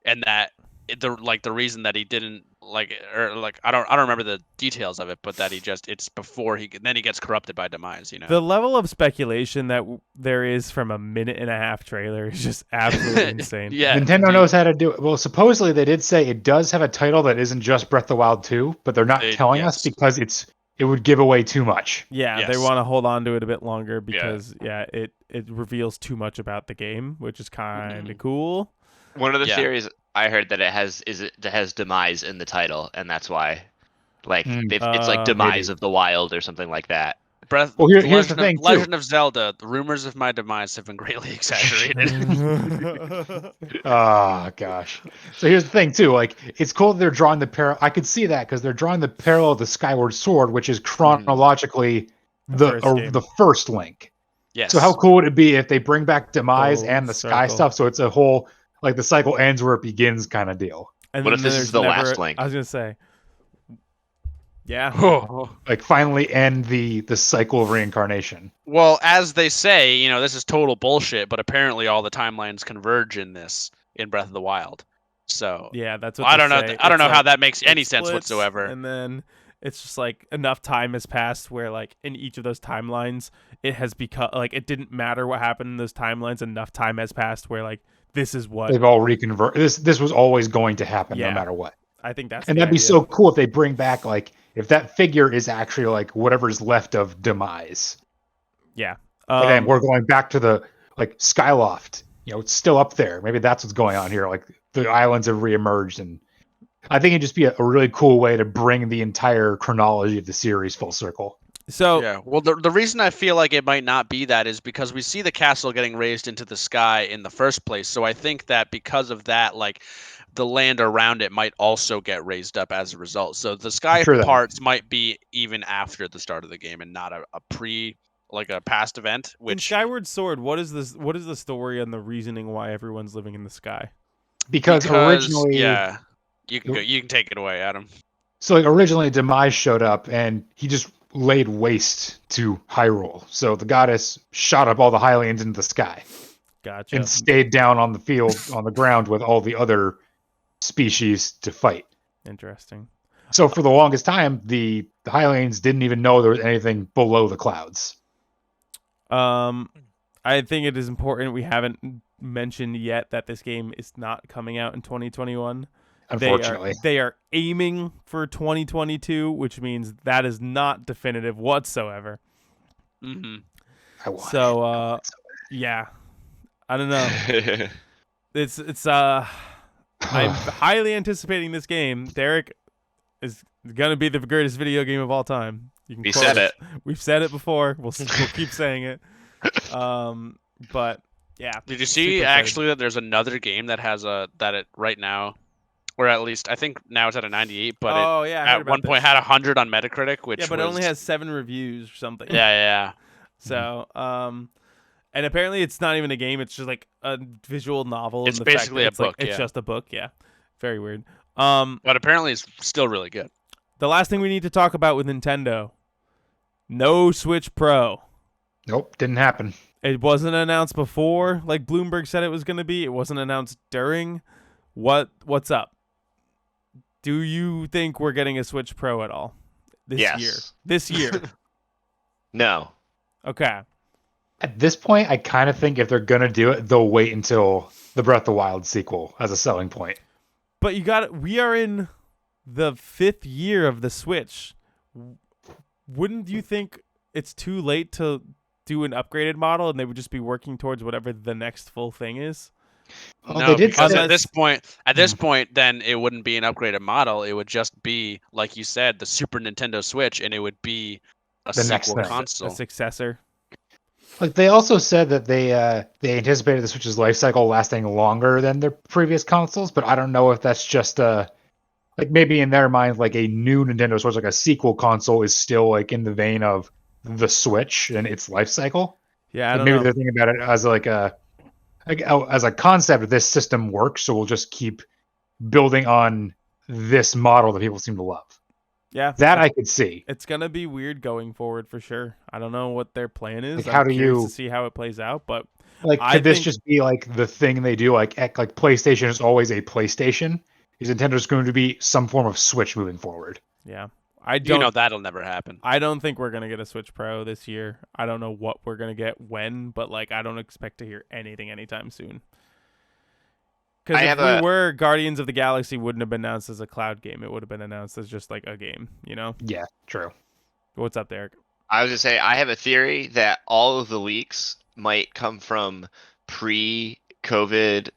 and that the reason that he didn't I don't remember the details of it, but that it's before he gets corrupted by Demise. The level of speculation that there is from a 1.5-minute trailer is just absolutely insane. Yeah, Nintendo dude. knows how to do it. Well, supposedly they did say it does have a title that isn't just Breath of the Wild 2, but they're not telling us yes. because it would give away too much. Yeah, they Yes. want to hold on to it a bit longer because it reveals too much about the game, which is kind of cool. One of the Yeah. theories I heard that it has Demise in the title, and that's why, like, it's like Demise maybe. of the Wild or something like that. Breath. Well, here's the Legend thing, of, too. Legend of Zelda. The rumors of my demise have been greatly exaggerated. Oh gosh. So here's the thing too. Like it's cool that they're drawing the parallel. I could see that because they're drawing the parallel to Skyward Sword, which is chronologically the first Link. Yes. So how cool would it be if they bring back Demise Full and the Sky circle. stuff? So it's a whole like the cycle ends where it begins kind of deal. And What then if this there's is the last never- Link? I was gonna say, yeah. Like finally end the cycle of reincarnation. Well, as they say, this is total bullshit, but apparently all the timelines converge in Breath of the Wild. So Yeah, that's what I they don't know. say. I don't It's know how like, that makes it any sense splits, whatsoever. And then it's just like enough time has passed where like in each of those timelines it has become like it didn't matter what happened in those timelines. Enough time has passed where like this is what They've all reconvert. This was always going to happen Yeah. no matter what. I think that's And the that'd be idea. so cool if they bring back like if that figure is actually like whatever's left of Demise. Yeah. And then we're going back to the like Skyloft. It's still up there. Maybe that's what's going on here. Like the islands have reemerged, and I think it'd just be a really cool way to bring the entire chronology of the series full circle. so Yeah. Well, the reason I feel like it might not be that is because we see the castle getting raised into the sky in the first place. So I think that because of that, like the land around it might also get raised up as a result. So the sky Sure that- parts might be even after the start of the game and not a past event. in Which Skyward Sword, what is this? What is the story and the reasoning why everyone's living in the sky? Because originally, yeah, you can take it away, Adam. so like originally Demise showed up and he just laid waste to Hyrule. So the goddess shot up all the Hylians into the sky Gotcha. and stayed down on the field on the ground with all the other species to fight. Interesting. So for the longest time, the Hylians didn't even know there was anything below the clouds. I think it is important we haven't mentioned yet that this game is not coming out in 2021. Unfortunately, They are aiming for 2022, which means that is not definitive whatsoever. Mm-hmm. I want So, yeah, I don't know. It's I'm highly anticipating this game. Derek is gonna be the greatest video game of all time. You can We quote said us. it. We've said it before. We'll keep saying it. But yeah. Did you super see excited. actually that there's another game that has right now, or at least I think now it's at a 98, but Oh yeah, I heard at about one point this. had 100 on Metacritic, which Yeah, but it only was- has 7 reviews or something. yeah. So, and apparently it's not even a game. It's just like a visual novel. It's and the fact basically that a it's like, book, It's yeah. just a book. Yeah, very weird. But apparently it's still really good. The last thing we need to talk about with Nintendo, no Switch Pro. Nope, didn't happen. It wasn't announced before, like Bloomberg said it was going to be. It wasn't announced during. What's up? Do you think we're getting a Switch Pro at all this Yes. year? This year. No. Okay. At this point, I kind of think if they're gonna do it, they'll wait until the Breath of the Wild sequel as a selling point. But we are in the 5th year of the Switch. Wouldn't you think it's too late to do an upgraded model and they would just be working towards whatever the next full thing is? Well, No, they did because say- at this point, then it wouldn't be an upgraded model. It would just be, like you said, the Super Nintendo Switch, and it would be a The next sequel thing. console. A successor? Like they also said that they anticipated the Switch's life cycle lasting longer than their previous consoles, but I don't know if that's just like maybe in their mind like a new Nintendo Switch, like a sequel console, is still like in the vein of the Switch and its life cycle. Yeah, I Like, don't maybe know. they're thinking about it as like as a concept. This system works, so we'll just keep building on this model that people seem to love. Yeah, That I could see. it's gonna be weird going forward for sure. I don't know what their plan is. Like, how I'm do curious you- to see how it plays out, but Like, I could this think- just be like the thing they do? Like PlayStation is always a PlayStation. Is Nintendo's going to be some form of Switch moving forward? yeah, I You don't. know that'll never happen. I don't think we're gonna get a Switch Pro this year. I don't know what we're gonna get when, but like I don't expect to hear anything anytime soon. Because I if have we a- were, Guardians of the Galaxy wouldn't have been announced as a cloud game. It would have been announced as just like a game. You know? Yeah, true. What's up, Derek? I was gonna say I have a theory that all of the leaks might come from pre-COVID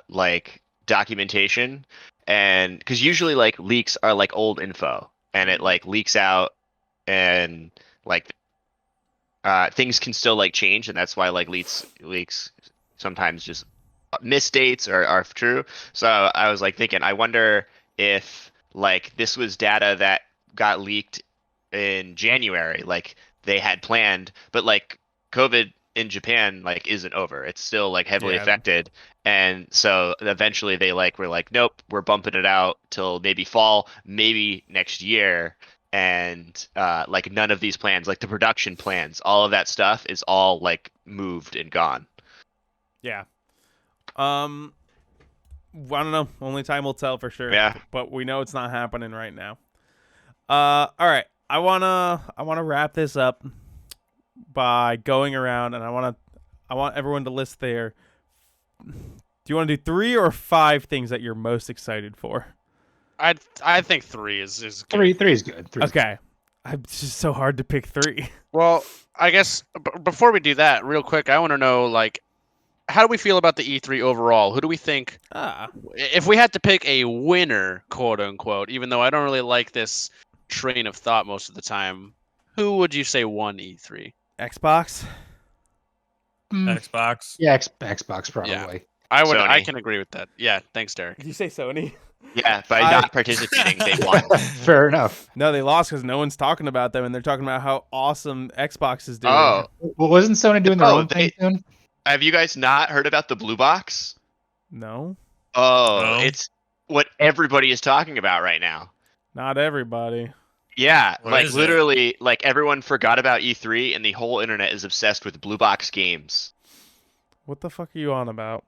like documentation, and because usually like leaks are like old info and it like leaks out and like things can still like change, and that's why like leaks sometimes just miss dates or are true. So I was like thinking, I wonder if like this was data that got leaked in January, like they had planned, but like COVID in Japan like isn't over. It's still like heavily Yeah. affected. And so eventually they like were like, nope, we're bumping it out till maybe fall, maybe next year. And like none of these plans, like the production plans, all of that stuff is all like moved and gone. Yeah. I don't know. Only time will tell for sure. Yeah. But we know it's not happening right now. All right. I wanna wrap this up by going around, and I want everyone to list their. Do you want to do 3 or 5 things that you're most excited for? I think 3 is good. Three is good. Three's Okay. It's just so hard to pick 3. Well, I guess before we do that, real quick, I want to know like, how do we feel about the E3 overall? Who do we think, if we had to pick a winner, quote unquote, even though I don't really like this train of thought most of the time, who would you say won E3? Xbox? Xbox. Yeah, Xbox probably. I would. I Sony. can agree with that. Yeah, thanks, Derek. Did you say Sony? Yeah, by I- not participating, they won. Fair enough. No, they lost because no one's talking about them, and they're talking about how awesome Xbox is doing. Oh, Well, wasn't Sony doing their Oh, own thing soon? have you guys not heard about the Blue Box? No, Oh, No. it's what everybody is talking about right now. not everybody. Yeah, What like is it? literally, like everyone forgot about E3, and the whole internet is obsessed with Blue Box games. What the fuck are you on about?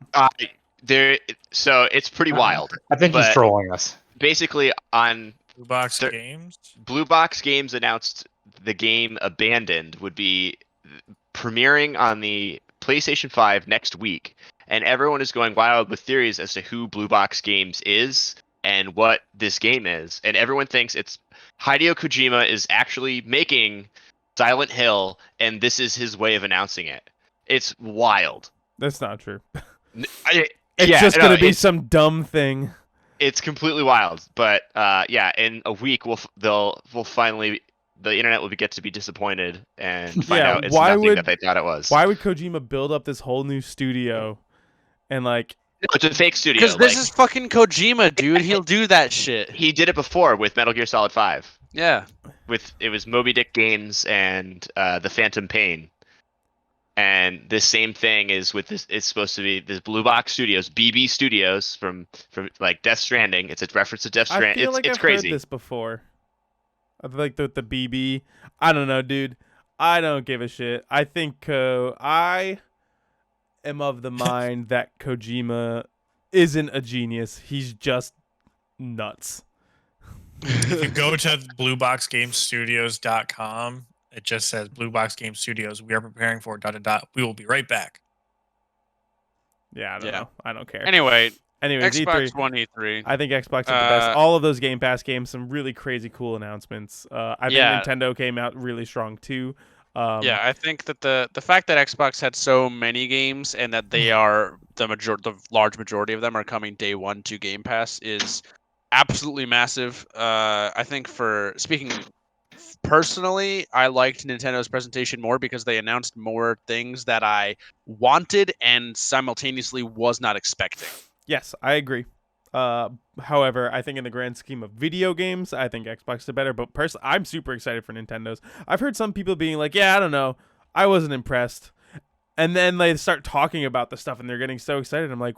So it's pretty wild. I think he's but- trolling us. Basically, on Blue Box There- Games. Blue Box Games announced the game Abandoned would be premiering on the PlayStation 5 next week, and everyone is going wild with theories as to who Blue Box Games is and what this game is. And everyone thinks it's Hideo Kojima is actually making Silent Hill, and this is his way of announcing it. It's wild. That's not true. It's It's just gonna be some dumb thing. It's completely wild, but yeah, in a week we'll finally the internet will get to be disappointed and find Yeah, out it's why nothing would- that they thought it was. Why would Kojima build up this whole new studio, and like, No, it's a fake studio. Because this like, is fucking Kojima, dude. He'll do that shit. he did it before with Metal Gear Solid 5. Yeah. It was Moby Dick Games and the Phantom Pain. And this same thing is with this. It's supposed to be this Blue Box Studios, BB Studios from like Death Stranding. It's a reference to Death I Stranding. feel like It's I've crazy. heard this before. I like the BB. I don't know, dude. I don't give a shit. I think I am of the mind that Kojima isn't a genius. He's just nuts. If you go to blueboxgamestudios.com, it just says Blue Box Game Studios. We are preparing for ... We will be right back. Yeah, I don't Yeah. know. I don't care. Anyway, Anyways, Xbox E3. One E3. I think Xbox is the best. Uh, All of those Game Pass games, some really crazy cool announcements. I think Yeah. Nintendo came out really strong too. Yeah, I think that the fact that Xbox had so many games and that they are the large majority of them are coming day one to Game Pass is absolutely massive. I think for speaking personally, I liked Nintendo's presentation more because they announced more things that I wanted and simultaneously was not expecting. Yes, I agree. However, I think in the grand scheme of video games, I think Xbox is better. But personally, I'm super excited for Nintendo's. I've heard some people being like, "Yeah, I don't know, I wasn't impressed," and then they start talking about the stuff and they're getting so excited. I'm like,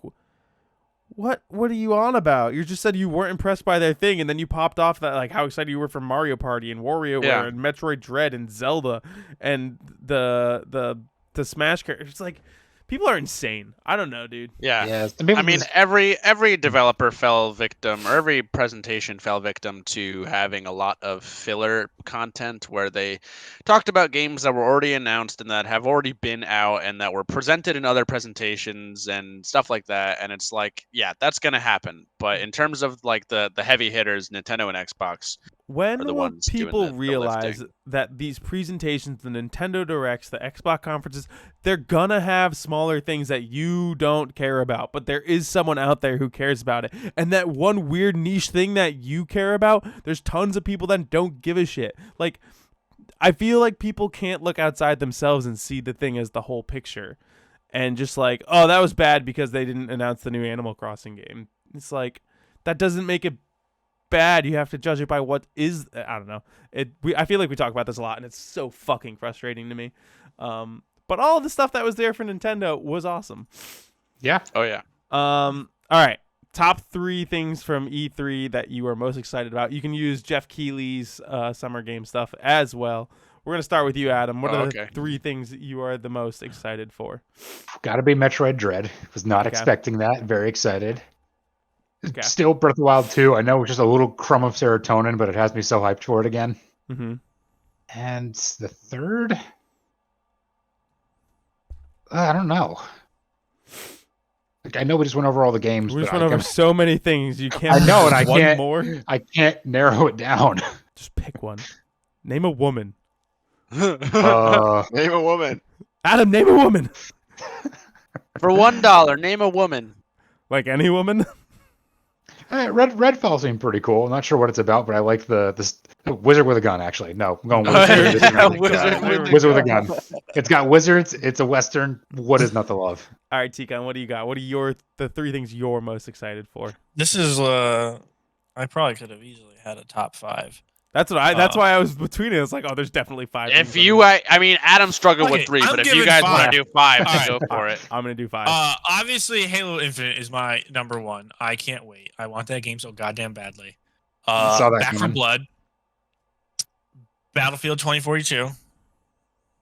What are you on about? You just said you weren't impressed by their thing, and then you popped off that like how excited you were for Mario Party and WarioWare Yeah. and Metroid Dread and Zelda and the Smash characters. It's like people are insane. I don't know, dude. Yeah. the people I mean, just- every developer fell victim, or every presentation fell victim to having a lot of filler content where they talked about games that were already announced and that have already been out and that were presented in other presentations and stuff like that. And it's like, yeah, that's gonna happen. But in terms of like the heavy hitters, Nintendo and Xbox, When are the will ones doing people the realize lifting. that these presentations, the Nintendo Directs, the Xbox conferences, they're gonna have smaller things that you don't care about, but there is someone out there who cares about it. And that one weird niche thing that you care about, there's tons of people that don't give a shit. Like, I feel like people can't look outside themselves and see the thing as the whole picture. And just like, oh, that was bad because they didn't announce the new Animal Crossing game. It's like, that doesn't make it bad. You have to judge it by what is. I don't know. I feel like we talk about this a lot, and it's so fucking frustrating to me. But all of the stuff that was there for Nintendo was awesome. yeah. oh yeah. All right. Top 3 things from E3 that you are most excited about. You can use Jeff Keighley's Summer Game stuff as well. We're gonna start with you, Adam. What are the Okay. 3 things that you are the most excited for? Got to be Metroid Dread. Was not Okay. expecting that. Very excited. Okay. Still Breath of the Wild 2. I know it's just a little crumb of serotonin, but it has me so hyped for it again. Mm-hmm. And the third, I don't know. Like, I know we just went over all the games, We just but went over so many things. You can't. I know, and I one can't- more. I can't narrow it down. Just pick one. Name a woman. Uh, Name a woman. Adam, name a woman. For $1, name a woman. Like any woman. Redfall seemed pretty cool. I'm not sure what it's about, but I like the wizard with a gun. Actually, no, I'm going Oh, wizard. yeah, Wizard with a gun. It's got wizards. It's a western. What is not to love? All right, Tikan, what do you got? What are the 3 things you're most excited for? This is I probably could have easily had a top 5. That's why I was between it. It's like, oh, there's definitely 5. If things you, I'm I mean, Adam struggled with Okay, 3, I'm but if you giving guys want 5. to do 5, All then right. go for it. I'm gonna do 5. Obviously, Halo Infinite is my number 1. I can't wait. I want that game so goddamn badly. Saw that Back 4 coming. Blood, Battlefield 2042,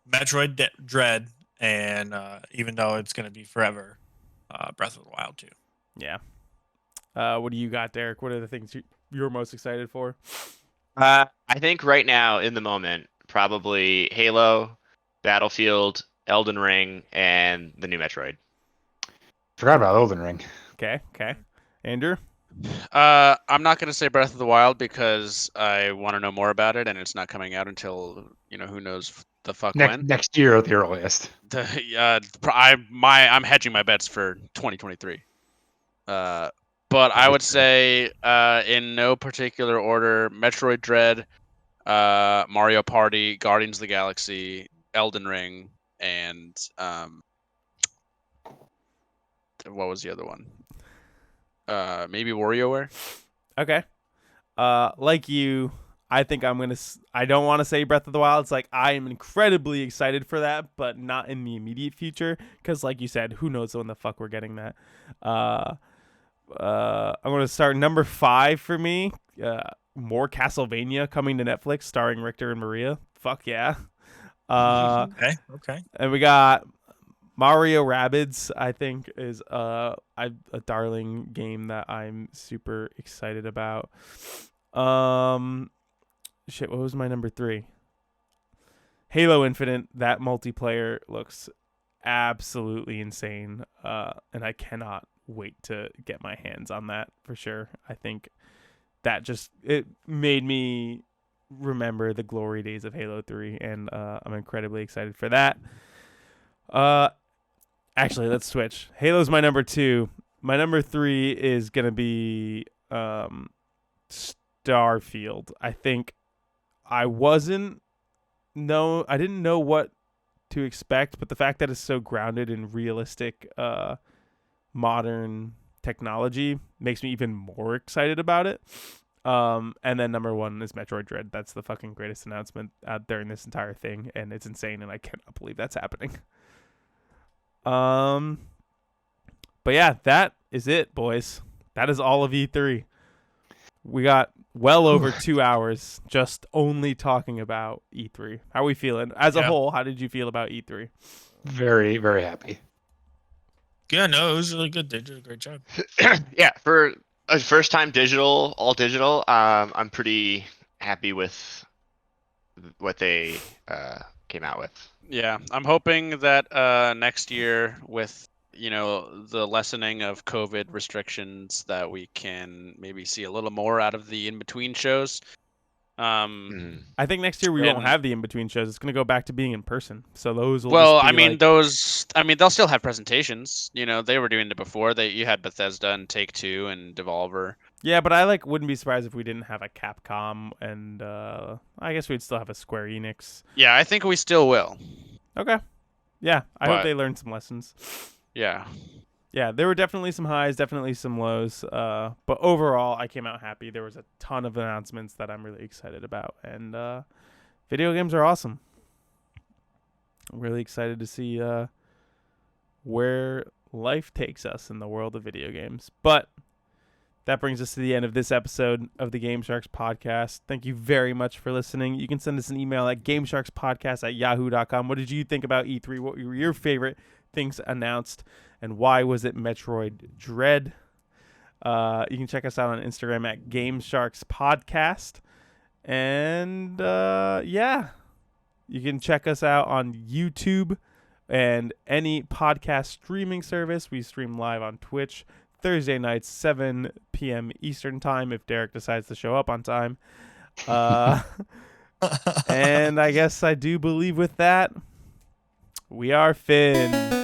Metroid Dread, and even though it's gonna be forever, Breath of the Wild 2. Yeah. What do you got, Derek? What are the things you're most excited for? I think right now, in the moment, probably Halo, Battlefield, Elden Ring, and the new Metroid. Forgot about Elden Ring. Okay. Andrew? I'm not going to say Breath of the Wild because I want to know more about it, and it's not coming out until, who knows the fuck when. Next year at the earliest. I'm hedging my bets for 2023. But I would say, in no particular order, Metroid Dread, Mario Party, Guardians of the Galaxy, Elden Ring, and what was the other one? Maybe WarioWare. Okay. Like you, I think I don't want to say Breath of the Wild. It's like I am incredibly excited for that, but not in the immediate future. Because, like you said, who knows when the fuck we're getting that. I'm going to start number 5 for me. More Castlevania coming to Netflix, starring Richter and Maria. Fuck yeah. Okay. And we got Mario Rabbids, I think, is a darling game that I'm super excited about. Shit, what was my number 3? Halo Infinite. That multiplayer looks absolutely insane, and I cannot wait to get my hands on that for sure. I think that it made me remember the glory days of Halo 3, and I'm incredibly excited for that. Actually, let's switch. Halo's my number 2. My number 3 is gonna be Starfield. I think I didn't know what to expect, but the fact that it's so grounded in realistic modern technology makes me even more excited about it. And then number 1 is Metroid Dread. That's the fucking greatest announcement during this entire thing, and it's insane, and I cannot believe that's happening. But yeah, that is it, boys. That is all of E3. We got well over 2 hours just only talking about E3. How are we feeling? As a Yeah. whole, how did you feel about E E3? Very, very happy. Yeah, no, it was really good. They did a great job. Yeah, for a first time digital, all digital, I'm pretty happy with what they came out with. Yeah, I'm hoping that next year, with the lessening of COVID restrictions, that we can maybe see a little more out of the in between shows. Mhm. I think next year we won't And- have the in-between shows. It's going to go back to being in person. So those will Well, just be I mean, like, they'll still have presentations. They were doing it before. You had Bethesda and Take-Two and Devolver. Yeah, but I wouldn't be surprised if we didn't have a Capcom, and I guess we'd still have a Square Enix. Yeah, I think we still will. Okay. Yeah, I hope But- they learned some lessons. Yeah. Yeah, there were definitely some highs, definitely some lows. But overall, I came out happy. There was a ton of announcements that I'm really excited about, and video games are awesome. I'm really excited to see where life takes us in the world of video games. But that brings us to the end of this episode of the Game Sharks podcast. Thank you very much for listening. You can send us an email at gamesharkspodcast@yahoo.com. What did you think about E3? What were your favorite things announced? And why was it Metroid Dread? You can check us out on Instagram at Game Sharks Podcast. And yeah, you can check us out on YouTube and any podcast streaming service. We stream live on Twitch Thursday nights, 7 p.m. Eastern time, if Derek decides to show up on time. And I guess I do believe with that, we are Finn.